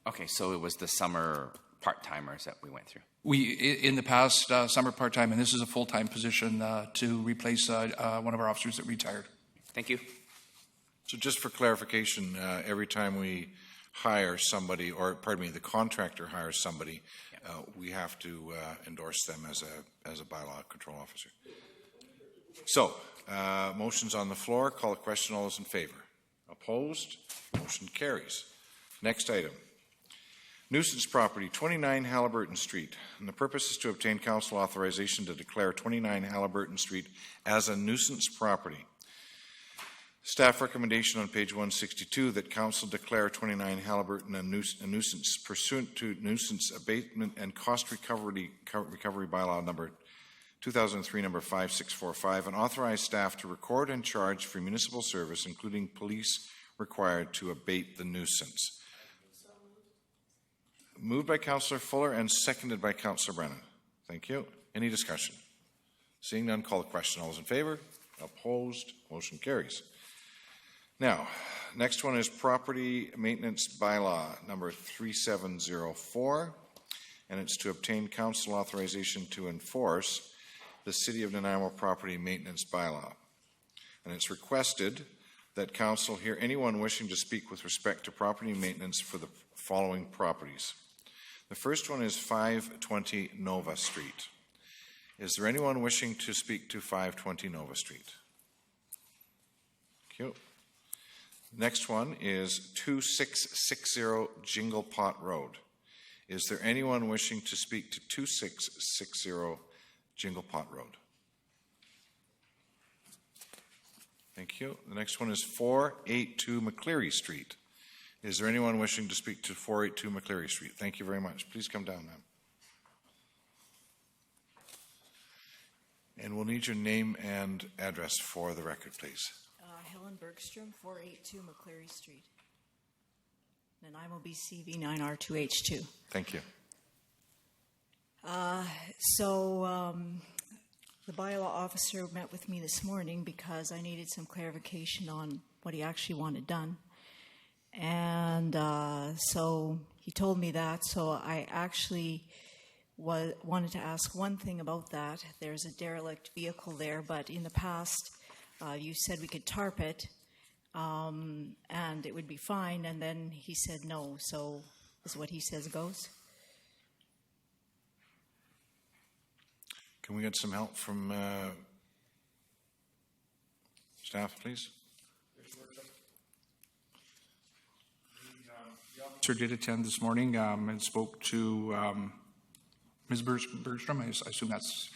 Okay, so it was the summer part-timers that we went through. In the past, summer part-time, and this is a full-time position to replace one of our officers that retired. Thank you. So just for clarification, every time we hire somebody, or pardon me, the contractor hires somebody, we have to endorse them as a bylaw control officer. So, motion's on the floor. Call a question. All those in favor? Opposed? Motion carries. Next item. Nuisance property, 29 Halliburton Street. And the purpose is to obtain council authorization to declare 29 Halliburton Street as a nuisance property. Staff recommendation on page 162 that council declare 29 Halliburton a nuisance pursuant to nuisance abatement and cost recovery bylaw number 2003 number 5645, and authorize staff to record and charge for municipal service, including police required to abate the nuisance. Moved by Councillor Fuller and seconded by Councillor Brennan. Thank you. Any discussion? Seeing none, call the question. All those in favor? Opposed? Motion carries. Now, next one is property maintenance bylaw number 3704, and it's to obtain council authorization to enforce the City of Nanaimo property maintenance bylaw. And it's requested that council hear anyone wishing to speak with respect to property maintenance for the following properties. The first one is 520 Nova Street. Is there anyone wishing to speak to 520 Nova Street? Thank you. Next one is 2660 Jingle Pot Road. Is there anyone wishing to speak to 2660 Jingle Pot Road? Thank you. The next one is 482 McCleary Street. Is there anyone wishing to speak to 482 McCleary Street? Thank you very much. Please come down, ma'am. And we'll need your name and address for the record, please. Helen Bergstrom, 482 McCleary Street. Nanaimo, BC, V9R2H2. Thank you. The bylaw officer met with me this morning because I needed some clarification on what he actually wanted done. And so he told me that, so I actually wanted to ask one thing about that. There's a derelict vehicle there, but in the past, you said we could tarp it, and it would be fine, and then he said no, so is what he says goes? Can we get some help from staff, please? The officer did attend this morning and spoke to Ms. Bergstrom. I assume that's...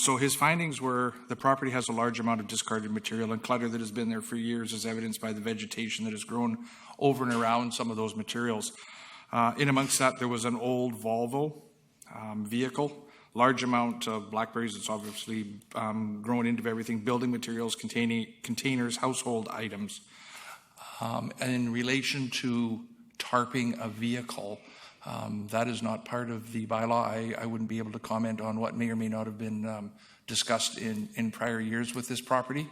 So his findings were the property has a large amount of discarded material and clutter that has been there for years, as evidenced by the vegetation that has grown over and around some of those materials. In amongst that, there was an old Volvo vehicle, large amount of blackberries. It's obviously grown into everything, building materials, containers, household items. And in relation to tarping a vehicle, that is not part of the bylaw. I wouldn't be able to comment on what may or may not have been discussed in prior years with this property,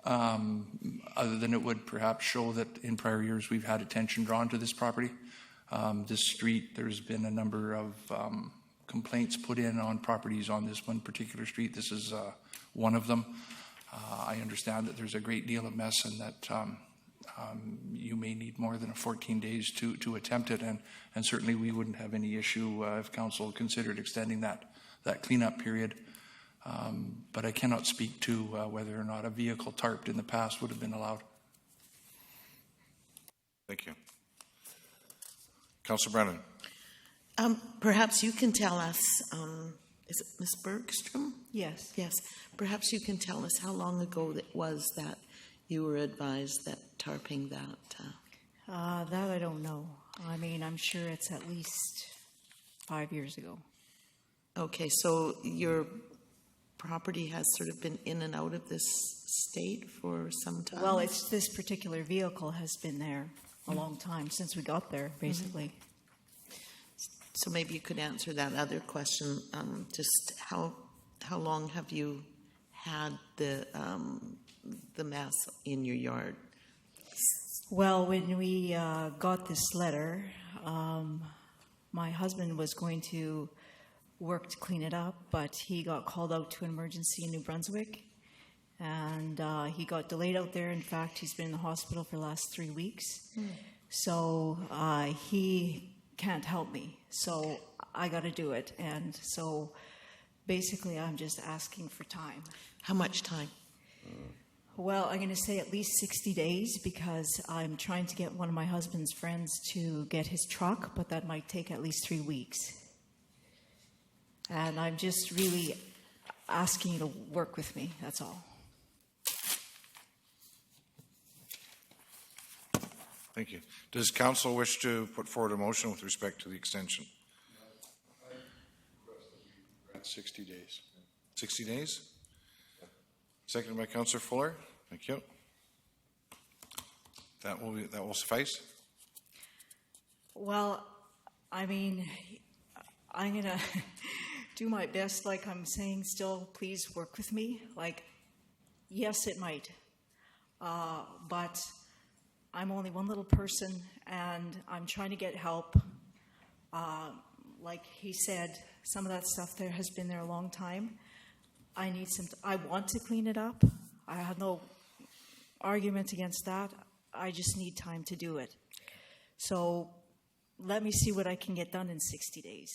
other than it would perhaps show that in prior years we've had attention drawn to this property. This street, there's been a number of complaints put in on properties on this one particular street. This is one of them. I understand that there's a great deal of mess and that you may need more than 14 days to attempt it, and certainly we wouldn't have any issue if council considered extending that cleanup period. But I cannot speak to whether or not a vehicle tarped in the past would have been allowed. Thank you. Councillor Brennan. Perhaps you can tell us, is it Ms. Bergstrom? Yes. Yes. Perhaps you can tell us how long ago it was that you were advised that tarping that? That I don't know. I mean, I'm sure it's at least 5 years ago. Okay, so your property has sort of been in and out of this state for some time? Well, it's this particular vehicle has been there a long time, since we got there, basically. So maybe you could answer that other question. Just how long have you had the mess in your yard? Well, when we got this letter, my husband was going to work to clean it up, but he got called out to an emergency in New Brunswick, and he got delayed out there. In fact, he's been in the hospital for the last 3 weeks. So he can't help me, so I got to do it. And so basically I'm just asking for time. How much time? Well, I'm going to say at least 60 days, because I'm trying to get one of my husband's friends to get his truck, but that might take at least 3 weeks. And I'm just really asking you to work with me, that's all. Thank you. Does council wish to put forward a motion with respect to the extension? 60 days. 60 days? Seconded by Councillor Fuller. Thank you. That will suffice. Well, I mean, I'm going to do my best, like I'm saying still, please work with me. Like, yes, it might. But I'm only one little person, and I'm trying to get help. Like he said, some of that stuff there has been there a long time. I want to clean it up. I have no argument against that. I just need time to do it. So let me see what I can get done in 60 days.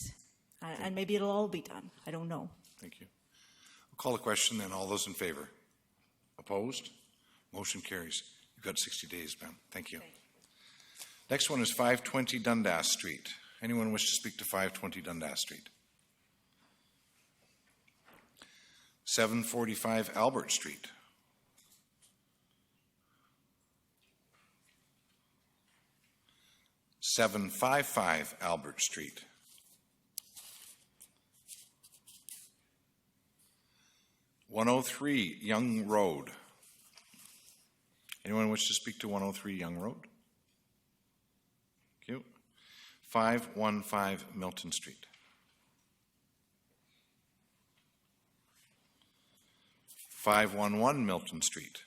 And maybe it'll all be done. I don't know. Thank you. I'll call the question then. All those in favor? Opposed? Motion carries. You've got 60 days, ma'am. Thank you. Next one is 520 Dundas Street. Anyone wish to speak to 520 Dundas Street? 745 Albert Street. (755) Albert Street. 103 Young Road. Anyone wish to speak to 103 Young Road? Thank you. 515 Milton Street. 511 Milton Street.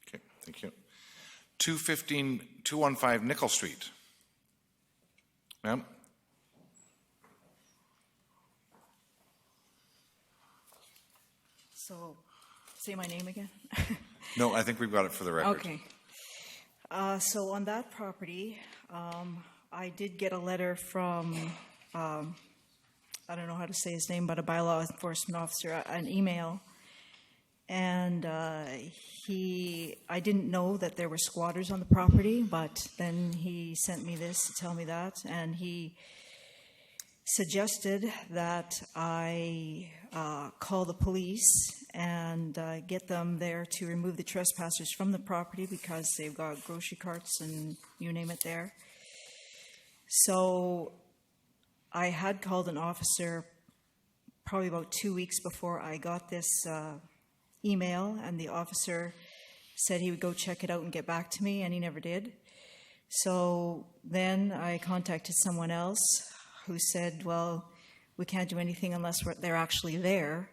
Okay, thank you. 215 Nickel Street. Ma'am? So, say my name again? No, I think we've got it for the record. Okay. So on that property, I did get a letter from, I don't know how to say his name, but a bylaw enforcement officer, an email. And I didn't know that there were squatters on the property, but then he sent me this to tell me that. And he suggested that I call the police and get them there to remove the trespassers from the property because they've got grocery carts and you name it there. So I had called an officer probably about 2 weeks before I got this email, and the officer said he would go check it out and get back to me, and he never did. So then I contacted someone else who said, well, we can't do anything unless they're actually there.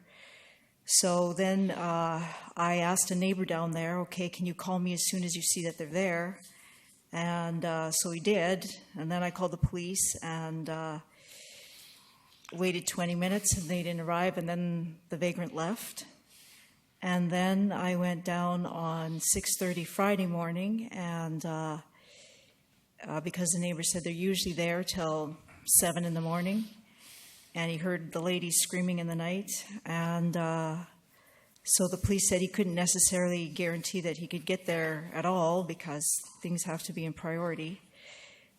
So then I asked a neighbor down there, okay, can you call me as soon as you see that they're there? And so he did, and then I called the police and waited 20 minutes, and they didn't arrive, and then the vagrant left. And then I went down on 6:30 Friday morning, and because the neighbor said they're usually there till 7 in the morning, and he heard the lady screaming in the night, and so the police said he couldn't necessarily guarantee that he could get there at all because things have to be in priority,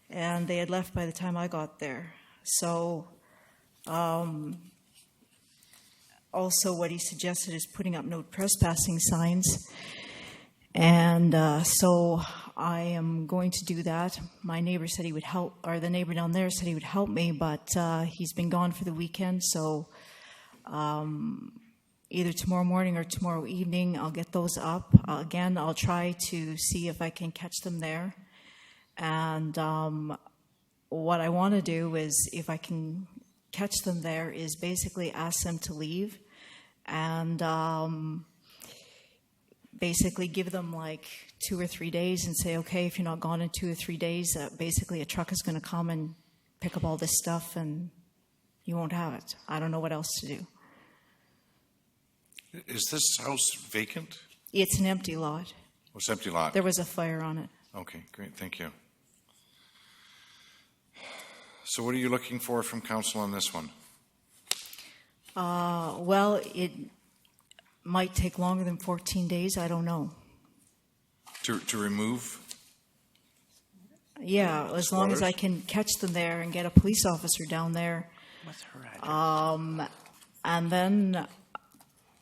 and they had left by the time I got there. So also what he suggested is putting up no trespassing signs, and so I am going to do that. My neighbor said he would help, or the neighbor down there said he would help me, but he's been gone for the weekend, so either tomorrow morning or tomorrow evening I'll get those up. Again, I'll try to see if I can catch them there. And what I want to do is, if I can catch them there, is basically ask them to leave and basically give them like 2 or 3 days and say, okay, if you're not gone in 2 or 3 days, basically a truck is going to come and pick up all this stuff and you won't have it. I don't know what else to do. Is this house vacant? It's an empty lot. Oh, it's empty lot. There was a fire on it. Okay, great, thank you. So what are you looking for from council on this one? Well, it might take longer than 14 days. I don't know. To remove? Yeah, as long as I can catch them there and get a police officer down there. What's her address? And then,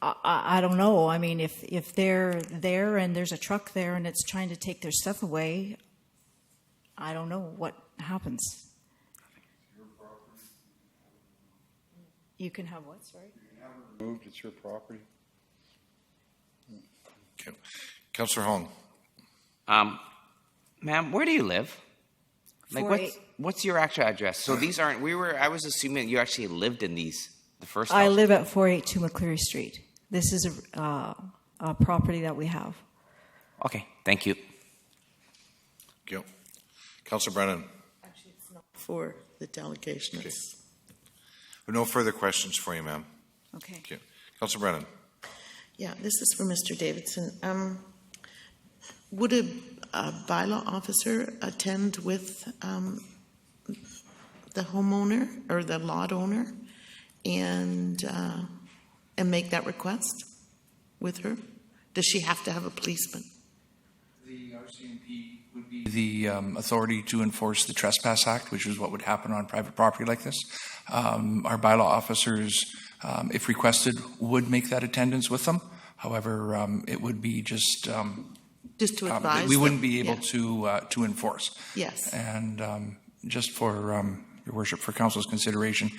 I don't know. I mean, if they're there and there's a truck there and it's trying to take their stuff away, I don't know what happens. You can have what, sorry? You can have it removed, it's your property. Okay. Councillor Hong. Ma'am, where do you live? Like, what's your actual address? So these aren't, I was assuming you actually lived in these, the first house. I live at 482 McCleary Street. This is a property that we have. Okay, thank you. Thank you. Councillor Brennan. Actually, it's not for the delegation. Okay. No further questions for you, ma'am. Okay. Thank you. Councillor Brennan. Yeah, this is for Mr. Davidson. Would a bylaw officer attend with the homeowner or the lot owner and make that request with her? Does she have to have a policeman? The RCMP would be the authority to enforce the Trespass Act, which is what would happen on private property like this. Our bylaw officers, if requested, would make that attendance with them. However, it would be just to advise. We wouldn't be able to enforce. Yes. And just for Your Worship, for Council's consideration,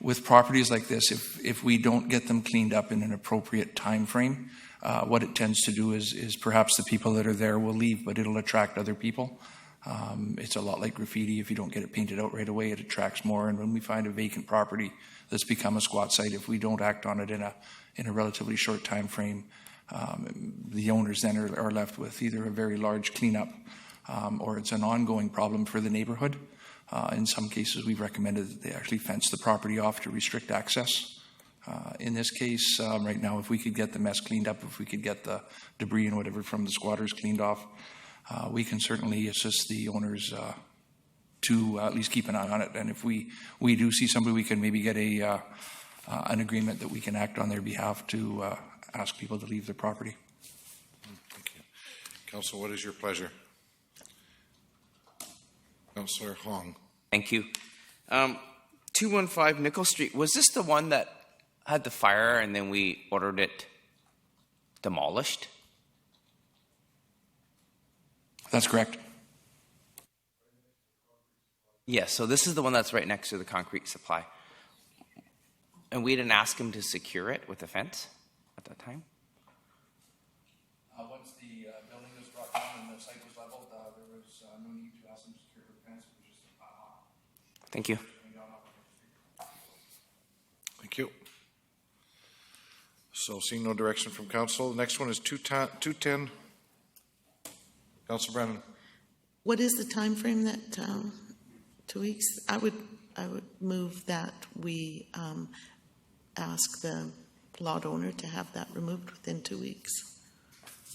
with properties like this, if we don't get them cleaned up in an appropriate time frame, what it tends to do is perhaps the people that are there will leave, but it'll attract other people. It's a lot like graffiti. If you don't get it painted out right away, it attracts more. And when we find a vacant property that's become a squat site, if we don't act on it in a relatively short time frame, the owners then are left with either a very large cleanup or it's an ongoing problem for the neighborhood. In some cases, we've recommended that they actually fence the property off to restrict access. In this case, right now, if we could get the mess cleaned up, if we could get the debris and whatever from the squatters cleaned off, we can certainly assist the owners to at least keep an eye on it. And if we do see somebody, we can maybe get an agreement that we can act on their behalf to ask people to leave their property. Thank you. Council, what is your pleasure? Councillor Hong. Thank you. 215 Nickel Street, was this the one that had the fire and then we ordered it demolished? That's correct. Yes, so this is the one that's right next to the concrete supply. And we didn't ask him to secure it with a fence at that time? Once the building was brought down and the site was leveled, there was no need to ask them to secure the fence. It was just Thank you. Thank you. So seeing no direction from council, the next one is 210. Councillor Brennan. What is the time frame that 2 weeks? I would move that we ask the lot owner to have that removed within 2 weeks.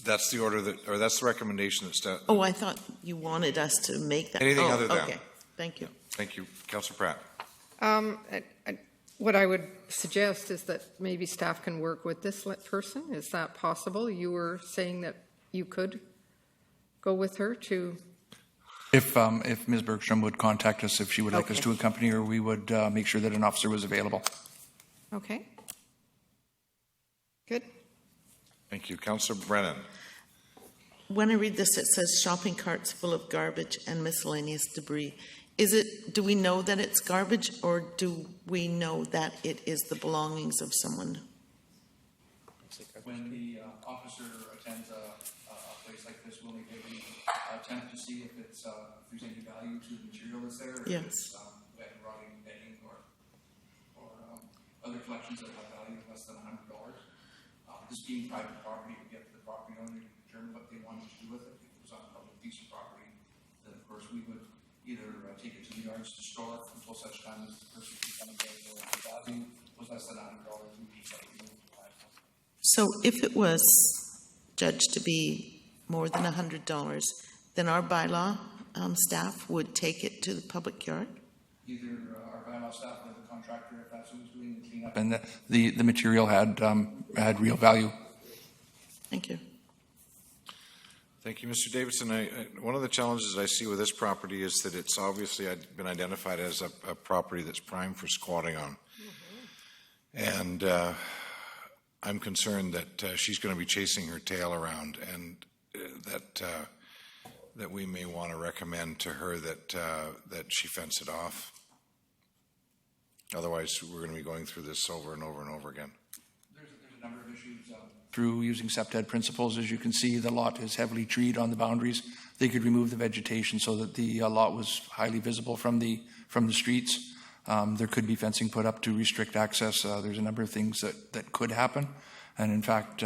That's the order that, or that's the recommendation that's. Oh, I thought you wanted us to make that. Anything other than. Okay, thank you. Thank you. Councillor Pratt. What I would suggest is that maybe staff can work with this person. Is that possible? You were saying that you could go with her to... If Ms. Bergstrom would contact us, if she would like us to accompany her, we would make sure that an officer was available. Okay. Good. Thank you. Councillor Brennan. When I read this, it says shopping carts full of garbage and miscellaneous debris. Do we know that it's garbage, or do we know that it is the belongings of someone? When the officer attends a place like this, we'll make every attempt to see if it's, if there's any value to the material that's there. Or Yes. if it's wet rotting bedding or other collections that have value less than $100. This being private property, we get the property owner to determine what they wanted to do with it. If it was on a public piece of property, then of course we would either take it to the yards to store it until such time as the person can come and get it, or if the value was less than $100, we would be able to move the landfill. So if it was judged to be more than $100, then our bylaw staff would take it to the public yard? Either our bylaw staff or the contractor, if that's who was doing the cleanup. And the material had real value. Thank you. Thank you, Mr. Davidson. One of the challenges I see with this property is that it's obviously been identified as a property that's prime for squatting on. And I'm concerned that she's going to be chasing her tail around, and that we may want to recommend to her that she fence it off. Otherwise, we're going to be going through this over and over and over again. There's a number of issues through using SEPTED principles. As you can see, the lot is heavily treed on the boundaries. They could remove the vegetation so that the lot was highly visible from the streets. There could be fencing put up to restrict access. There's a number of things that could happen. And in fact,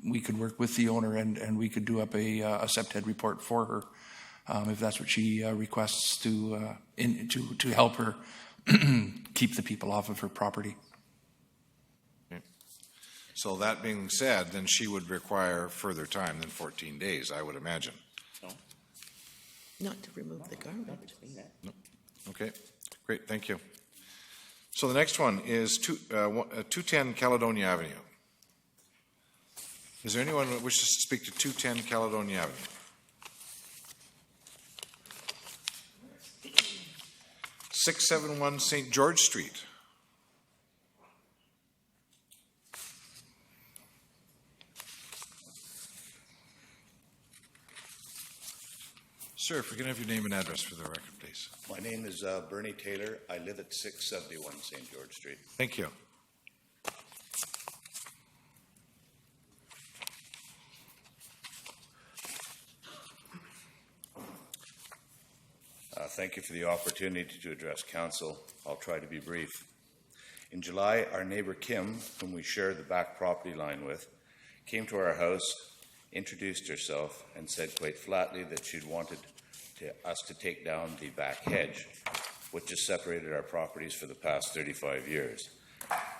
we could work with the owner and we could do up a SEPTED report for her if that's what she requests to help her keep the people off of her property. Okay. So that being said, then she would require further time than 14 days, I would imagine. Not to remove the garbage. No. Okay, great, thank you. So the next one is 210 Caledonia Avenue. Is there anyone that wishes to speak to 210 Caledonia Avenue? (671) St. George Street. Sir, if we can have your name and address for the record, please. My name is Bernie Taylor. I live at 671 St. George Street. Thank you. Thank you for the opportunity to address council. I'll try to be brief. In July, our neighbor Kim, whom we share the back property line with, came to our house, introduced herself, and said quite flatly that she'd wanted us to take down the back hedge, which has separated our properties for the past 35 years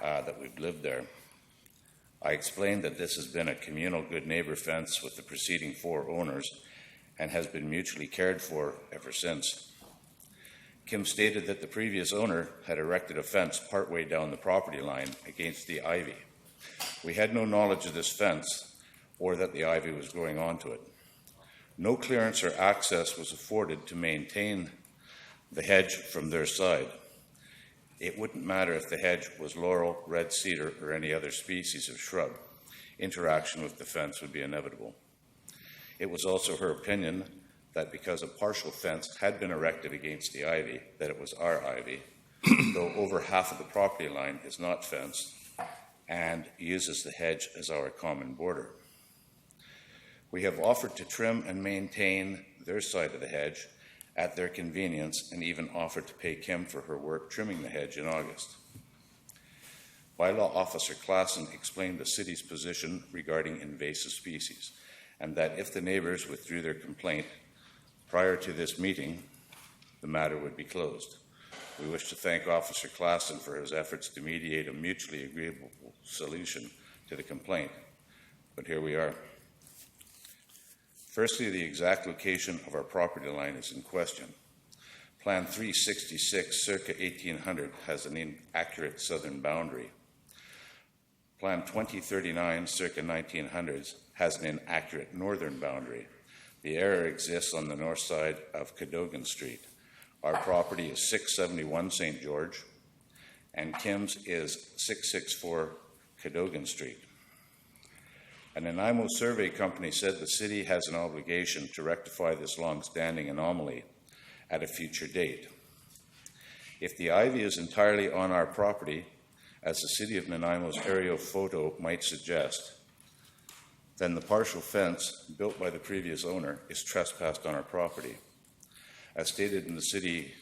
that we've lived there. I explained that this has been a communal good neighbor fence with the preceding 4 owners and has been mutually cared for ever since. Kim stated that the previous owner had erected a fence partway down the property line against the ivy. We had no knowledge of this fence or that the ivy was growing onto it. No clearance or access was afforded to maintain the hedge from their side. It wouldn't matter if the hedge was laurel, red cedar, or any other species of shrub. Interaction with the fence would be inevitable. It was also her opinion that because a partial fence had been erected against the ivy, that it was our ivy, though over half of the property line is not fenced and uses the hedge as our common border. We have offered to trim and maintain their side of the hedge at their convenience and even offered to pay Kim for her work trimming the hedge in August. Bylaw Officer Klassen explained the city's position regarding invasive species and that if the neighbors withdrew their complaint prior to this meeting, the matter would be closed. We wish to thank Officer Klassen for his efforts to mediate a mutually agreeable solution to the complaint, but here we are. Firstly, the exact location of our property line is in question. Plan 366, circa 1800, has an inaccurate southern boundary. Plan 2039, circa 1900s, has an inaccurate northern boundary. The error exists on the north side of Cadogan Street. Our property is 671 St. George, and Kim's is 664 Cadogan Street. An Nanaimo survey company said the city has an obligation to rectify this long-standing anomaly at a future date. If the ivy is entirely on our property, as the City of Nanaimo's aerial photo might suggest, then the partial fence built by the previous owner is trespassed on our property. As stated in the City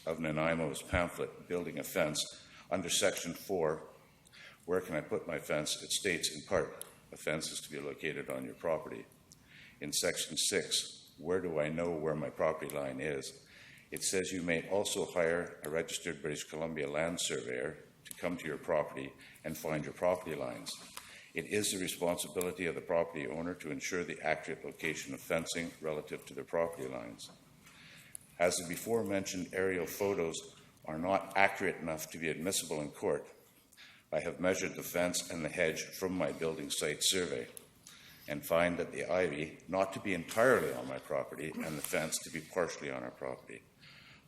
of Nanaimo's pamphlet, Building a Fence, under Section 4, where can I put my fence? It states in part, a fence is to be located on your property. In Section 6, where do I know where my property line is? It says you may also hire a registered British Columbia land surveyor to come to your property and find your property lines. It is the responsibility of the property owner to ensure the accurate location of fencing relative to their property lines. As the before-mentioned aerial photos are not accurate enough to be admissible in court, I have measured the fence and the hedge from my building site survey and find that the ivy not to be entirely on my property and the fence to be partially on our property.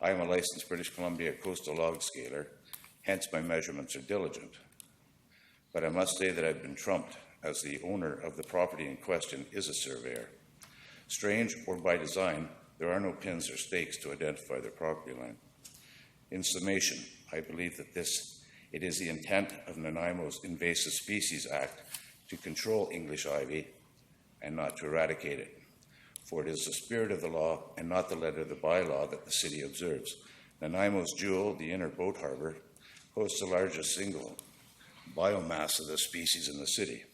I am a licensed British Columbia coastal log scaler, hence my measurements are diligent. But I must say that I've been trumped, as the owner of the property in question is a surveyor. Strange or by design, there are no pins or stakes to identify their property line. In summation, I believe that it is the intent of Nanaimo's Invasive Species Act to control English ivy and not to eradicate it. For it is the spirit of the law and not the letter of the bylaw that the city observes. Nanaimo's jewel, the inner boat harbor, hosts the largest single biomass of the species in the city.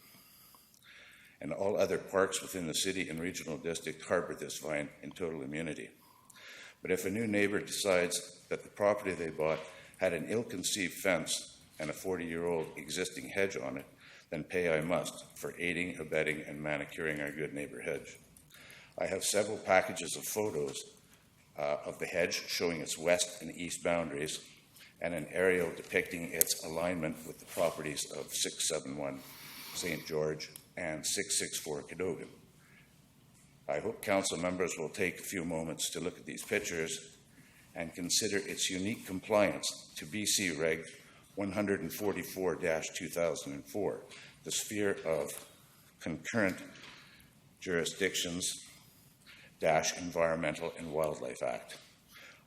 And all other parks within the city and regional district harbor this vine in total immunity. But if a new neighbor decides that the property they bought had an ill-conceived fence and a 40-year-old existing hedge on it, then pay I must for aiding, abetting, and manicuring our good neighbor hedge. I have several packages of photos of the hedge showing its west and east boundaries and an aerial depicting its alignment with the properties of 671 St. George and 664 Cadogan. I hope council members will take a few moments to look at these pictures and consider its unique compliance to BC Reg 144-2004, the sphere of concurrent jurisdictions Environmental and Wildlife Act.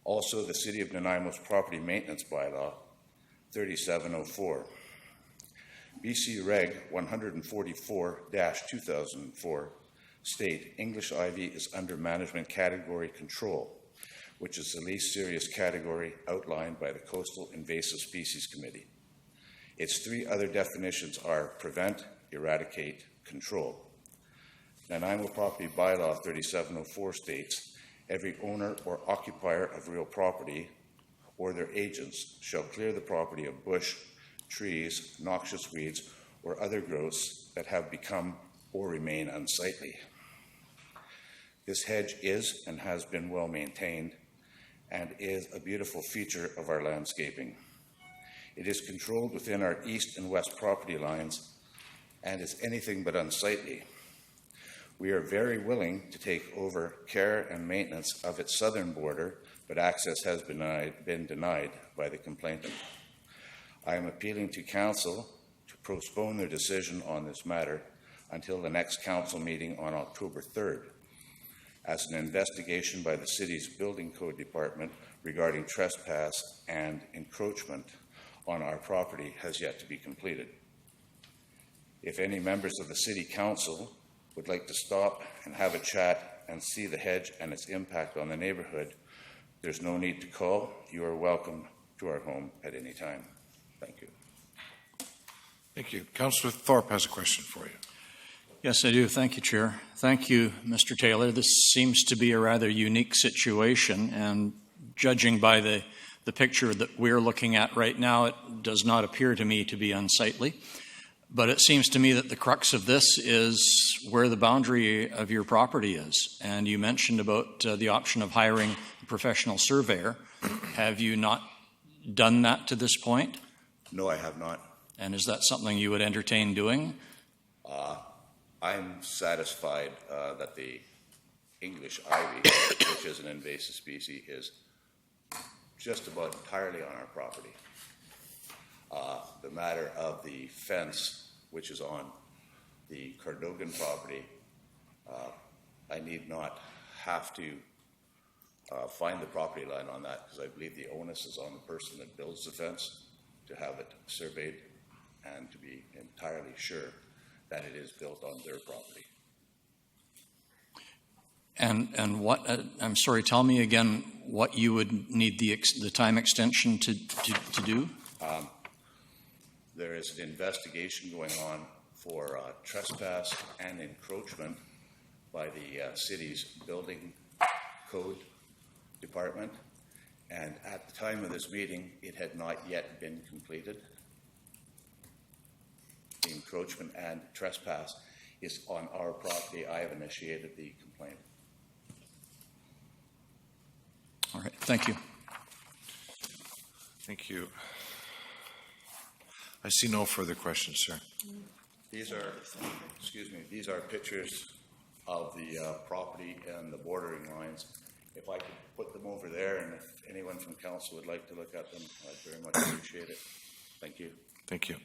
Also, the City of Nanaimo's Property Maintenance Bylaw 3704. BC Reg 144-2004 state English ivy is under management category control, which is the least serious category outlined by the Coastal Invasive Species Committee. Its three other definitions are prevent, eradicate, control. Nanaimo Property Bylaw 3704 states, every owner or occupier of real property or their agents shall clear the property of bush, trees, noxious weeds, or other growths that have become or remain unsightly. This hedge is and has been well maintained and is a beautiful feature of our landscaping. It is controlled within our east and west property lines and is anything but unsightly. We are very willing to take over care and maintenance of its southern border, but access has been denied by the complainant. I am appealing to council to postpone their decision on this matter until the next council meeting on October 3rd, as an investigation by the city's building code department regarding trespass and encroachment on our property has yet to be completed. If any members of the city council would like to stop and have a chat and see the hedge and its impact on the neighborhood, there's no need to call. You are welcome to our home at any time. Thank you. Thank you. Councillor Thorpe has a question for you. Yes, I do. Thank you, Chair. Thank you, Mr. Taylor. This seems to be a rather unique situation, and judging by the picture that we're looking at right now, it does not appear to me to be unsightly. But it seems to me that the crux of this is where the boundary of your property is. And you mentioned about the option of hiring a professional surveyor. Have you not done that to this point? No, I have not. And is that something you would entertain doing? I'm satisfied that the English ivy, which is an invasive species, is just about entirely on our property. The matter of the fence, which is on the Cadogan property, I need not have to find the property line on that, because I believe the onus is on the person that builds the fence to have it surveyed and to be entirely sure that it is built on their property. And what, I'm sorry, tell me again what you would need the time extension to do? There is an investigation going on for trespass and encroachment by the city's building code department. And at the time of this meeting, it had not yet been completed. The encroachment and trespass is on our property. I have initiated the complaint. All right, thank you. Thank you. I see no further questions, sir. These are, excuse me, these are pictures of the property and the bordering lines. If I could put them over there, and if anyone from council would like to look at them, I'd very much appreciate it. Thank you. Thank you.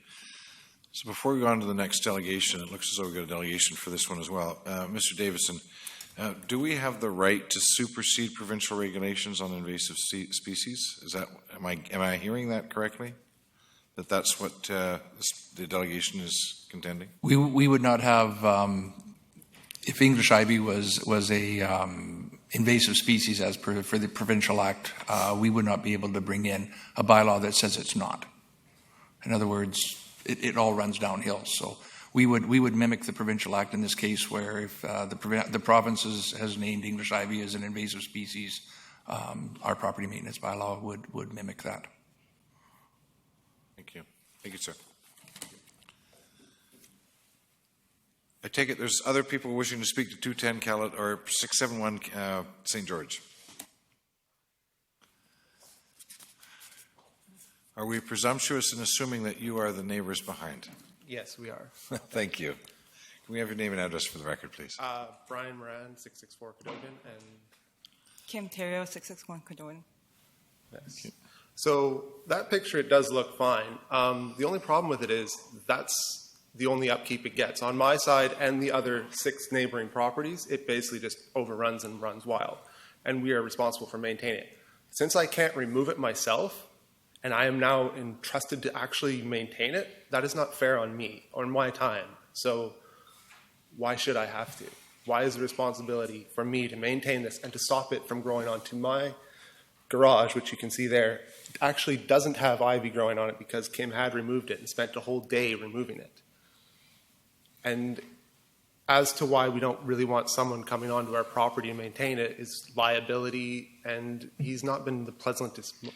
So before we go on to the next delegation, it looks as though we've got a delegation for this one as well. Mr. Davison, do we have the right to supersede provincial regulations on invasive species? Is that, am I hearing that correctly? That's what the delegation is contending? We would not have, if English ivy was a invasive species as per for the provincial act, we would not be able to bring in a bylaw that says it's not. In other words, it all runs downhill. So we would mimic the provincial act in this case, where if the province has named English ivy as an invasive species, our property maintenance bylaw would mimic that. Thank you. Thank you, sir. I take it there's other people wishing to speak to 210 Caledon or 671 St. George. Are we presumptuous in assuming that you are the neighbors behind? Yes, we are. Thank you. Can we have your name and address for the record, please? Brian Moran, 664 Cadogan, and Kim Terrio, 661 Cadogan. yes. So that picture, it does look fine. The only problem with it is that's the only upkeep it gets. On my side and the other 6 neighboring properties, it basically just overruns and runs wild, and we are responsible for maintaining it. Since I can't remove it myself, and I am now entrusted to actually maintain it, that is not fair on me or my time. So why should I have to? Why is the responsibility for me to maintain this and to stop it from growing onto my garage, which you can see there, actually doesn't have ivy growing on it because Kim had removed it and spent a whole day removing it. And as to why we don't really want someone coming onto our property and maintain it is liability, and he's not been the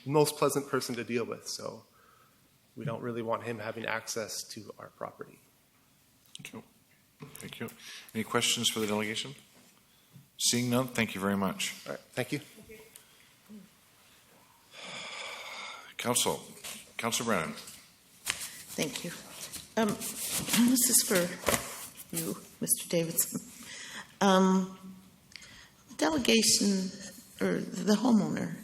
most pleasant person to deal with, so we don't really want him having access to our property. Thank you. Thank you. Any questions for the delegation? Seeing none, thank you very much. All right, thank you. Council Brennan. Thank you. This is for you, Mr. Davidson. The delegation, or the homeowner,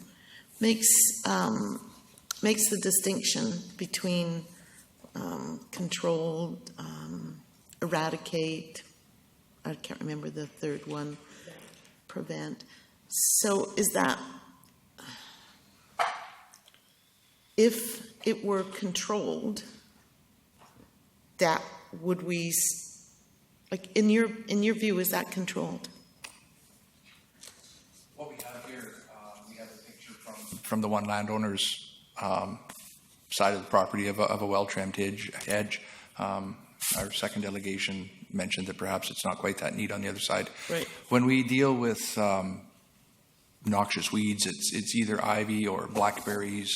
makes the distinction between controlled, eradicate, I can't remember the third one, prevent. So is that, if it were controlled, that would we, like in your view, is that controlled? What we have here, we have a picture from the one landowner's side of the property of a well-trimmed edge. Our second delegation mentioned that perhaps it's not quite that neat on the other side. Right. When we deal with noxious weeds, it's either ivy or blackberries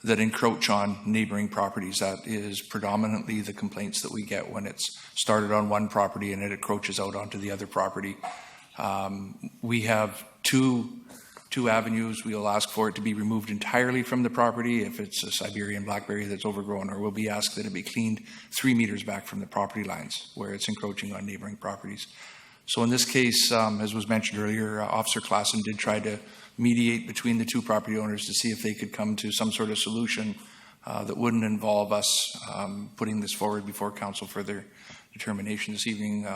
that encroach on neighboring properties. That is predominantly the complaints that we get when it's started on one property and it encroaches out onto the other property. We have two avenues. We'll ask for it to be removed entirely from the property if it's a Siberian blackberry that's overgrown, or we'll be asked that it be cleaned 3 meters back from the property lines where it's encroaching on neighboring properties. So in this case, as was mentioned earlier, Officer Klassen did try to mediate between the two property owners to see if they could come to some sort of solution that wouldn't involve us putting this forward before council for their determination this evening.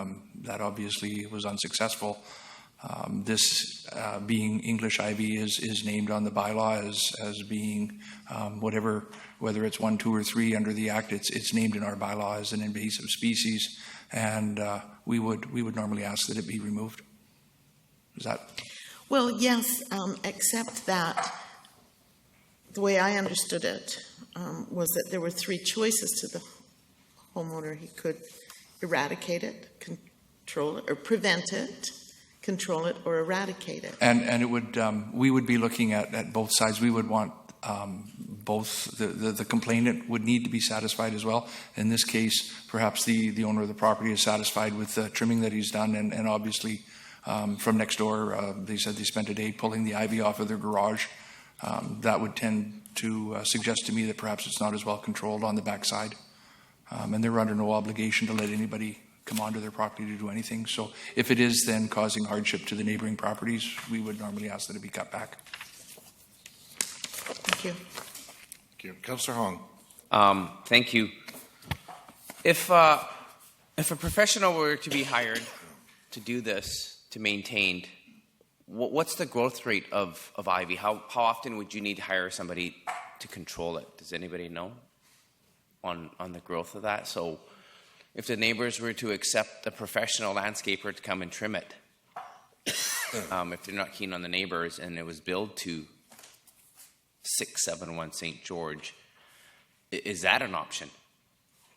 That obviously was unsuccessful. This being English ivy is named on the bylaw as being whether it's 1, 2, or 3 under the Act, it's named in our bylaw as an invasive species. and we would normally ask that it be removed. Is that? Well, yes, except that the way I understood it was that there were three choices to the homeowner. He could eradicate it, control it, or prevent it, control it, or eradicate it. And it would, we would be looking at both sides. We would want both, the complainant would need to be satisfied as well. In this case, perhaps the owner of the property is satisfied with the trimming that he's done, and obviously from next door, they said they spent a day pulling the ivy off of their garage. That would tend to suggest to me that perhaps it's not as well controlled on the backside. And they're under no obligation to let anybody come onto their property to do anything. So if it is then causing hardship to the neighboring properties, we would normally ask that it be cut back. Thank you. Thank you. Councillor Hong. Thank you. If a professional were to be hired to do this, to maintain, what's the growth rate of ivy? How often would you need to hire somebody to control it? Does anybody know on the growth of that? So if the neighbors were to accept a professional landscaper to come and trim it, if they're not keen on the neighbors, and it was billed to 671 St. George, is that an option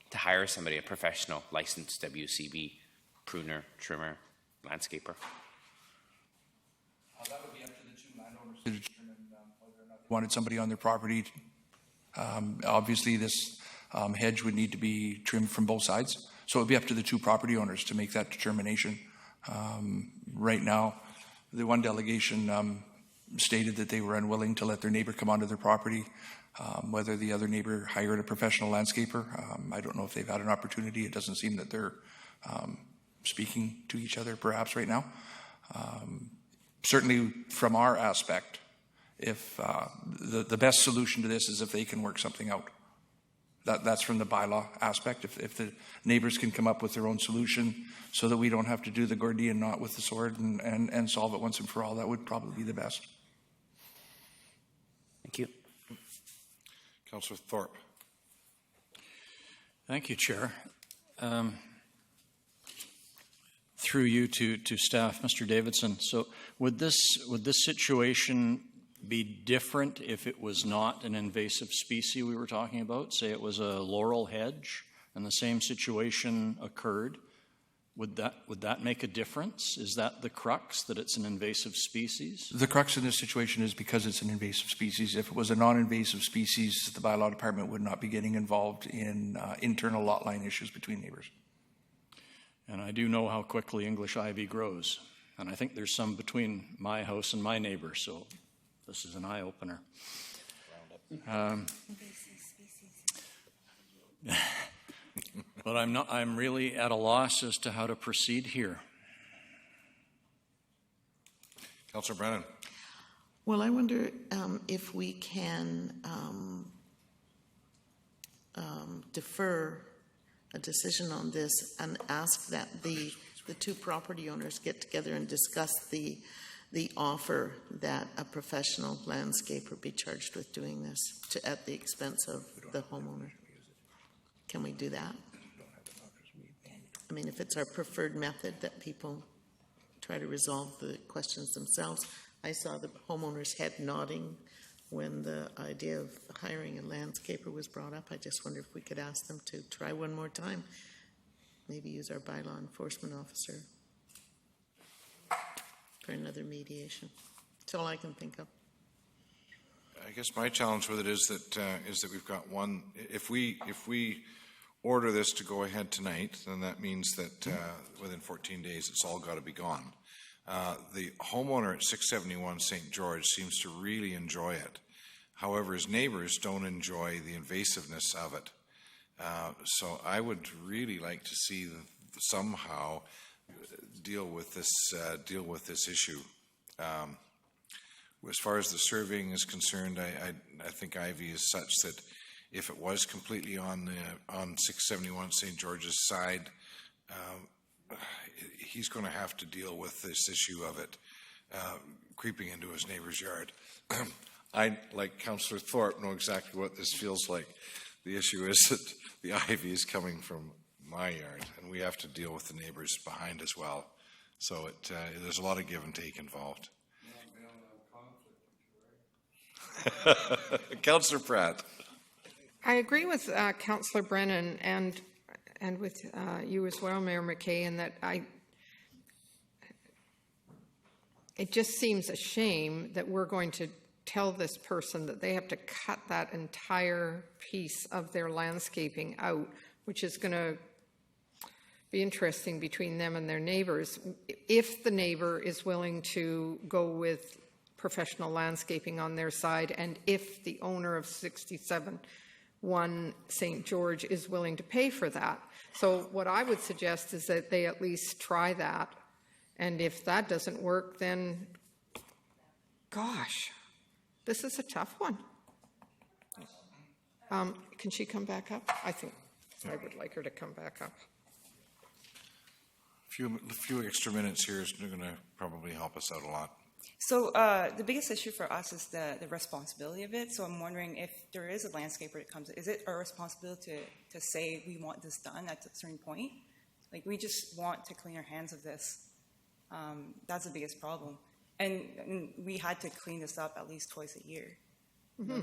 to hire somebody, a professional licensed WCB pruner, trimmer, landscaper? That would be up to the two landowners to determine whether or not they wanted somebody on their property. Obviously, this hedge would need to be trimmed from both sides. So it would be up to the two property owners to make that determination. Right now, the one delegation stated that they were unwilling to let their neighbor come onto their property. Whether the other neighbor hired a professional landscaper, I don't know if they've had an opportunity. It doesn't seem that they're speaking to each other perhaps right now. Certainly from our aspect, if the best solution to this is if they can work something out. That's from the bylaw aspect. If the neighbors can come up with their own solution so that we don't have to do the Gordian knot with the sword and solve it once and for all, that would probably be the best. Thank you. Councillor Thorpe. Thank you, Chair. Through you to staff, Mr. Davidson. So would this situation be different if it was not an invasive species we were talking about? Say it was a laurel hedge and the same situation occurred. Would that make a difference? Is that the crux, that it's an invasive species? The crux in this situation is because it's an invasive species. If it was a non-invasive species, the bylaw department would not be getting involved in internal lot line issues between neighbors. And I do know how quickly English ivy grows. And I think there's some between my house and my neighbor, so this is an eye-opener. But I'm really at a loss as to how to proceed here. Councillor Brennan. Well, I wonder if we can defer a decision on this and ask that the two property owners get together and discuss the offer that a professional landscaper be charged with doing this at the expense of the homeowner. Can we do that? I mean, if it's our preferred method that people try to resolve the questions themselves. I saw the homeowner's head nodding when the idea of hiring a landscaper was brought up. I just wonder if we could ask them to try one more time, maybe use our bylaw enforcement officer for another mediation. That's all I can think of. I guess my challenge with it is that we've got one. If we order this to go ahead tonight, then that means that within 14 days it's all got to be gone. The homeowner at 671 St. George seems to really enjoy it. However, his neighbors don't enjoy the invasiveness of it. So I would really like to see somehow deal with this issue. As far as the surveying is concerned, I think ivy is such that if it was completely on 671 St. George's side, he's going to have to deal with this issue of it creeping into his neighbor's yard. I, like Councillor Thorpe, know exactly what this feels like. The issue is that the ivy is coming from my yard, and we have to deal with the neighbors behind as well. So there's a lot of give and take involved. Councillor Pratt. I agree with Councillor Brennan and with you as well, Mayor McKay, in that it just seems a shame that we're going to tell this person that they have to cut that entire piece of their landscaping out, which is going to be interesting between them and their neighbors. If the neighbor is willing to go with professional landscaping on their side, and if the owner of 67-1 St. George is willing to pay for that. So what I would suggest is that they at least try that. And if that doesn't work, then, gosh, this is a tough one. Can she come back up? I think I would like her to come back up. A few extra minutes here is going to probably help us out a lot. So the biggest issue for us is the responsibility of it. So I'm wondering if there is a landscaper that comes, is it our responsibility to say we want this done at a certain point? Like, we just want to clean our hands of this. That's the biggest problem. And we had to clean this up at least twice a year,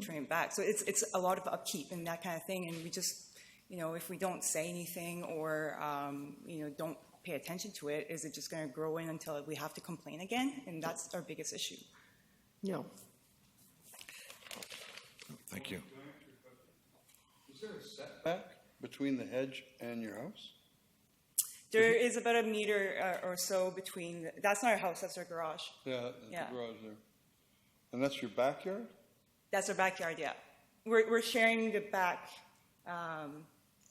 turn it back. So it's a lot of upkeep and that kind of thing. And we just, if we don't say anything or, don't pay attention to it, is it just going to grow in until we have to complain again? And that's our biggest issue. No. Thank you. Is there a setback between the hedge and your house? There is about a meter or so between. That's not our house. That's our garage. Yeah, that's the garage there. And that's your backyard? That's our backyard. Yeah, we're sharing the back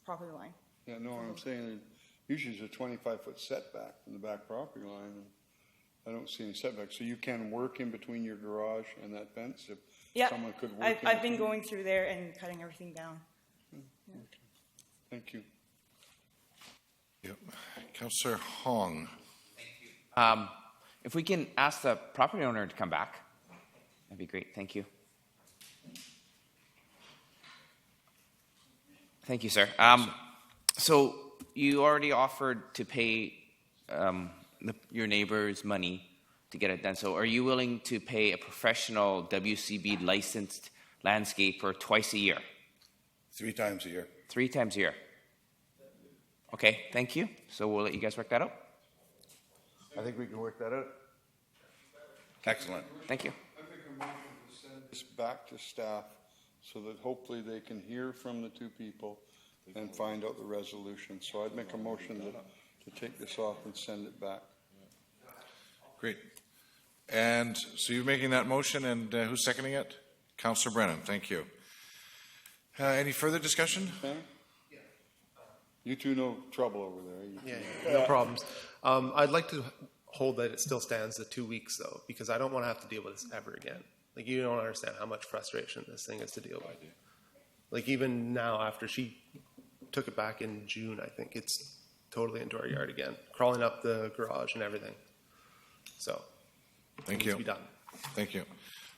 property line. Yeah, no, what I'm saying, usually there's a 25-foot setback from the back property line, and I don't see any setback. So you can work in between your garage and that fence if someone could work I've been going through there and cutting everything down. Okay. Thank you. Yep. Councillor Hong. If we can ask the property owner to come back, that'd be great. Thank you. Thank you, sir. So you already offered to pay your neighbors money to get it done. So are you willing to pay a professional WCB licensed landscaper twice a year? 3 times a year. 3 times a year. Okay, thank you. So we'll let you guys work that out. I think we can work that out. Excellent. Thank you. I make a motion to send this back to staff so that hopefully they can hear from the two people and find out the resolution. So I'd make a motion to take this off and send it back. Great. And so you're making that motion, and who's seconding it? Councillor Brennan, thank you. Any further discussion? You two know trouble over there. Yeah, no problems. I'd like to hold that it still stands the 2 weeks, though, because I don't want to have to deal with this ever again. Like, you don't understand how much frustration this thing is to deal with. Like, even now, after she took it back in June, I think it's totally into our yard again, crawling up the garage and everything. So, thank it you. needs to be done. Thank you.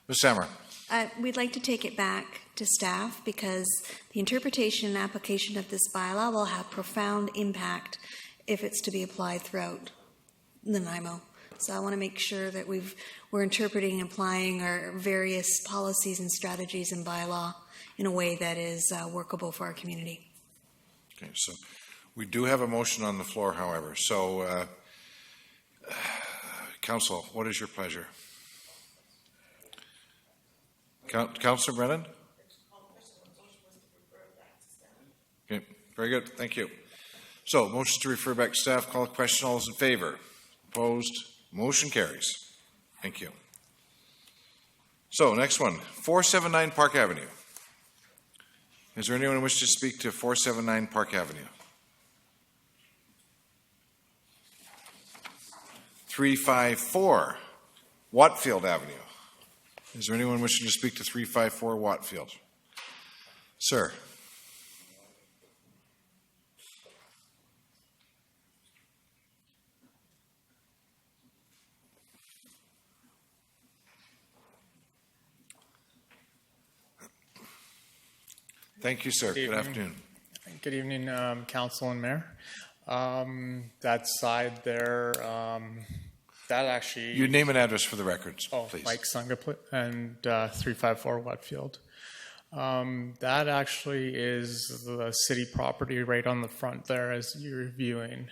Ms. Sammer. We'd like to take it back to staff because the interpretation and application of this bylaw will have profound impact if it's to be applied throughout the NIMO. So I want to make sure that we're interpreting and applying our various policies and strategies and bylaw in a way that is workable for our community. Okay, so we do have a motion on the floor, however. So, Council, what is your pleasure? Councillor Brennan? Okay, very good. Thank you. So, motion to refer back to staff. Call the question. All those in favor? Opposed? Motion carries. Thank you. So, next one, 479 Park Avenue. Is there anyone who wishes to speak to 479 Park Avenue? 354 Watfield Avenue. Is there anyone wishing to speak to 354 Watfield? Sir. Thank you, sir. Good afternoon. Thank Good evening, Council and Mayor. That side there, that actually... Your name and address for the records, please. Mike Sungaplit and 354 Wetfield. That actually is the city property right on the front there as you're viewing.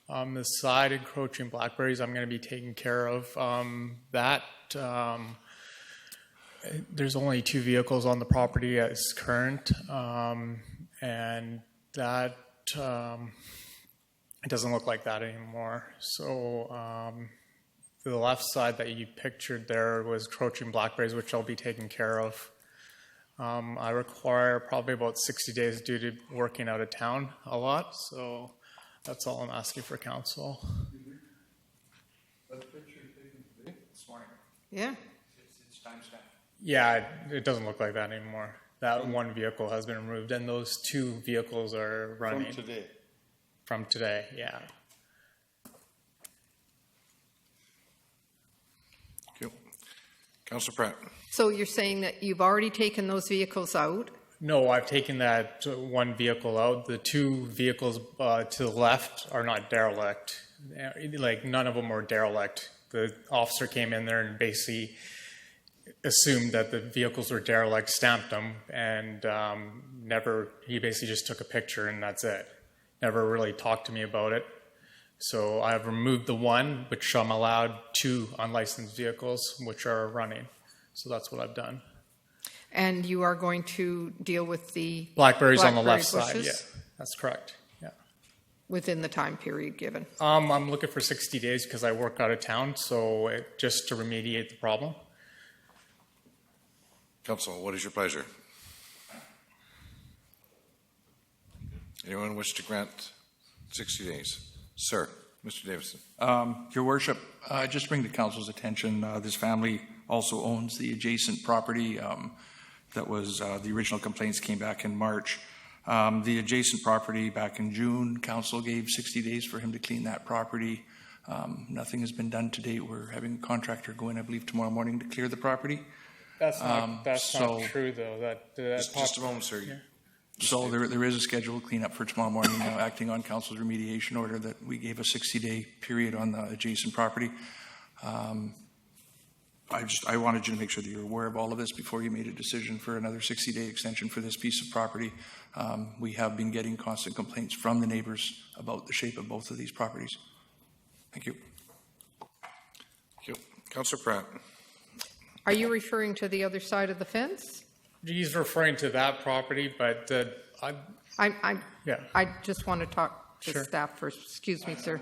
The side encroaching blackberries I'm going to be taking care of. There's only 2 vehicles on the property as current, and that it doesn't look like that anymore. So the left side that you pictured there was encroaching blackberries, which I'll be taking care of. I require probably about 60 days due to working out of town a lot, so that's all I'm asking for council. That picture taken today? This morning. Yeah. It's timestamped. Yeah, it doesn't look like that anymore. That one vehicle has been removed, and those 2 vehicles are running. From today? From today, yeah. Thank you. Councillor Pratt. So you're saying that you've already taken those vehicles out? No, I've taken that 1 vehicle out. The 2 vehicles to the left are not derelict. Like, none of them were derelict. The officer came in there and basically assumed that the vehicles were derelict, stamped them, and he basically just took a picture and that's it. Never really talked to me about it. So I've removed the 1, which I'm allowed 2 unlicensed vehicles, which are running. So that's what I've done. And you are going to deal with the blackberries on the left bushes? side, yeah. That's correct, yeah. Within the time period given? I'm looking for 60 days because I work out of town, so just to remediate the problem. Council, what is your pleasure? Anyone wish to grant 60 days? Sir, Mr. Davison. Your Worship, just bring to Council's attention, this family also owns the adjacent property that was, the original complaints came back in March. The adjacent property back in June, Council gave 60 days for him to clean that property. Nothing has been done to date. We're having a contractor go in, I believe, tomorrow morning to clear the property. That's not true, though. Just a moment, sir. Yeah. So there is a scheduled cleanup for tomorrow morning, acting on Council's remediation order that we gave a 60-day period on the adjacent property. I wanted you to make sure that you're aware of all of this before you made a decision for another 60-day extension for this piece of property. We have been getting constant complaints from the neighbors about the shape of both of these properties. Thank you. Thank you. Councillor Pratt. Are you referring to the other side of the fence? He's referring to that property, but I just want to talk to Sure. staff first. Excuse me, sir.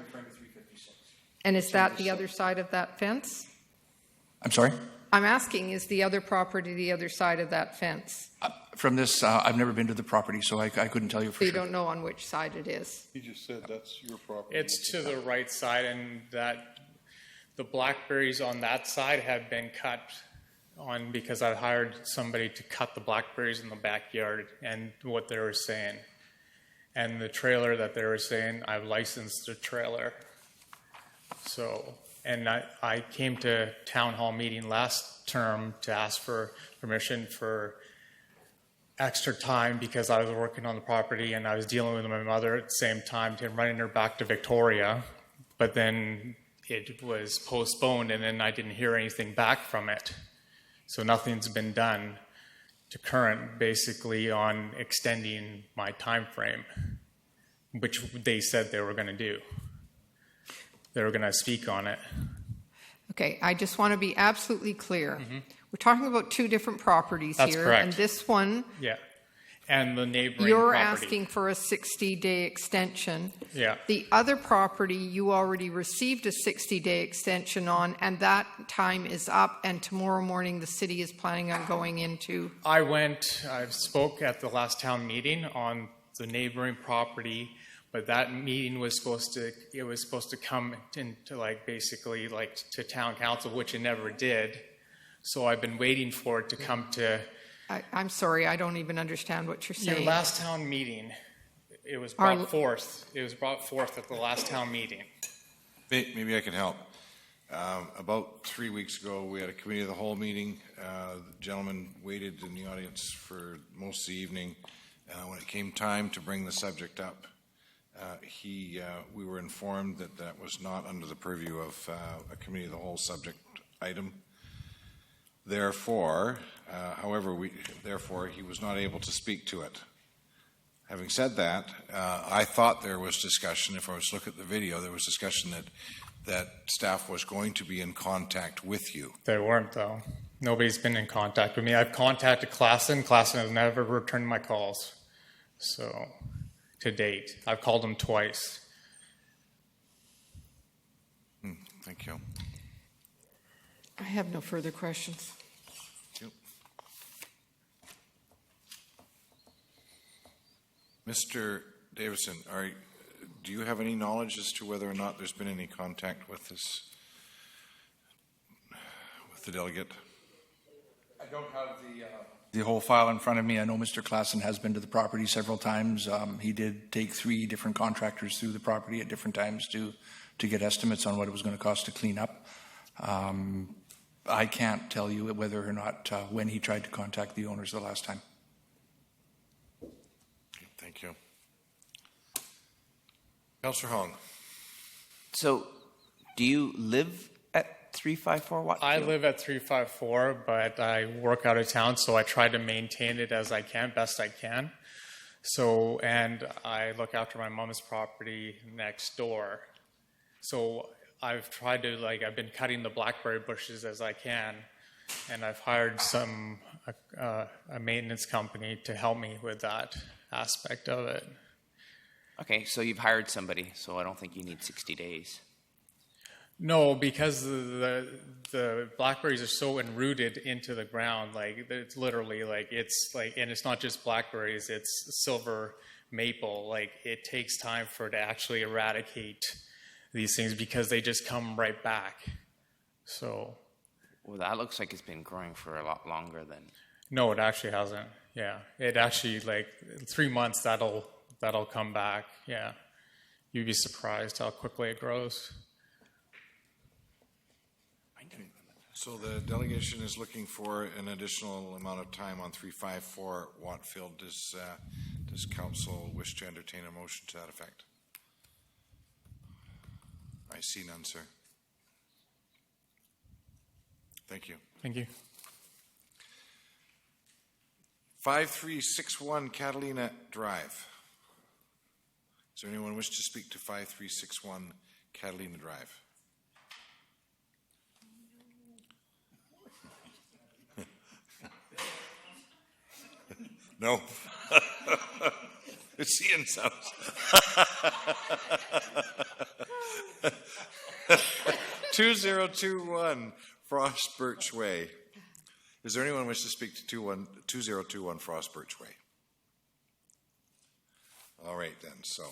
And is that the other side of that fence? I'm sorry? I'm asking, is the other property the other side of that fence? From this, I've never been to the property, so I couldn't tell you for So you sure. don't know on which side it is? He just said that's your property. it's to the right side, and that the blackberries on that side have been cut on because I hired somebody to cut the blackberries in the backyard and what they were saying. And the trailer that they were saying, I've licensed the trailer. So, and I came to town hall meeting last term to ask for permission for extra time because I was working on the property and I was dealing with my mother at the same time, running her back to Victoria. But then it was postponed and then I didn't hear anything back from it. So nothing's been done to current basically on extending my time frame, which they said they were going to do. They were going to speak on it. Okay, I just want to be absolutely clear. We're talking about 2 different properties That's here. correct. And this one, Yeah. And the neighboring you're property. asking for a 60-day extension. Yeah. The other property, you already received a 60-day extension on, and that time is up, and tomorrow morning the city is planning on going into. I spoke at the last town meeting on the neighboring property, but that meeting was supposed to come into basically to town council, which it never did. So I've been waiting for it to come to. I'm sorry, I don't even understand what you're saying. Your last town meeting, it was brought forth. It was brought forth at the last town meeting. Maybe I can help. About 3 weeks ago, we had a committee of the whole meeting. The gentleman waited in the audience for most of the evening When it came time to bring the subject up, we were informed that that was not under the purview of a committee of the whole subject item. Therefore, he was not able to speak to it. Having said that, I thought there was discussion, if I was to look at the video, there was discussion that staff was going to be in contact with you. They weren't, though. Nobody's been in contact with me. I've contacted Klassen. Klassen has never returned my calls. So, to date, I've called them twice. Thank you. I have no further questions. Thank you. Mr. Davidson, do you have any knowledge as to whether or not there's been any contact with the delegate? I don't have the whole file in front of me. I know Mr. Klassen has been to the property several times. He did take 3 different contractors through the property at different times to get estimates on what it was going to cost to clean up. I can't tell you whether or not when he tried to contact the owners the last time. Thank you. Councillor Hong. So, do you live at 354 Watfield? I live at 354, but I work out of town, so I try to maintain it as I can, best I can. So, and I look after my mom's property next door. So I've tried to, I've been cutting the blackberry bushes as I can, and I've hired a maintenance company to help me with that aspect of it. Okay, so you've hired somebody, so I don't think you need 60 days. No, because the blackberries are so enrooted into the ground, it's literally and it's not just blackberries, it's silver maple. It takes time for it to actually eradicate these things because they just come right back. So. Well, that looks like it's been growing for a lot longer than. No, it actually hasn't. Yeah, it actually 3 months that'll come back. Yeah, you'd be surprised how quickly it grows. So the delegation is looking for an additional amount of time on 354 Watfield. Does council wish to entertain a motion to that effect? I see none, sir. Thank you. Thank you. 5361 Catalina Drive. Is there anyone wish to speak to 5361 Catalina Drive? No. It's Ian's house. 2021 Frost Birch Way. Is there anyone wish to speak to 2021 Frost Birch Way? All right then, so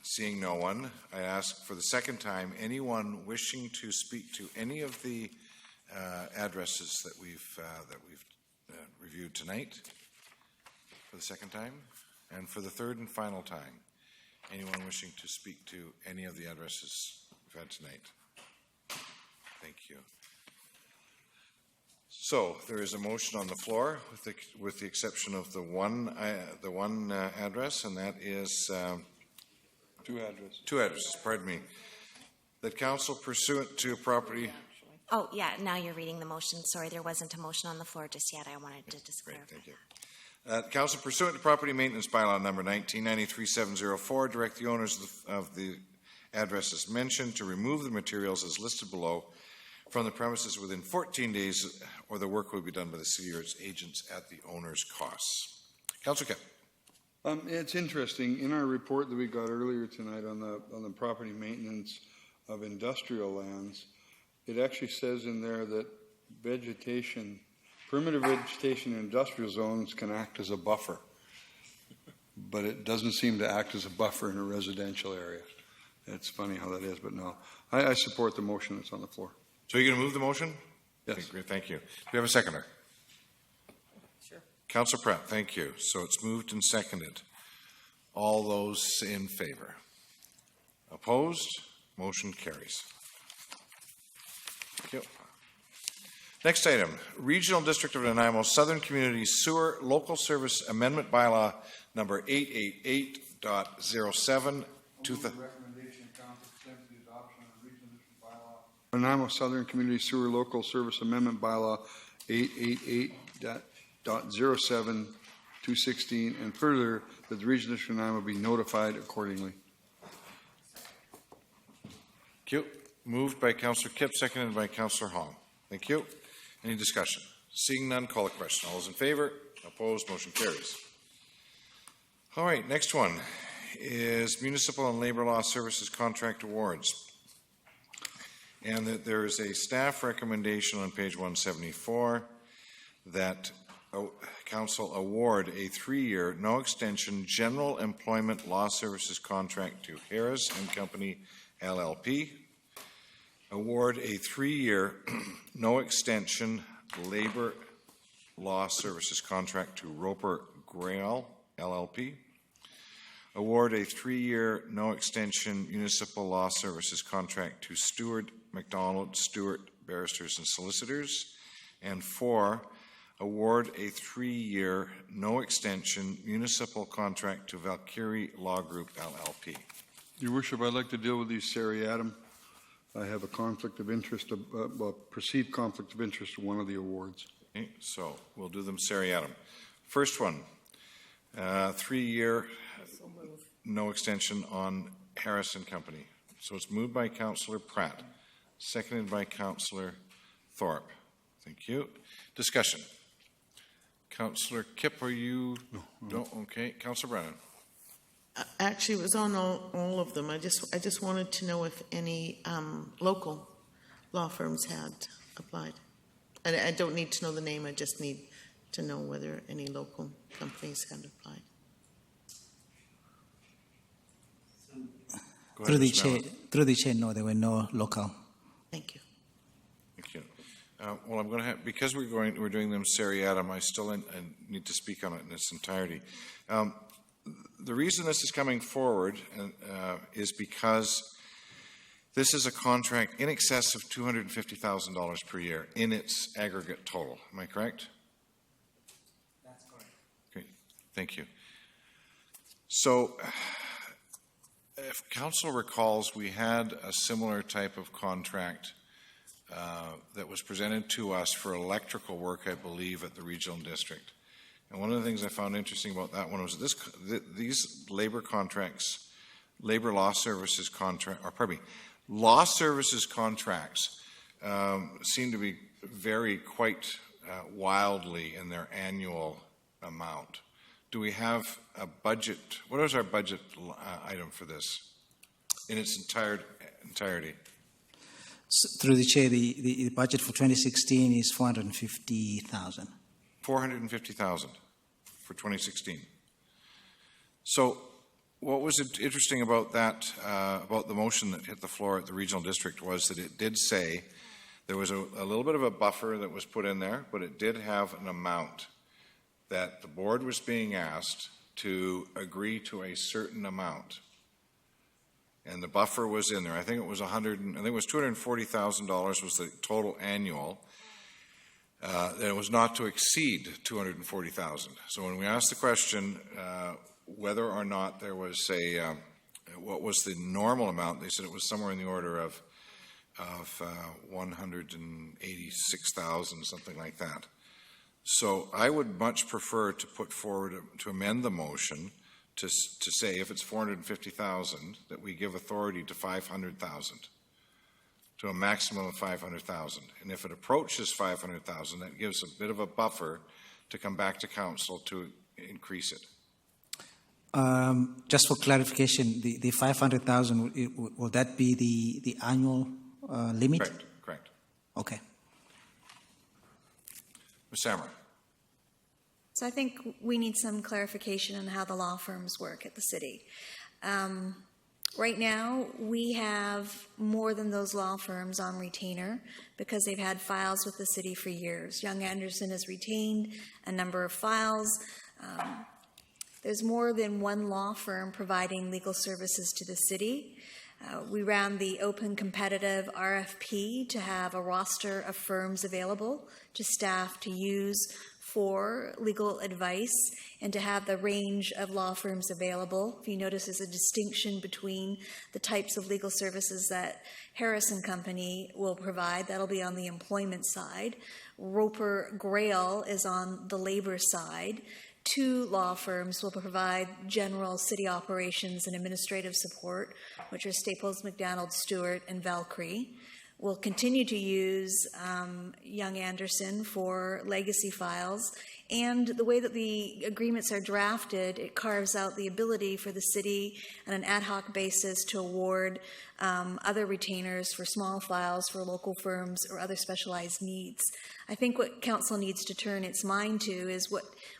seeing no one, I ask for the second time, anyone wishing to speak to any of the addresses that we've reviewed tonight for the second time, and for the third and final time, anyone wishing to speak to any of the addresses we've had tonight? Thank you. So there is a motion on the floor, with the exception of the one address, and that is 2 addresses. 2 addresses. Pardon me. That council pursuant to a property. Oh, yeah, now you're reading the motion. Sorry, there wasn't a motion on the floor just yet. I wanted to just clarify. Thank you. Council pursuant to property maintenance bylaw number 1993-704, direct the owners of the addresses mentioned to remove the materials as listed below from the premises within 14 days, or the work will be done by the city or its agents at the owner's costs. Councillor Kemp. It's interesting. In our report that we got earlier tonight on the property maintenance of industrial lands, it actually says in there that perimeter vegetation in industrial zones can act as a buffer, but it doesn't seem to act as a buffer in a residential area. It's funny how that is, but no. I support the motion that's on the floor. So you're going to move the motion? Yes. Okay, great, thank you. Do we have a seconder? Sure. Councillor Pratt, thank you. So it's moved and seconded. All those in favor? Opposed? Motion carries. Thank you. Next item, Regional District of Nanaimo Southern Community Sewer Local Service Amendment Bylaw number 888.07, Nanaimo Southern Community Sewer Local Service Amendment Bylaw 888.07, 216, and further that the Region District of Nanaimo be notified accordingly. Thank you. Moved by Councillor Kipp, seconded by Councillor Hong. Thank you. Any discussion? Seeing none, call a question. All those in favor? Opposed? Motion carries. All right, next one is Municipal and Labor Law Services Contract Awards. And that there is a staff recommendation on page 174 that Council award a 3-year, no extension, general employment law services contract to Harris and Company LLP. Award a 3-year, no extension, labor law services contract to Roper Grail LLP. Award a 3-year, no extension, municipal law services contract to Stewart McDonald Stewart Barristers and Solicitors. And 4, award a 3-year, no extension, municipal contract to Valkyrie Law Group LLP. Your Worship, I'd like to deal with these seriatim. I have a conflict of interest, perceived conflict of interest in one of the awards. Okay, so we'll do them seriatim. First one, 3-year, no extension on Harris and Company. So it's moved by Councillor Pratt, seconded by Councillor Thorpe. Thank you. Discussion. Councillor Kipp, are you? No. Okay. Councillor Brennan. Actually, it was on all of them. I just wanted to know if any local law firms had applied. And I don't need to know the name. I just need to know whether any local companies had applied. Through the chair, no, there were no local. Thank you. Thank you. Well, I'm going to have, because we're doing them seriatim, I still need to speak on it in its entirety. The reason this is coming forward is because this is a contract in excess of $250,000 per year in its aggregate total. Am I correct? That's correct. Okay, thank you. So, if Council recalls, we had a similar type of contract that was presented to us for electrical work, I believe, at the regional district. And one of the things I found interesting about that one was these labor contracts, labor law services contract, or pardon me, law services contracts seem to be vary quite wildly in their annual amount. Do we have a budget? What is our budget item for this in its entirety? So, through the chair, the budget for 2016 is $450,000. $450,000 for 2016. So, what was interesting about that, about the motion that hit the floor at the regional district, was that it did say there was a little bit of a buffer that was put in there, but it did have an amount that the board was being asked to agree to a certain amount. And the buffer was in there. I think it was $240,000 was the total annual. That it was not to exceed $240,000. So when we asked the question whether or not there was what was the normal amount, they said it was somewhere in the order of 186,000, something like that. So I would much prefer to put forward to amend the motion to say if it's 450,000 that we give authority to 500,000. To a maximum of 500,000. And if it approaches 500,000, that gives a bit of a buffer to come back to council to increase it. Just for clarification, the 500,000, will that be the annual limit? Correct. Okay. Ms. Samra. So I think we need some clarification on how the law firms work at the city. Right now, we have more than those law firms on retainer because they've had files with the city for years. Young Anderson has retained a number of files. There's more than one law firm providing legal services to the city. We ran the open competitive RFP to have a roster of firms available to staff to use for legal advice and to have the range of law firms available. If you notice, there's a distinction between the types of legal services that Harris and Company will provide. That'll be on the employment side. Roper Grail is on the labor side. 2 law firms will provide general city operations and administrative support, which are Staples, McDonald, Stewart, and Valkyrie. We'll continue to use Young Anderson for legacy files. And the way that the agreements are drafted, it carves out the ability for the city on an ad hoc basis to award other retainers for small files for local firms or other specialized needs. I think what council needs to turn its mind to is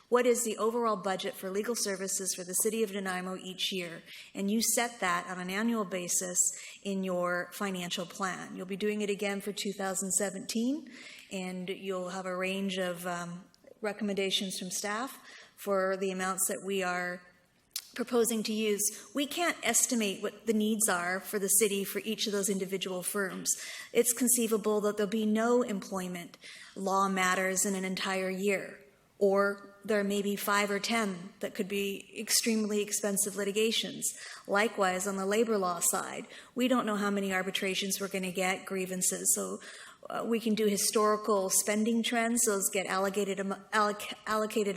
what is the overall budget for legal services for the city of Nanaimo each year? And you set that on an annual basis in your financial plan. You'll be doing it again for 2017, and you'll have a range of recommendations from staff for the amounts that we are proposing to use. We can't estimate what the needs are for the city for each of those individual firms. It's conceivable that there'll be no employment law matters in an entire year, or there may be 5 or 10 that could be extremely expensive litigations. Likewise, on the labor law side, we don't know how many arbitrations we're going to get, grievances. So we can do historical spending trends. Those get allocated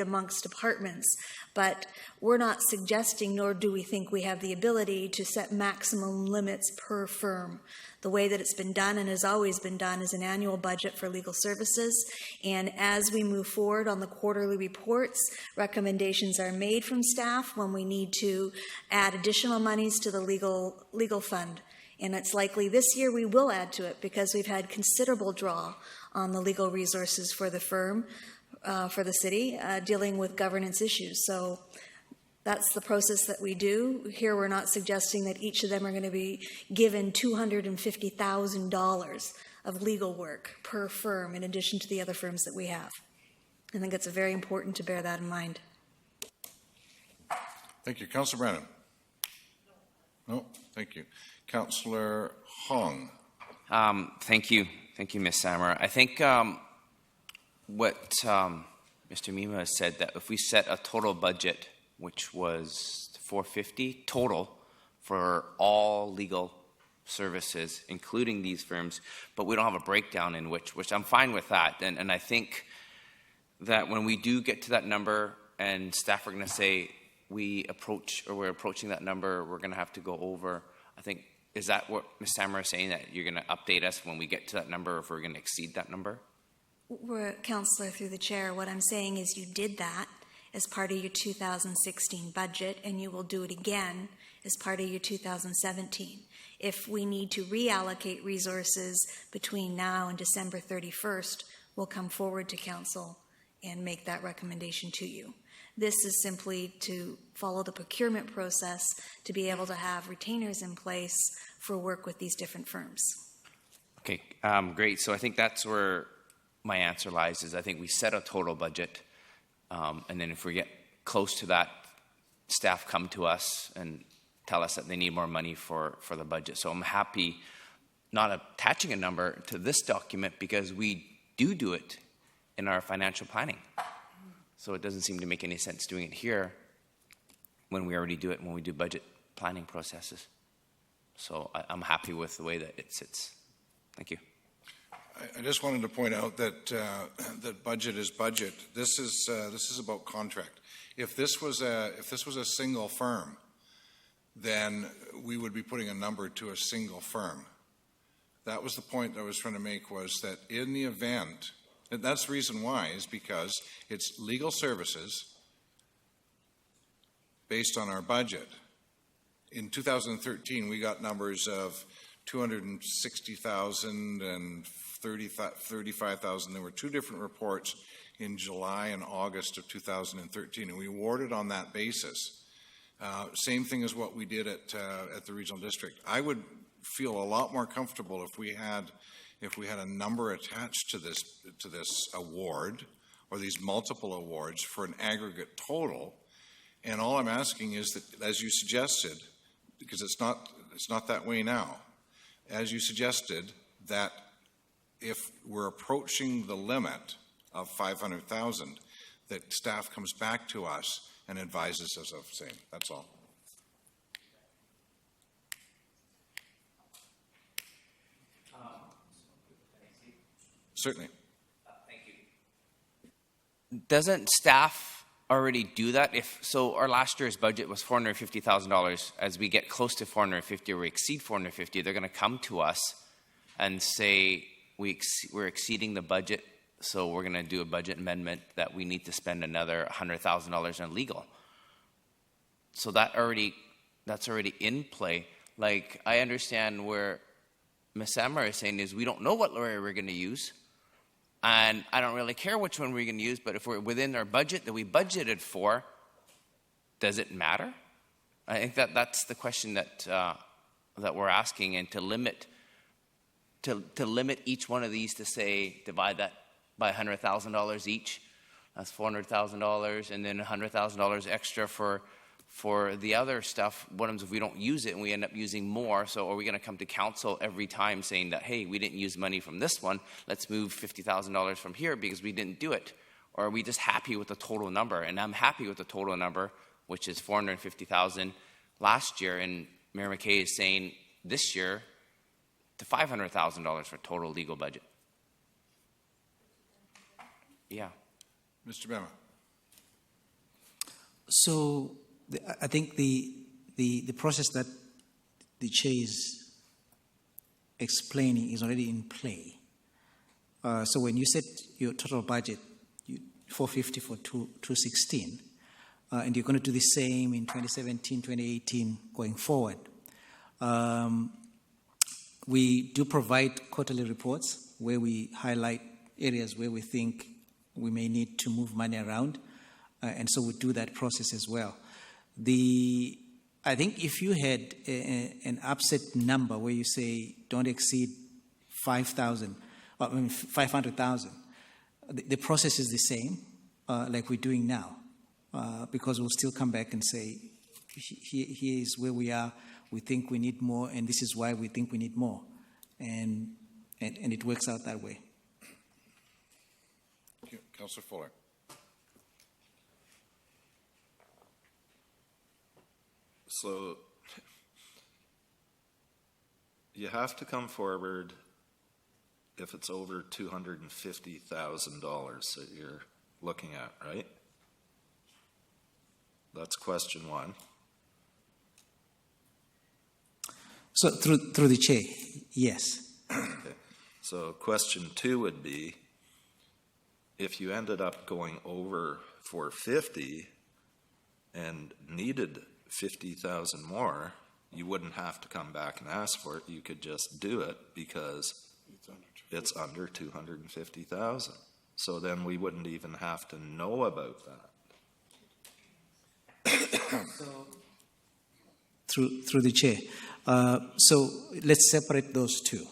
amongst departments. But we're not suggesting, nor do we think we have the ability to set maximum limits per firm. The way that it's been done and has always been done is an annual budget for legal services. And as we move forward on the quarterly reports, recommendations are made from staff when we need to add additional monies to the legal fund. And it's likely this year we will add to it because we've had considerable draw on the legal resources for the firm, for the city, dealing with governance issues. So that's the process that we do. Here we're not suggesting that each of them are going to be given $250,000 of legal work per firm in addition to the other firms that we have. I think it's very important to bear that in mind. Thank you. Councillor Brennan? No, thank you. Councillor Hong? Thank you. Thank you, Ms. Sammer. I think what Mr. Mima has said, that if we set a total budget which was $450 total for all legal services, including these firms, but we don't have a breakdown in which I'm fine with that. And I think that when we do get to that number and staff are going to say we're approaching that number, we're going to have to go over, I think, is that what Ms. Sammer is saying, that you're going to update us when we get to that number, if we're going to exceed that number? Councillor, through the chair, what I'm saying is you did that as part of your 2016 budget, and you will do it again as part of your 2017. If we need to reallocate resources between now and December 31st, we'll come forward to council and make that recommendation to you. This is simply to follow the procurement process to be able to have retainers in place for work with these different firms. Okay, great. So I think that's where my answer lies, is I think we set a total budget, and then if we get close to that, staff come to us and tell us that they need more money for the budget. So I'm happy not attaching a number to this document because we do it in our financial planning. So it doesn't seem to make any sense doing it here when we already do it when we do budget planning processes. So I'm happy with the way that it sits. Thank you. I just wanted to point out that that budget is budget. This is about contract. If this was a single firm, then we would be putting a number to a single firm. That was the point I was trying to make, was that in the event, and that's the reason why, is because it's legal services based on our budget. In 2013, we got numbers of 260,000 and 35,000. There were 2 different reports in July and August of 2013, and we awarded on that basis. Same thing as what we did at the regional district. I would feel a lot more comfortable if we had a number attached to this award, or these multiple awards, for an aggregate total. And all I'm asking is that, as you suggested, because it's not that way now, as you suggested, that if we're approaching the limit of 500,000, that staff comes back to us and advises us of same. That's all. Certainly. Doesn't staff already do that? If so, our last year's budget was $450,000. As we get close to 450 or we exceed 450, they're going to come to us and say we're exceeding the budget, so we're going to do a budget amendment that we need to spend another $100,000 on legal. So that's already in play. Like, I understand where Ms. Amar is saying is we don't know what lawyer we're going to use. And I don't really care which one we're going to use, but if we're within our budget that we budgeted for, does it matter? I think that's the question that we're asking, and to limit each one of these to say divide that by $100,000 each. That's $400,000, and then $100,000 extra for the other stuff. What happens if we don't use it and we end up using more? So are we going to come to council every time saying that, hey, we didn't use money from this one, let's move $50,000 from here because we didn't do it? Or are we just happy with the total number? And I'm happy with the total number, which is $450,000 last year, and Mayor McKay is saying this year to $500,000 for total legal budget. Yeah. Mr. Bema. So I think the process that the chair is explaining is already in play. So when you set your total budget, $450 for 2016, and you're going to do the same in 2017, 2018 going forward. We do provide quarterly reports where we highlight areas where we think we may need to move money around, and so we do that process as well. I think if you had an upset number where you say don't exceed 500,000, the process is the same, like we're doing now, because we'll still come back and say, here is where we are. We think we need more, and this is why we think we need more, and it works out that way. Thank you. Councillor Fuller. So you have to come forward if it's over $250,000 that you're looking at, right? That's question one. So through the chair, yes. Okay. So question two would be, if you ended up going over 450 and needed 50,000 more, you wouldn't have to come back and ask for it. You could just do it because it's under 250,000. So then we wouldn't even have to know about that. Through the chair. So let's separate those two.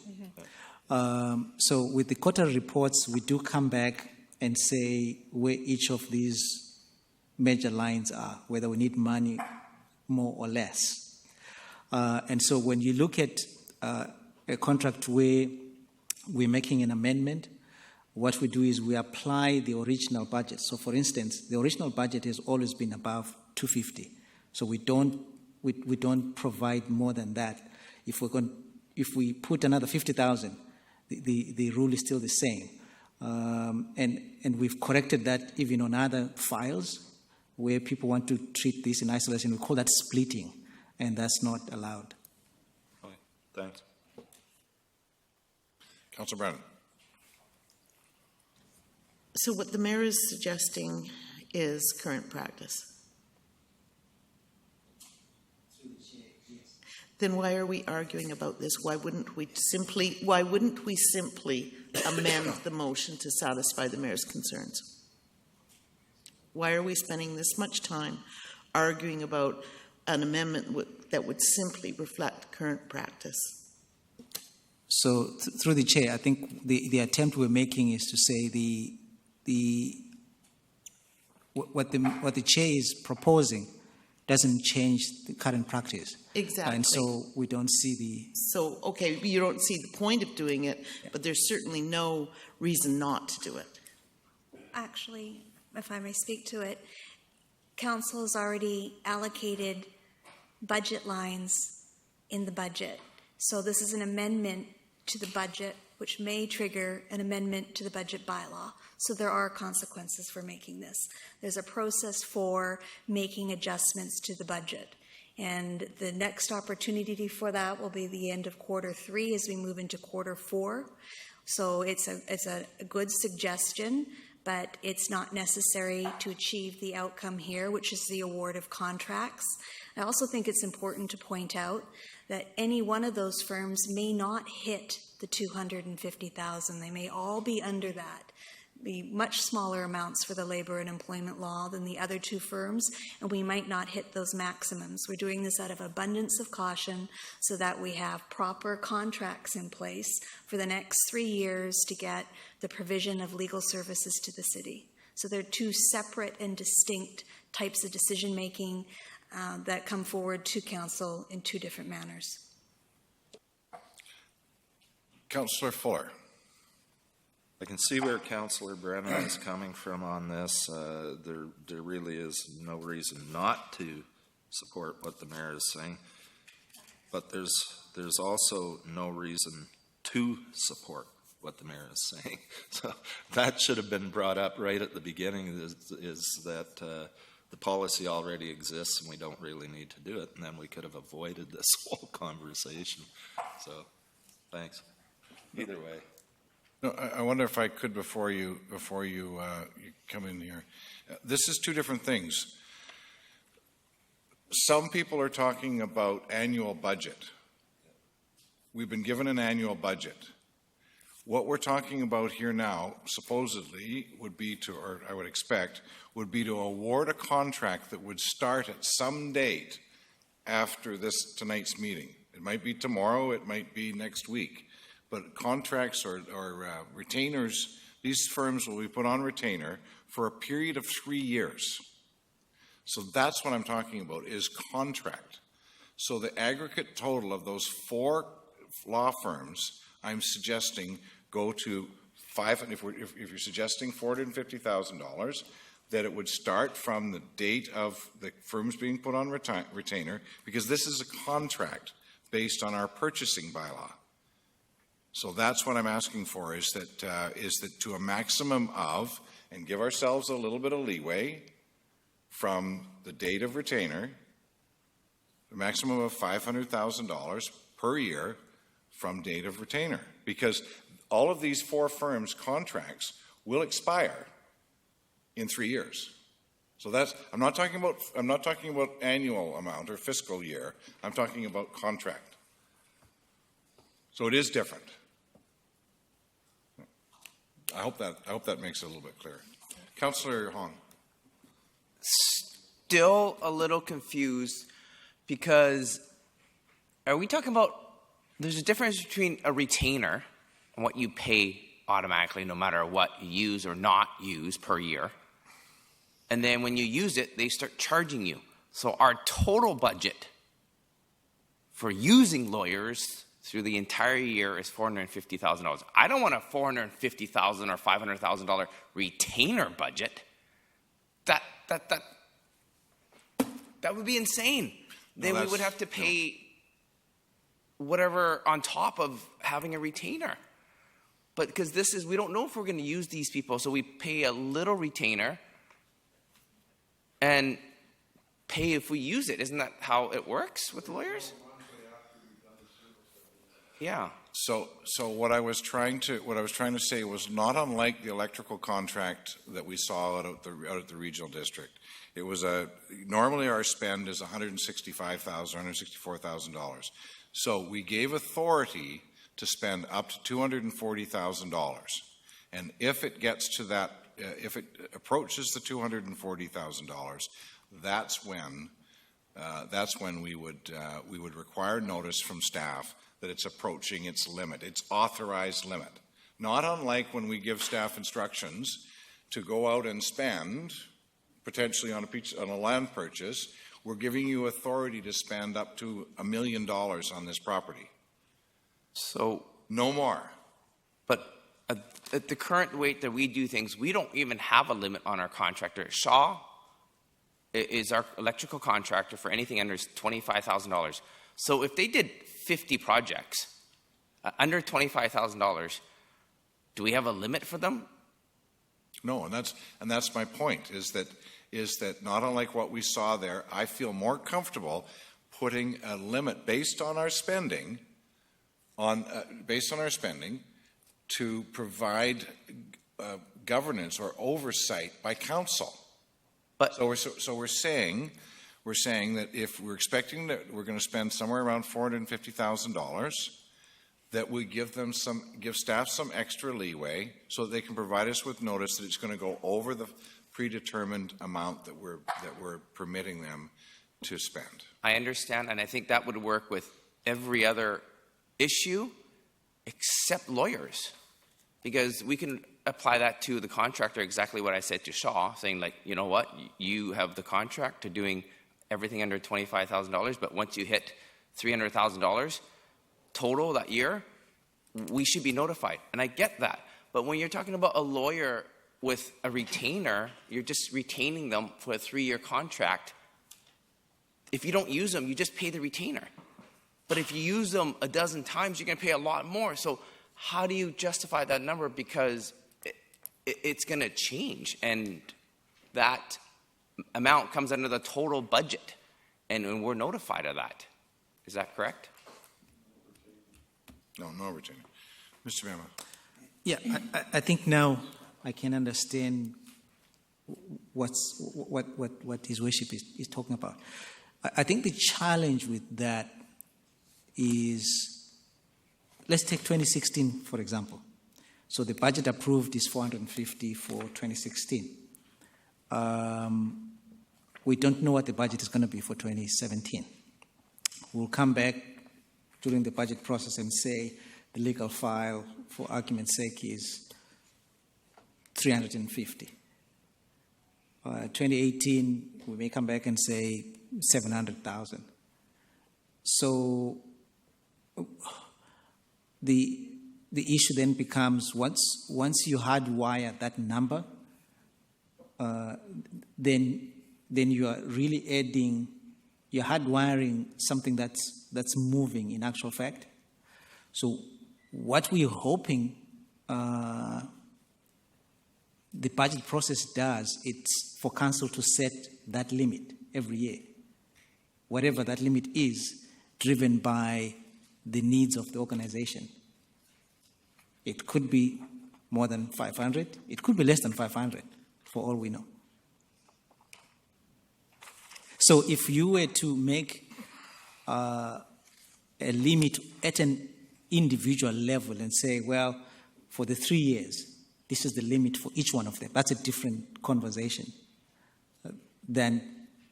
So with the quarter reports, we do come back and say where each of these major lines are, whether we need money more or less. And so when you look at a contract where we're making an amendment, what we do is we apply the original budget. So for instance, the original budget has always been above 250. So we don't provide more than that. If we put another 50,000, the rule is still the same. And we've corrected that even on other files where people want to treat this in isolation. We call that splitting, and that's not allowed. Okay, thanks. Councillor Brennan. So what the mayor is suggesting is current practice. Then why are we arguing about this? Why wouldn't we simply amend the motion to satisfy the mayor's concerns? Why are we spending this much time arguing about an amendment that would simply reflect current practice? So through the chair, I think the attempt we're making is to say what the chair is proposing doesn't change the current practice. Exactly. And so we don't see the... So, okay, you don't see the point of doing it, but there's certainly no reason not to do it. Actually, if I may speak to it, council has already allocated budget lines in the budget. So this is an amendment to the budget, which may trigger an amendment to the budget bylaw. So there are consequences for making this. There's a process for making adjustments to the budget. And the next opportunity for that will be the end of Q3 as we move into Q4. So it's a good suggestion, but it's not necessary to achieve the outcome here, which is the award of contracts. I also think it's important to point out that any one of those firms may not hit the 250,000. They may all be under that. Be much smaller amounts for the labor and employment law than the other two firms, and we might not hit those maximums. We're doing this out of abundance of caution so that we have proper contracts in place for the next 3 years to get the provision of legal services to the city. So they're two separate and distinct types of decision-making that come forward to council in two different manners. Councillor Fuller. I can see where Councillor Brennan is coming from on this. There really is no reason not to support what the mayor is saying, but there's also no reason to support what the mayor is saying. So that should have been brought up right at the beginning, is that the policy already exists and we don't really need to do it, and then we could have avoided this whole conversation. So thanks. Either way. No, I wonder if I could, before you come in here. This is two different things. Some people are talking about annual budget. We've been given an annual budget. What we're talking about here now, supposedly, would be to, or I would expect, would be to award a contract that would start at some date after tonight's meeting. It might be tomorrow, it might be next week. But contracts or retainers, these firms will be put on retainer for a period of 3 years. So that's what I'm talking about, is contract. So the aggregate total of those 4 law firms, I'm suggesting, go to if you're suggesting $450,000, that it would start from the date of the firms being put on retainer, because this is a contract based on our purchasing bylaw. So that's what I'm asking for, is that to a maximum of, and give ourselves a little bit of leeway from the date of retainer, a maximum of $500,000 per year from date of retainer, because all of these 4 firms' contracts will expire in 3 years. So I'm not talking about annual amount or fiscal year. I'm talking about contract. So it is different. I hope that makes it a little bit clearer. Councillor Hong. Still a little confused, because are we talking about, there's a difference between a retainer and what you pay automatically no matter what you use or not use per year, and then when you use it, they start charging you. So our total budget for using lawyers through the entire year is $450,000. I don't want a $450,000 or $500,000 retainer budget. That would be insane. Then we would have to pay whatever on top of having a retainer. But because we don't know if we're going to use these people, so we pay a little retainer and pay if we use it. Isn't that how it works with lawyers? Yeah. So what I was trying to say was not unlike the electrical contract that we saw out at the regional district. It was normally our spend is $165,000, $164,000. So we gave authority to spend up to $240,000, and if it gets to that, if it approaches the $240,000, that's when we would require notice from staff that it's approaching its limit, its authorized limit. Not unlike when we give staff instructions to go out and spend, potentially on a land purchase, we're giving you authority to spend up to $1 million on this property. So no more. But at the current rate that we do things, we don't even have a limit on our contractor. Shaw is our electrical contractor for anything under $25,000. So if they did 50 projects under $25,000, do we have a limit for them? No, and that's my point, is that not unlike what we saw there, I feel more comfortable putting a limit based on our spending to provide governance or oversight by council. But so we're saying that if we're expecting that we're going to spend somewhere around $450,000, that we give staff some extra leeway so that they can provide us with notice that it's going to go over the predetermined amount that we're permitting them to spend. I understand, and I think that would work with every other issue except lawyers, because we can apply that to the contractor, exactly what I said to Shaw, saying like, you know what, you have the contract to doing everything under $25,000, but once you hit $300,000 total that year, we should be notified. And I get that. But when you're talking about a lawyer with a retainer, you're just retaining them for a 3-year contract. If you don't use them, you just pay the retainer. But if you use them a dozen times, you're going to pay a lot more. So how do you justify that number? Because it's going to change, and that amount comes under the total budget, and we're notified of that. Is that correct? No, Virginia. Mr. Bama. Yeah, I think now I can understand what His Worship is talking about. I think the challenge with that is, let's take 2016, for example. So the budget approved is $450 for 2016. We don't know what the budget is going to be for 2017. We'll come back during the budget process and say the legal file, for argument's sake, is $350. 2018, we may come back and say $700,000. So the issue then becomes, once you hardwire that number, then you are really you're hardwiring something that's moving in actual fact. So what we're hoping the budget process does, it's for council to set that limit every year, whatever that limit is, driven by the needs of the organization. It could be more than 500. It could be less than 500, for all we know. So if you were to make a limit at an individual level and say, well, for the 3 years, this is the limit for each one of them, that's a different conversation than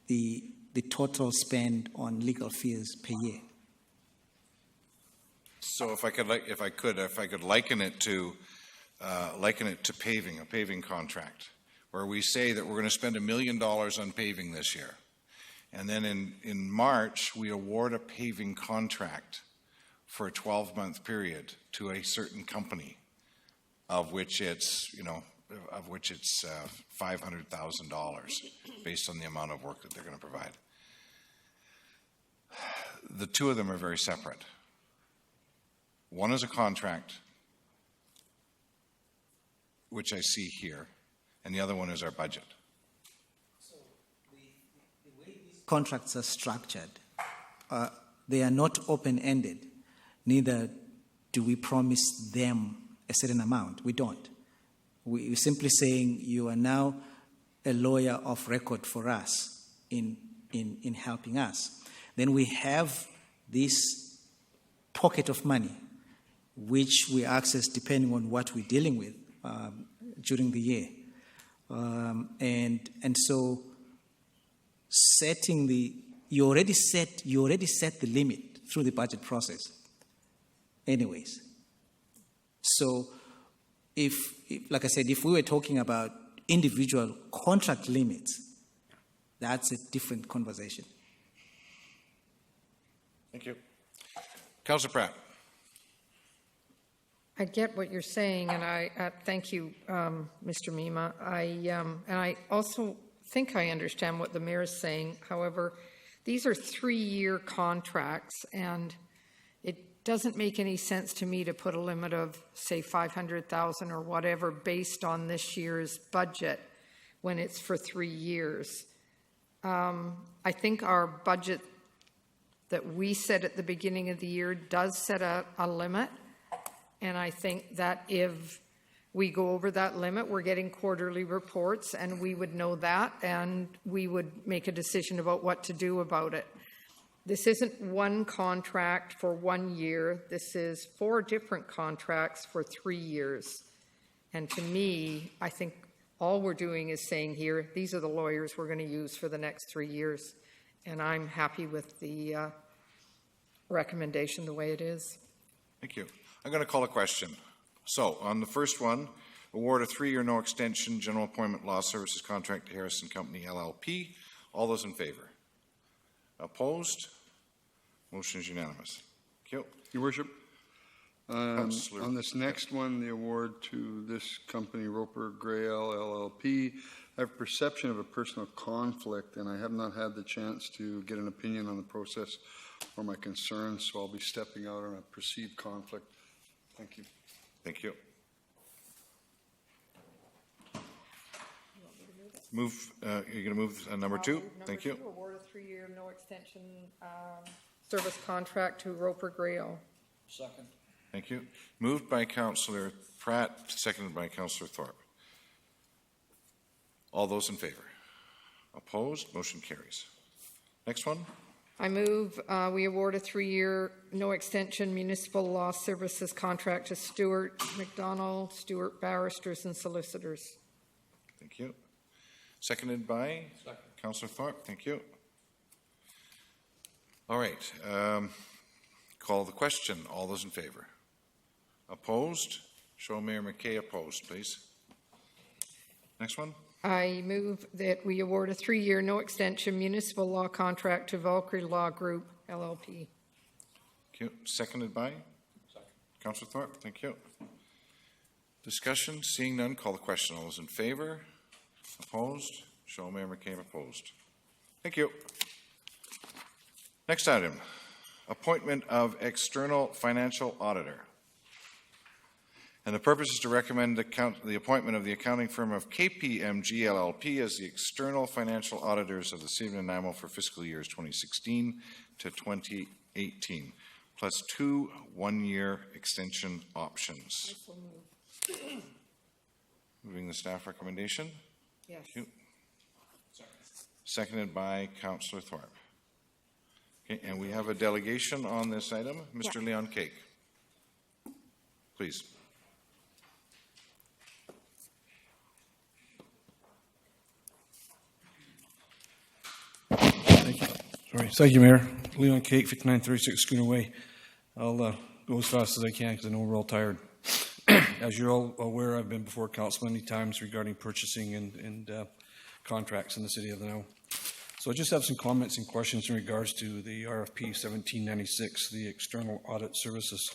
the total spend on legal fees per year. So if I could liken it to paving, a paving contract, where we say that we're going to spend $1 million on paving this year. And then in March, we award a paving contract for a 12-month period to a certain company, of which it's $500,000 based on the amount of work that they're going to provide. The two of them are very separate. One is a contract, which I see here, and the other one is our budget. Contracts are structured. They are not open-ended. Neither do we promise them a certain amount. We don't. We're simply saying you are now a lawyer of record for us in helping us. Then we have this pocket of money, which we access depending on what we're dealing with during the year. And so you already set the limit through the budget process anyways. So if like I said, if we were talking about individual contract limits, that's a different conversation. Thank you. Councillor Pratt. I get what you're saying, and I thank you, Mr. Mima. And I also think I understand what the mayor is saying. However, these are 3-year contracts, and it doesn't make any sense to me to put a limit of, say, 500,000 or whatever based on this year's budget when it's for 3 years. I think our budget that we set at the beginning of the year does set a limit. And I think that if we go over that limit, we're getting quarterly reports, and we would know that, and we would make a decision about what to do about it. This isn't one contract for 1 year. This is 4 different contracts for 3 years. And to me, I think all we're doing is saying here, these are the lawyers we're going to use for the next 3 years. And I'm happy with the recommendation the way it is. Thank you. I'm going to call a question. So, on the first one, award a 3-year no extension general appointment law services contract to Harrison Company LLP. All those in favor? Opposed? Motion is unanimous. Thank you. Your Worship, Councillor. on this next one, the award to this company, Roper Grail LLP, I have perception of a personal conflict, and I have not had the chance to get an opinion on the process or my concerns, so I'll be stepping out on a perceived conflict. Thank you. Thank you. Move, you're going to move number 2? Thank you. Award a 3-year no extension service contract to Roper Grail. Second. Thank you. Moved by Councillor Pratt, seconded by Councillor Thorpe. All those in favor? Opposed? Motion carries. Next one. I move we award a 3-year no extension municipal law services contract to Stewart McDonald, Stewart Barristers and Solicitors. Thank you. Seconded by Councillor Thorpe. Thank you. All right. Call the question. All those in favor? Opposed? Show Mayor McKay opposed, please. Next one. I move that we award a 3-year no extension municipal law contract to Valkyrie Law Group LLP. Thank you. Seconded by? Councillor Thorpe. Thank you. Discussion. Seeing none, call the question. All those in favor? Opposed? Show Mayor McCabe opposed. Thank you. Next item, appointment of external financial auditor. And the purpose is to recommend the appointment of the accounting firm of KPMG LLP as the external financial auditors of the City of Nanaimo for fiscal years 2016 to 2018, plus 2 one-year extension options. Moving the staff recommendation. Yes. Thank you. Seconded by Councillor Thorpe. Okay, and we have a delegation on this item. Mr. Leon Cake, please. Thank you, Mayor. Leon Cake, 5936 Schooner Way. I'll go as fast as I can because I know we're all tired. As you're all aware, I've been before council many times regarding purchasing and contracts in the city of Nanaimo. So I just have some comments and questions in regards to the RFP 1796, the external audit services.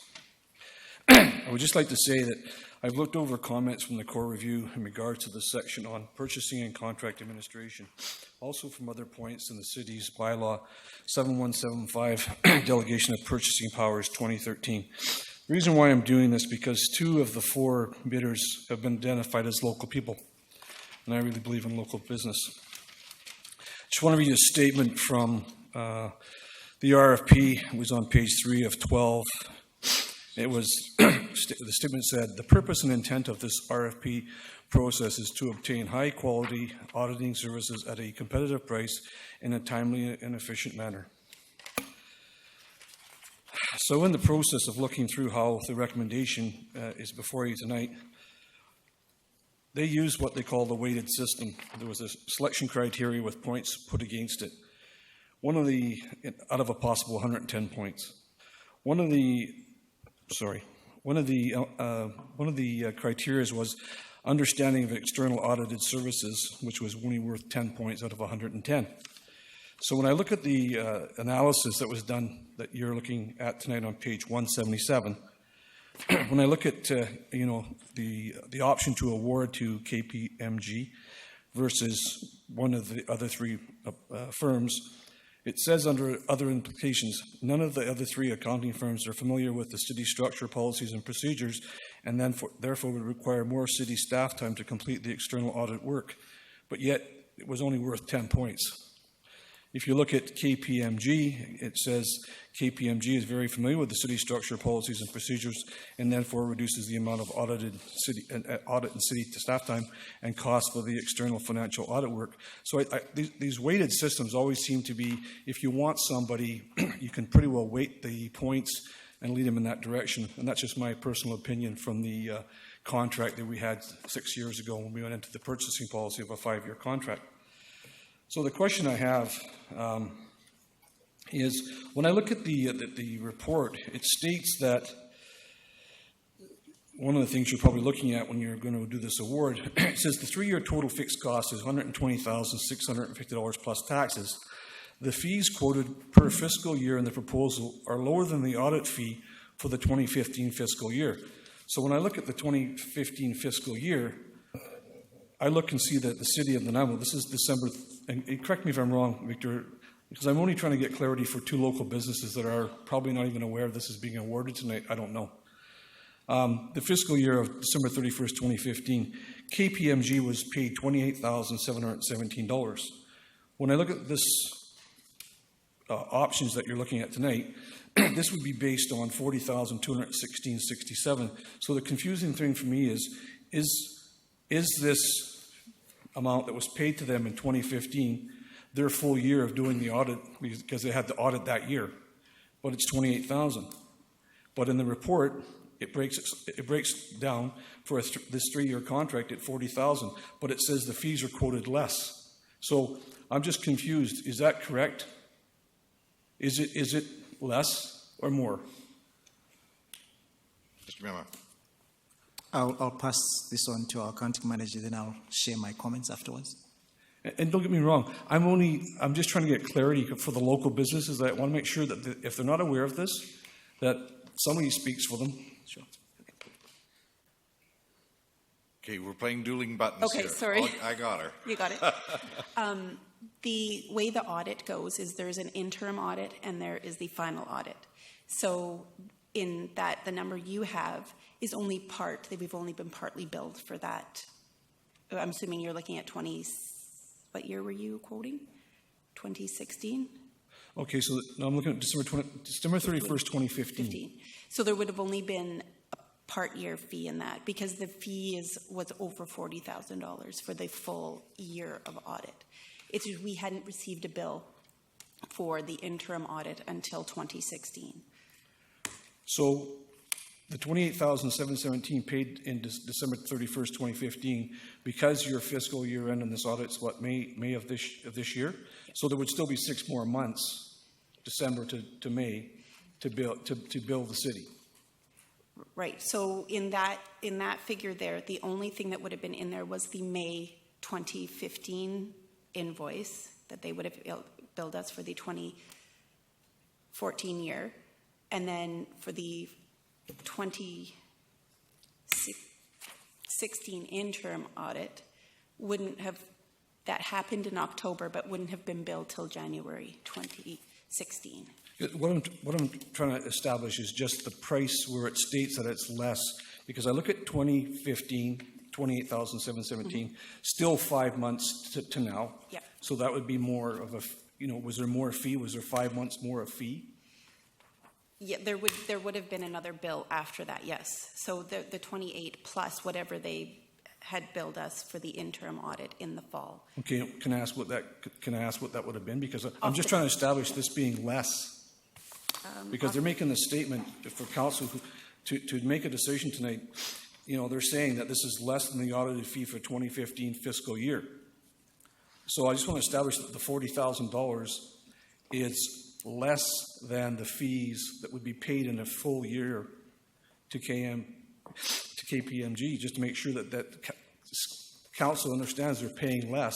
I would just like to say that I've looked over comments from the core review in regards to the section on purchasing and contract administration, also from other points in the city's bylaw 7175, delegation of purchasing powers 2013. The reason why I'm doing this because 2 of the 4 bidders have been identified as local people, and I really believe in local business. Just want to read a statement from the RFP. It was on page 3 of 12. It was, the statement said, the purpose and intent of this RFP process is to obtain high-quality auditing services at a competitive price in a timely and efficient manner. So in the process of looking through how the recommendation is before you tonight, they used what they call the weighted system. There was a selection criteria with points put against it. Out of a possible 110 points. One of the criteria was understanding of external audited services, which was only worth 10 points out of 110. So when I look at the analysis that was done that you're looking at tonight on page 177, when I look at, the option to award to KPMG versus one of the other three firms, it says under other implications, none of the other three accounting firms are familiar with the city structure, policies, and procedures, and then therefore would require more city staff time to complete the external audit work. But yet, it was only worth 10 points. If you look at KPMG, it says KPMG is very familiar with the city structure, policies, and procedures, and therefore reduces the amount of audit and city staff time and costs for the external financial audit work. So these weighted systems always seem to be, if you want somebody, you can pretty well weight the points and lead them in that direction. And that's just my personal opinion from the contract that we had 6 years ago when we went into the purchasing policy of a 5-year contract. So the question I have is, when I look at the report, it states that one of the things you're probably looking at when you're going to do this award, it says the 3-year total fixed cost is $120,650 plus taxes. The fees quoted per fiscal year in the proposal are lower than the audit fee for the 2015 fiscal year. So when I look at the 2015 fiscal year, I look and see that the city of Nanaimo, this is December, and correct me if I'm wrong, Victor, because I'm only trying to get clarity for 2 local businesses that are probably not even aware this is being awarded tonight. I don't know. The fiscal year of December 31st, 2015, KPMG was paid $28,717. When I look at this options that you're looking at tonight, this would be based on $40,216.67. So the confusing thing for me is this amount that was paid to them in 2015 their full year of doing the audit, because they had to audit that year, but it's $28,000. But in the report, it breaks down for this 3-year contract at $40,000, but it says the fees are quoted less. So I'm just confused. Is that correct? Is it less or more? Mr. Mema. I'll pass this on to our accounting manager, then I'll share my comments afterwards. And don't get me wrong, I'm just trying to get clarity for the local businesses. I want to make sure that if they're not aware of this, that somebody speaks for them. Sure. Okay, we're playing dueling buttons Okay, here. sorry. I got her. You got it. The way the audit goes is there's an interim audit and there is the final audit. So in that, the number you have is only part, that we've only been partly billed for that. I'm assuming you're looking at what year were you quoting? 2016? Okay, so now I'm looking at December 31st, 2015. So there would have only been a part year fee in that because the fee was over $40,000 for the full year of audit. It's just we hadn't received a bill for the interim audit until 2016. So the $28,717 paid in December 31st, 2015, because your fiscal year end in this audit is what, May of this year? So there would still be 6 more months, December to May, to bill the city. Right. So in that figure there, the only thing that would have been in there was the May 2015 invoice that they would have billed us for the 2014 year, and then for the 2016 interim audit that happened in October, but wouldn't have been billed till January 2016. What I'm trying to establish is just the price where it states that it's less, because I look at 2015, $28,717, still 5 months to now. Yeah. So that would be more of was there more fee? Was there 5 months more of fee? Yeah, there would have been another bill after that, yes. So the 28 plus whatever they had billed us for the interim audit in the fall. Okay, can I ask what that would have been? Because I'm just trying to establish this being less. Because they're making the statement for council to make a decision tonight. They're saying that this is less than the audited fee for 2015 fiscal year. So I just want to establish that the $40,000 is less than the fees that would be paid in a full year to KPMG, just to make sure that council understands they're paying less.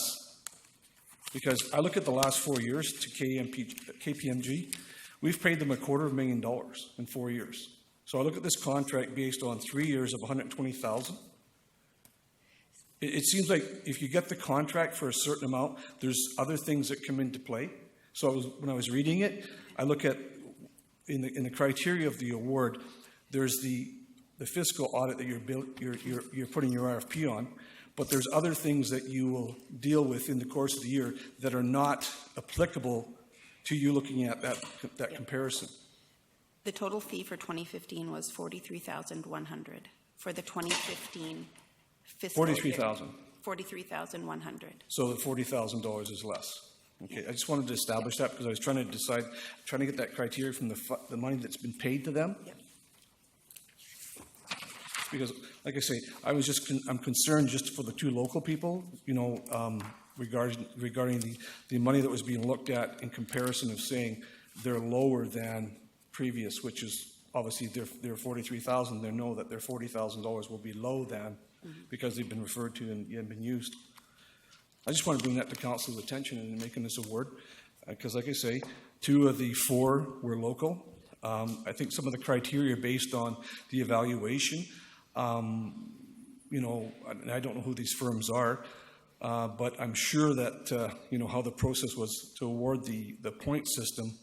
Because I look at the last 4 years to KPMG, we've paid them $250,000 in 4 years. So I look at this contract based on 3 years of 120,000. It seems like if you get the contract for a certain amount, there's other things that come into play. So when I was reading it, I look at, in the criteria of the award, there's the fiscal audit that you're putting your RFP on, but there's other things that you will deal with in the course of the year that are not applicable to you looking at that comparison. The total fee for 2015 was $43,100 for the 2015 fiscal year. 43,000. $43,100. So the $40,000 is less. Okay, I just wanted to establish that because I was trying to get that criteria from the money that's been paid to them. Yep. Because, like I say, I'm concerned just for the two local people, regarding the money that was being looked at in comparison of saying they're lower than previous, which is obviously they're 43,000. They know that their $40,000 will be low than because they've been referred to and been used. I just want to bring that to council's attention in making this award, because, like I say, 2 of the 4 were local. I think some of the criteria based on the evaluation, and I don't know who these firms are, but I'm sure that how the process was to award the point system.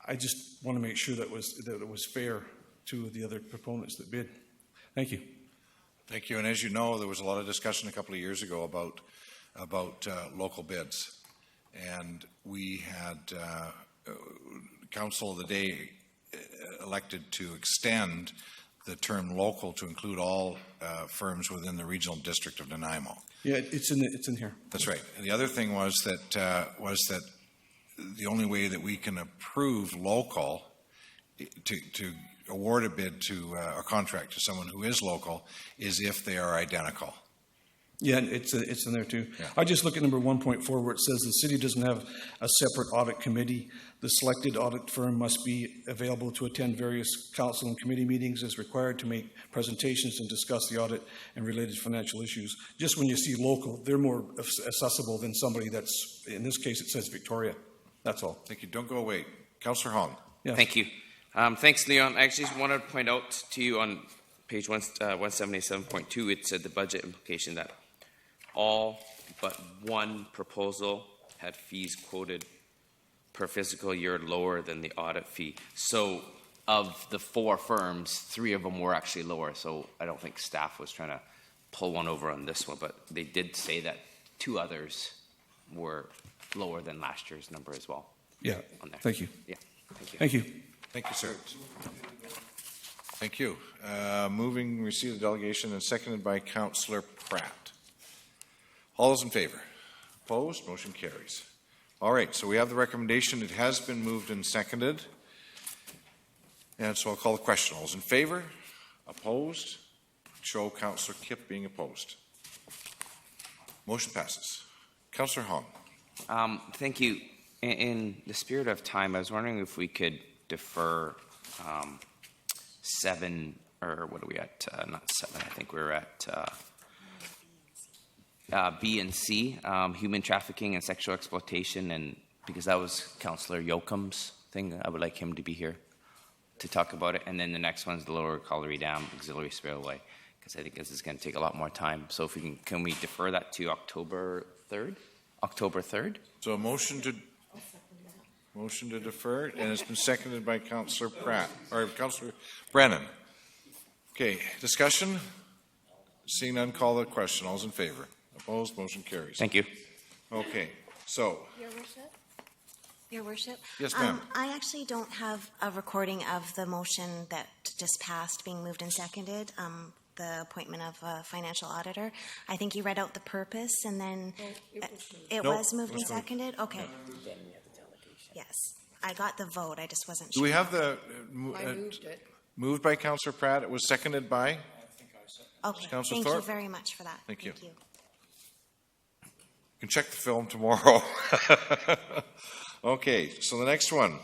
I just want to make sure that it was fair to the other proponents that bid. Thank you. Thank you. And as you know, there was a lot of discussion a couple of years ago about local bids. And we had Council of the Day elected to extend the term local to include all firms within the regional district of Nanaimo. Yeah, it's in here. That's right. And the other thing was that the only way that we can approve local to award a bid to a contract to someone who is local is if they are identical. Yeah, it's in there too. Yeah. I just look at number 1.4 where it says the city doesn't have a separate audit committee. The selected audit firm must be available to attend various council and committee meetings as required to make presentations and discuss the audit and related financial issues. Just when you see local, they're more accessible than somebody that's, in this case, it says Victoria. That's all. Thank you. Don't go away. Councillor Hong. Yes. Thank you. Thanks, Leon. I actually just wanted to point out to you on page 177.2, it said the budget implication that all but one proposal had fees quoted per fiscal year lower than the audit fee. So of the 4 firms, 3 of them were actually lower. So I don't think staff was trying to pull one over on this one, but they did say that 2 others were lower than last year's number as well. Yeah. On there. Thank you. Yeah. Thank you. Thank you. Thank you, sir. Thank you. Moving, receive the delegation and seconded by Councillor Pratt. All those in favor? Opposed? Motion carries. All right, so we have the recommendation. It has been moved and seconded. And so I'll call the question. All those in favor? Opposed? Show Councillor Kipp being opposed. Motion passes. Councillor Hong. Thank you. In the spirit of time, I was wondering if we could defer 7, or what are we at? Not 7, I think we're at B and C, human trafficking and sexual exploitation, and because that was Councillor Yoakum's thing, I would like him to be here to talk about it. And then the next one's the Lower Colliery Dam Auxiliary Spillway, because I think this is going to take a lot more time. So if we can we defer that to October 3rd? October 3rd? So a motion to defer, and it's been seconded by Councillor Pratt, or Councillor Brennan. Okay, discussion? Seeing none, call the question. All's in favor? Opposed? Motion carries. Thank you. Okay, so. Your Worship? Your Worship? Yes, ma'am. I actually don't have a recording of the motion that just passed being moved and seconded, the appointment of a financial auditor. I think you read out the purpose and then it was moved and seconded? Okay. Yes, I got the vote. I just wasn't sure. Do we have the I moved it. moved by Councillor Pratt? It was seconded by Okay, Councillor thank you Thorpe? very much for that. Thank you. You can check the film tomorrow. Okay, so the next one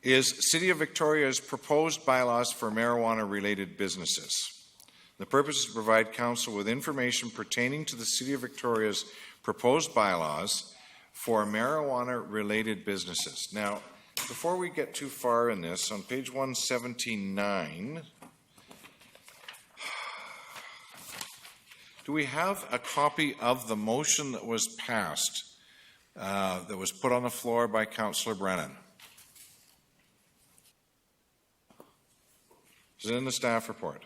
is City of Victoria's proposed bylaws for marijuana-related businesses. The purpose is to provide council with information pertaining to the City of Victoria's proposed bylaws for marijuana-related businesses. Now, before we get too far in this, on page 179, do we have a copy of the motion that was passed, that was put on the floor by Councillor Brennan? Is it in the staff report?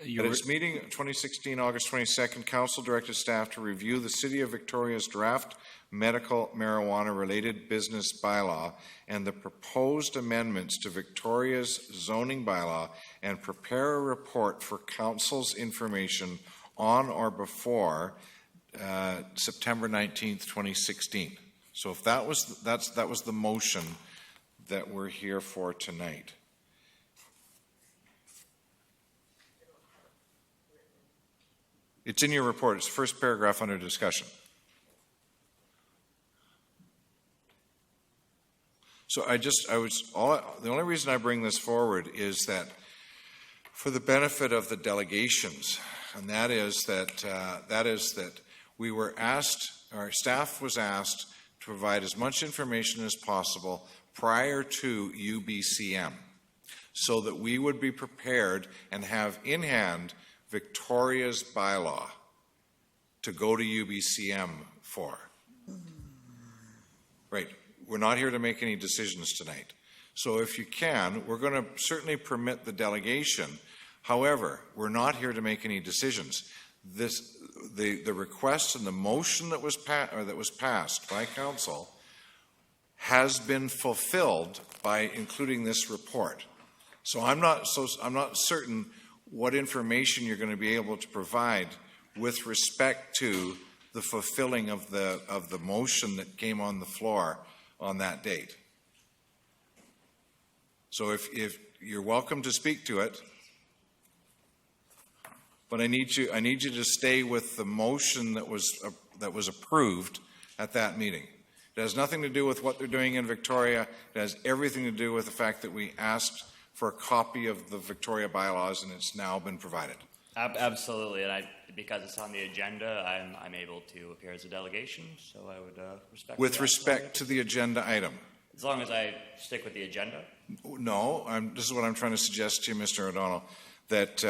At its meeting 2016, August 22nd, Council directed staff to review the City of Victoria's draft medical marijuana-related business bylaw and the proposed amendments to Victoria's zoning bylaw and prepare a report for Council's information on or before September 19th, 2016. So if that was the motion that we're here for tonight. It's in your report. It's the first paragraph under discussion. So the only reason I bring this forward is that for the benefit of the delegations, and that is that we were asked, our staff was asked to provide as much information as possible prior to UBCM so that we would be prepared and have in hand Victoria's bylaw to go to UBCM for. Right. We're not here to make any decisions tonight. So if you can, we're going to certainly permit the delegation. However, we're not here to make any decisions. The request and the motion that was passed by Council has been fulfilled by including this report. So I'm not certain what information you're going to be able to provide with respect to the fulfilling of the motion that came on the floor on that date. So if you're welcome to speak to it, but I need you to stay with the motion that was approved at that meeting. It has nothing to do with what they're doing in Victoria. It has everything to do with the fact that we asked for a copy of the Victoria bylaws, and it's now been provided. Absolutely, and because it's on the agenda, I'm able to appear as a delegation, so I would respect. With respect to the agenda item. As long as I stick with the agenda. No, this is what I'm trying to suggest to you, Mr. O'Donnell, that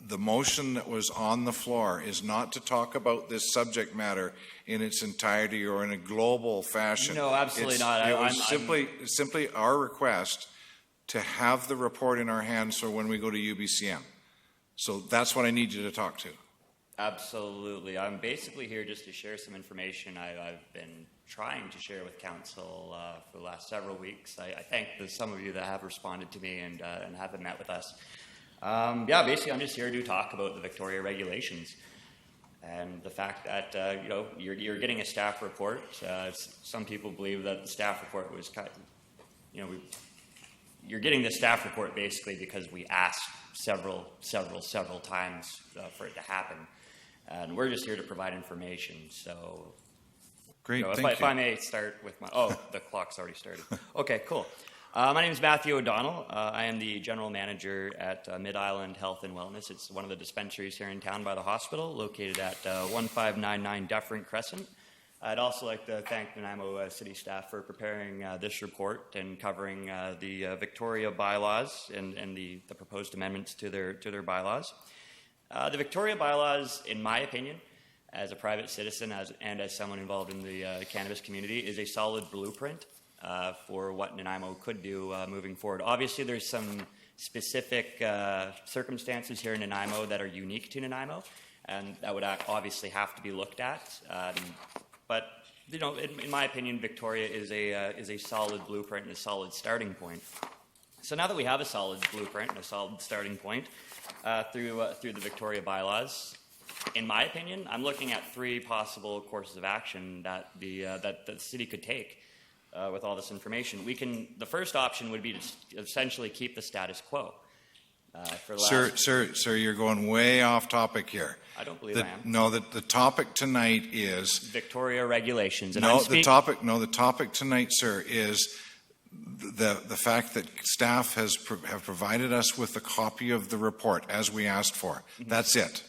the motion that was on the floor is not to talk about this subject matter in its entirety or in a global fashion. No, absolutely not. It was simply our request to have the report in our hands for when we go to UBCM. So that's what I need you to talk to. Absolutely. I'm basically here just to share some information I've been trying to share with Council for the last several weeks. I thank some of you that have responded to me and have met with us. Basically I'm just here to talk about the Victoria regulations and the fact that you're getting a staff report. Some people believe that the staff report was cut. You're getting the staff report basically because we asked several times for it to happen. And we're just here to provide information. So, great. If I may start with the clock's already started. Okay, cool. My name is Matthew O'Donnell. I am the general manager at Mid-Island Health and Wellness. It's one of the dispensaries here in town by the hospital, located at 1599 Dufferin Crescent. I'd also like to thank Nanaimo City staff for preparing this report and covering the Victoria bylaws and the proposed amendments to their bylaws. The Victoria bylaws, in my opinion, as a private citizen and as someone involved in the cannabis community, is a solid blueprint for what Nanaimo could do moving forward. Obviously, there's some specific circumstances here in Nanaimo that are unique to Nanaimo, and that would obviously have to be looked at. But in my opinion, Victoria is a solid blueprint and a solid starting point. So now that we have a solid blueprint and a solid starting point through the Victoria bylaws, in my opinion, I'm looking at three possible courses of action that the city could take with all this information. The first option would be to essentially keep the status quo. Sir, you're going way off topic here. I don't believe I am. No, the topic tonight is Victoria regulations. And the topic tonight, sir, is the fact that staff have provided us with a copy of the report as we asked for. That's it.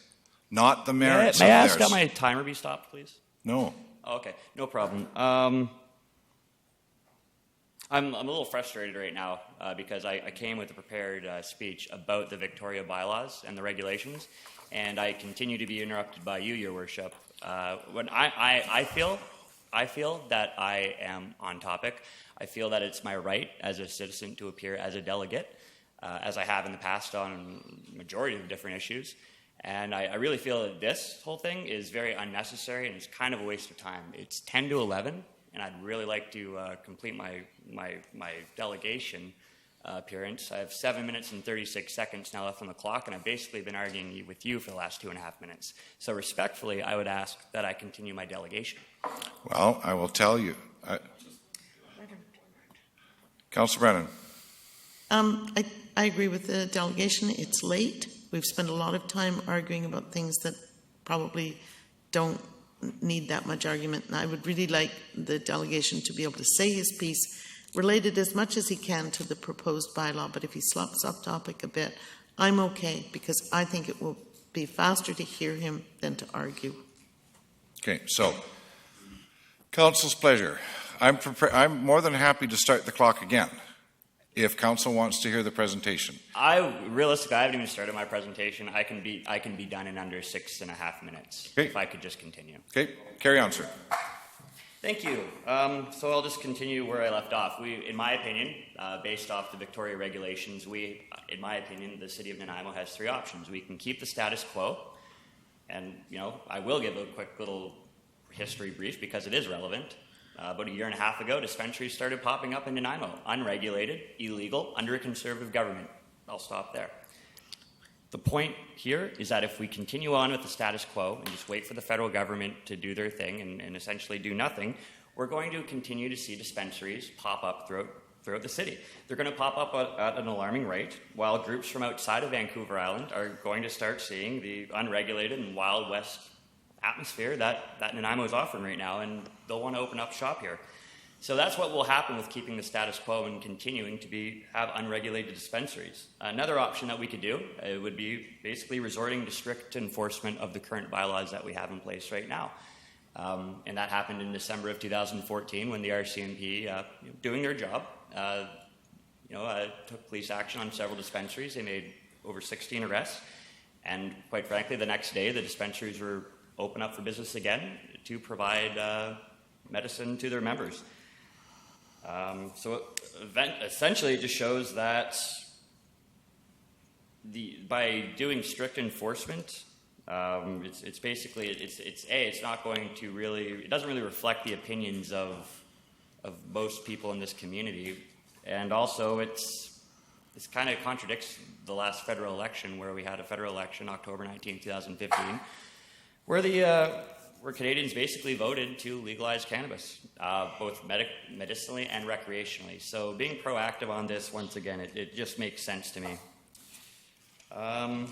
Not the merits of theirs. May I ask that my timer be stopped, please? No. Okay, no problem. I'm a little frustrated right now because I came with a prepared speech about the Victoria bylaws and the regulations, and I continue to be interrupted by you, Your Worship. When I feel that I am on topic. I feel that it's my right as a citizen to appear as a delegate, as I have in the past on a majority of different issues. And I really feel that this whole thing is very unnecessary and it's kind of a waste of time. It's 10 to 11, and I'd really like to complete my delegation appearance. I have 7 minutes and 36 seconds now left on the clock, and I've basically been arguing with you for the last 2.5 minutes. So respectfully, I would ask that I continue my delegation. Well, I will tell you. Councillor Brennan. I agree with the delegation. It's late. We've spent a lot of time arguing about things that probably don't need that much argument. And I would really like the delegation to be able to say his piece, related as much as he can to the proposed bylaw. But if he slops off topic a bit, I'm okay, because I think it will be faster to hear him than to argue. Okay, so council's pleasure. I'm more than happy to start the clock again if council wants to hear the presentation. Realistically, I haven't even started my presentation. I can be done in under 6.5 minutes. Okay. If I could just continue. Okay, carry on, sir. Thank you. So I'll just continue where I left off. In my opinion, based off the Victoria regulations, in my opinion, the city of Nanaimo has 3 options. We can keep the status quo, and I will give a quick little history brief because it is relevant. About 1.5 years ago, dispensaries started popping up in Nanaimo, unregulated, illegal, under a conservative government. I'll stop there. The point here is that if we continue on with the status quo and just wait for the federal government to do their thing and essentially do nothing, we're going to continue to see dispensaries pop up throughout the city. They're going to pop up at an alarming rate, while groups from outside of Vancouver Island are going to start seeing the unregulated and Wild West atmosphere that Nanaimo is offering right now, and they'll want to open up shop here. So that's what will happen with keeping the status quo and continuing to have unregulated dispensaries. Another option that we could do would be basically resorting to strict enforcement of the current bylaws that we have in place right now. And that happened in December of 2014 when the RCMP, doing their job, took police action on several dispensaries. They made over 16 arrests. And quite frankly, the next day, the dispensaries were open up for business again to provide medicine to their members. So essentially, it just shows that by doing strict enforcement, it's basically it's not going to really, it doesn't really reflect the opinions of most people in this community, and also it's kind of contradicts the last federal election, where we had a federal election October 19, 2015, where Canadians basically voted to legalize cannabis, both medicinally and recreationally. So being proactive on this, once again, it just makes sense to me. So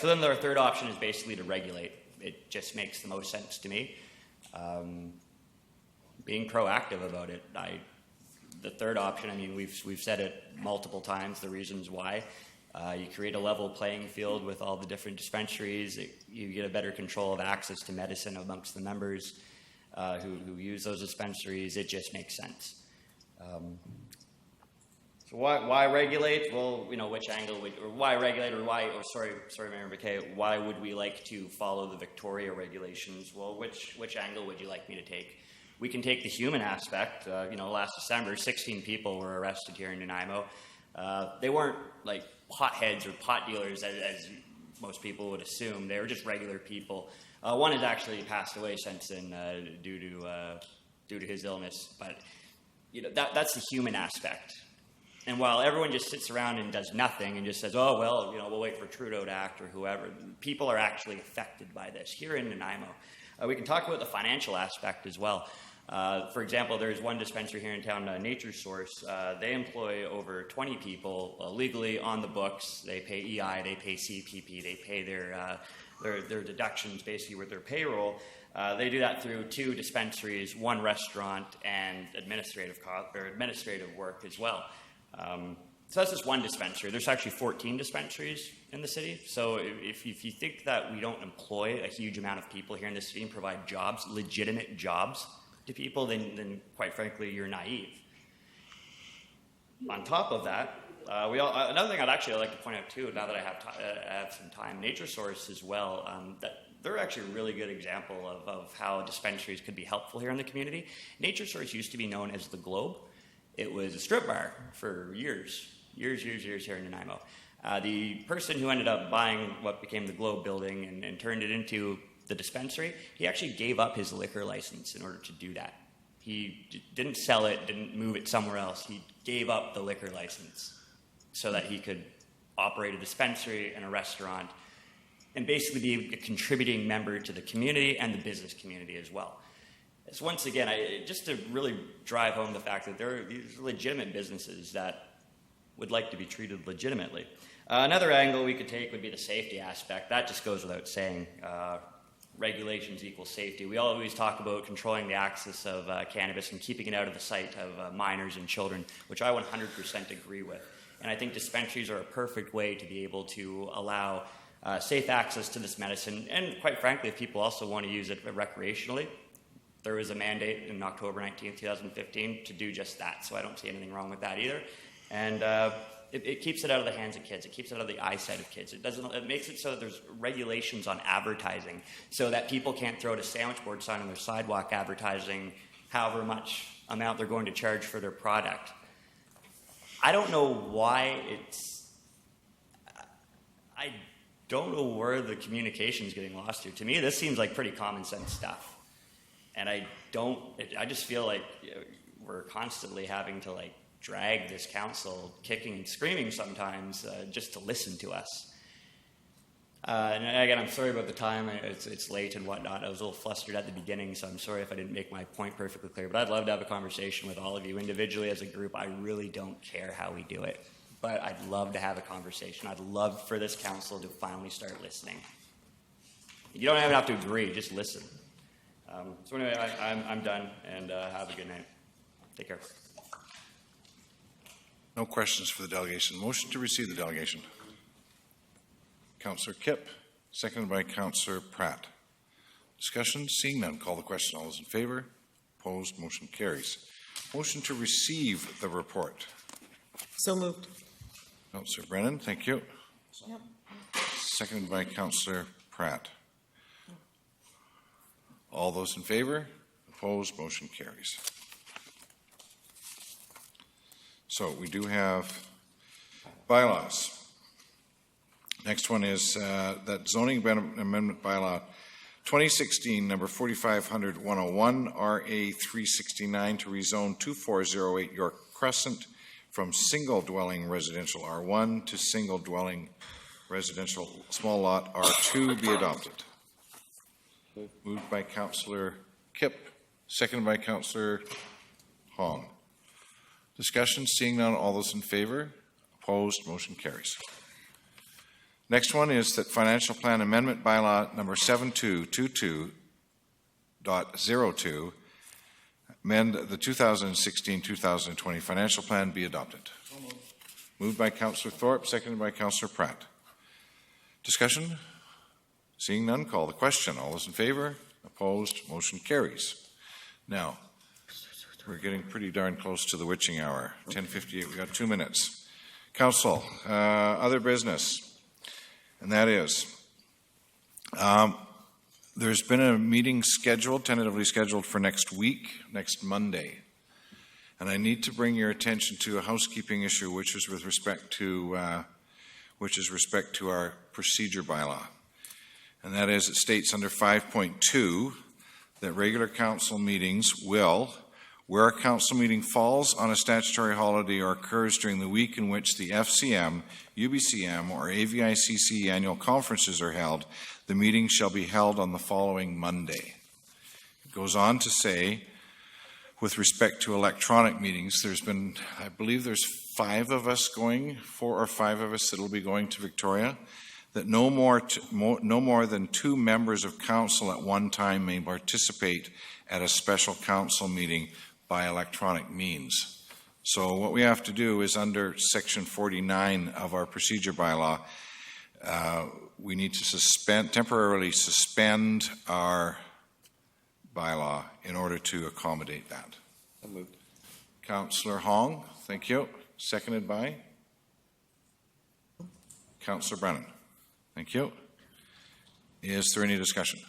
then our third option is basically to regulate. It just makes the most sense to me. Being proactive about it. The third option, we've said it multiple times, the reasons why. You create a level playing field with all the different dispensaries. You get a better control of access to medicine amongst the members who use those dispensaries. It just makes sense. So why regulate? Well, which angle why regulate, or sorry, Mayor McKay, why would we like to follow the Victoria regulations? Well, which angle would you like me to take? We can take the human aspect. Last December, 16 people were arrested here in Nanaimo. They weren't like potheads or pot dealers, as most people would assume. They were just regular people. One has actually passed away since then due to his illness. But that's the human aspect. And while everyone just sits around and does nothing and just says, "Oh well, we'll wait for Trudeau to act," or whoever, people are actually affected by this here in Nanaimo. We can talk about the financial aspect as well. For example, there's one dispensary here in town, Nature Source. They employ over 20 people legally on the books. They pay EI, they pay CPP, they pay their deductions basically with their payroll. They do that through 2 dispensaries, 1 restaurant, and administrative work as well. So that's just one dispensary. There's actually 14 dispensaries in the city. So if you think that we don't employ a huge amount of people here in the city and provide jobs, legitimate jobs to people, then quite frankly, you're naive. On top of that, another thing I'd like to point out too, now that I have some time, Nature Source as well, that they're actually a really good example of how dispensaries could be helpful here in the community. Nature Source used to be known as the Globe. It was a strip bar for years here in Nanaimo. The person who ended up buying what became the Globe building and turned it into the dispensary, he actually gave up his liquor license in order to do that. He didn't sell it, didn't move it somewhere else. He gave up the liquor license so that he could operate a dispensary and a restaurant and basically be a contributing member to the community and the business community as well. So once again, just to really drive home the fact that there are these legitimate businesses that would like to be treated legitimately. Another angle we could take would be the safety aspect. That just goes without saying. Regulations equal safety. We always talk about controlling the access of cannabis and keeping it out of the sight of minors and children, which I 100% agree with. And I think dispensaries are a perfect way to be able to allow safe access to this medicine. And quite frankly, if people also want to use it recreationally, there was a mandate in October 19th, 2015 to do just that. So I don't see anything wrong with that either. And it keeps it out of the hands of kids. It keeps it out of the eyesight of kids. It makes it so that there's regulations on advertising so that people can't throw out a sandwich board sign on their sidewalk advertising however much amount they're going to charge for their product. I don't know why I don't know where the communication is getting lost here. To me, this seems like pretty common sense stuff. And I just feel like we're constantly having to drag this council kicking and screaming sometimes just to listen to us. And again, I'm sorry about the time. It's late and whatnot. I was a little flustered at the beginning, so I'm sorry if I didn't make my point perfectly clear. But I'd love to have a conversation with all of you individually as a group. I really don't care how we do it, but I'd love to have a conversation. I'd love for this council to finally start listening. You don't even have to agree, just listen. So anyway, I'm done, and have a good night. Take care. No questions for the delegation. Motion to receive the delegation. Councillor Kipp, seconded by Councillor Pratt. Discussion? Seeing none, call the question. All those in favour? Opposed? Motion carries. Motion to receive the report. So moved. Councillor Brennan, thank you. Yep. Seconded by Councillor Pratt. All those in favour? Opposed? Motion carries. So we do have bylaws. Next one is that zoning amendment bylaw 2016 number 4500-101 RA 369 to rezone 2408 York Crescent from single dwelling residential R1 to single dwelling residential small lot R2 be adopted. Moved by Councillor Kipp, seconded by Councillor Hong. Discussion, seeing none, all those in favour? Opposed, motion carries. Next one is that financial plan amendment bylaw number 7222.02 amend the 2016-2020 financial plan be adopted. Moved by Councillor Thorpe, seconded by Councillor Pratt. Discussion? Seeing none, call the question. All those in favour? Opposed? Motion carries. Now, we're getting pretty darn close to the witching hour. 10:58, we got 2 minutes. Council, other business, and that is, there's been a meeting scheduled, tentatively scheduled for next week, next Monday. And I need to bring your attention to a housekeeping issue, which is with respect to, our procedure bylaw. And that is, it states under 5.2 that regular council meetings will, where a council meeting falls on a statutory holiday or occurs during the week in which the FCM, UBCM, or AVICC annual conferences are held, the meeting shall be held on the following Monday. It goes on to say, with respect to electronic meetings, there's been, I believe there's 5 of us going, 4 or 5 of us that will be going to Victoria, that no more than 2 members of council at one time may participate at a special council meeting by electronic means. So what we have to do is under Section 49 of our procedure bylaw, we need to temporarily suspend our bylaw in order to accommodate that. Councillor Hong, thank you. Seconded by Councillor Brennan. Thank you. Is there any discussion?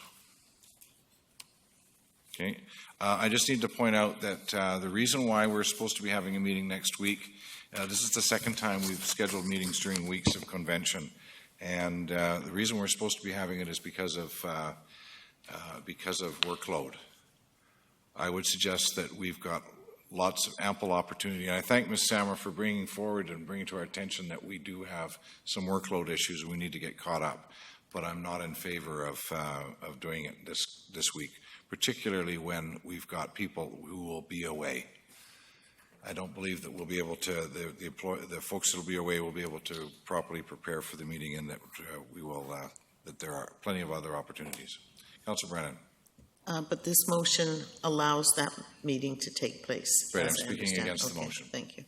Okay. I just need to point out that the reason why we're supposed to be having a meeting next week, this is the second time we've scheduled meetings during weeks of convention, and the reason we're supposed to be having it is because of workload. I would suggest that we've got lots of ample opportunity, and I thank Ms. Sammer for bringing forward and bringing to our attention that we do have some workload issues we need to get caught up, but I'm not in favor of doing it this week, particularly when we've got people who will be away. I don't believe that we'll be able to, the folks that will be away will be able to properly prepare for the meeting, and that that there are plenty of other opportunities. Councillor Brennan. But this motion allows that meeting to take place. Right, I'm as I speaking understand. against the Okay, motion. Thank you.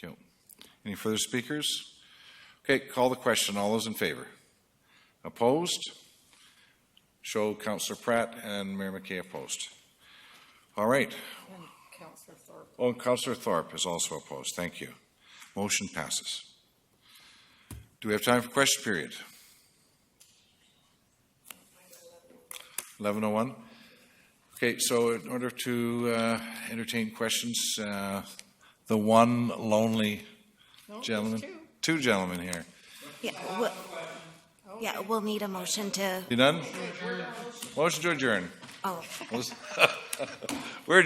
Okay. Any further speakers? Okay, call the question. All those in favor? Opposed? Show Councillor Pratt and Mayor McKay opposed. All right. And Councillor Thorpe. Oh, Councillor Thorpe is also opposed. Thank you. Motion passes. Do we have time for question period? 11:01. Okay, so in order to entertain questions, the one lonely gentleman, two gentlemen here. Yeah, we'll need a motion to. You done? Motion to adjourn. Oh. We're adjourned.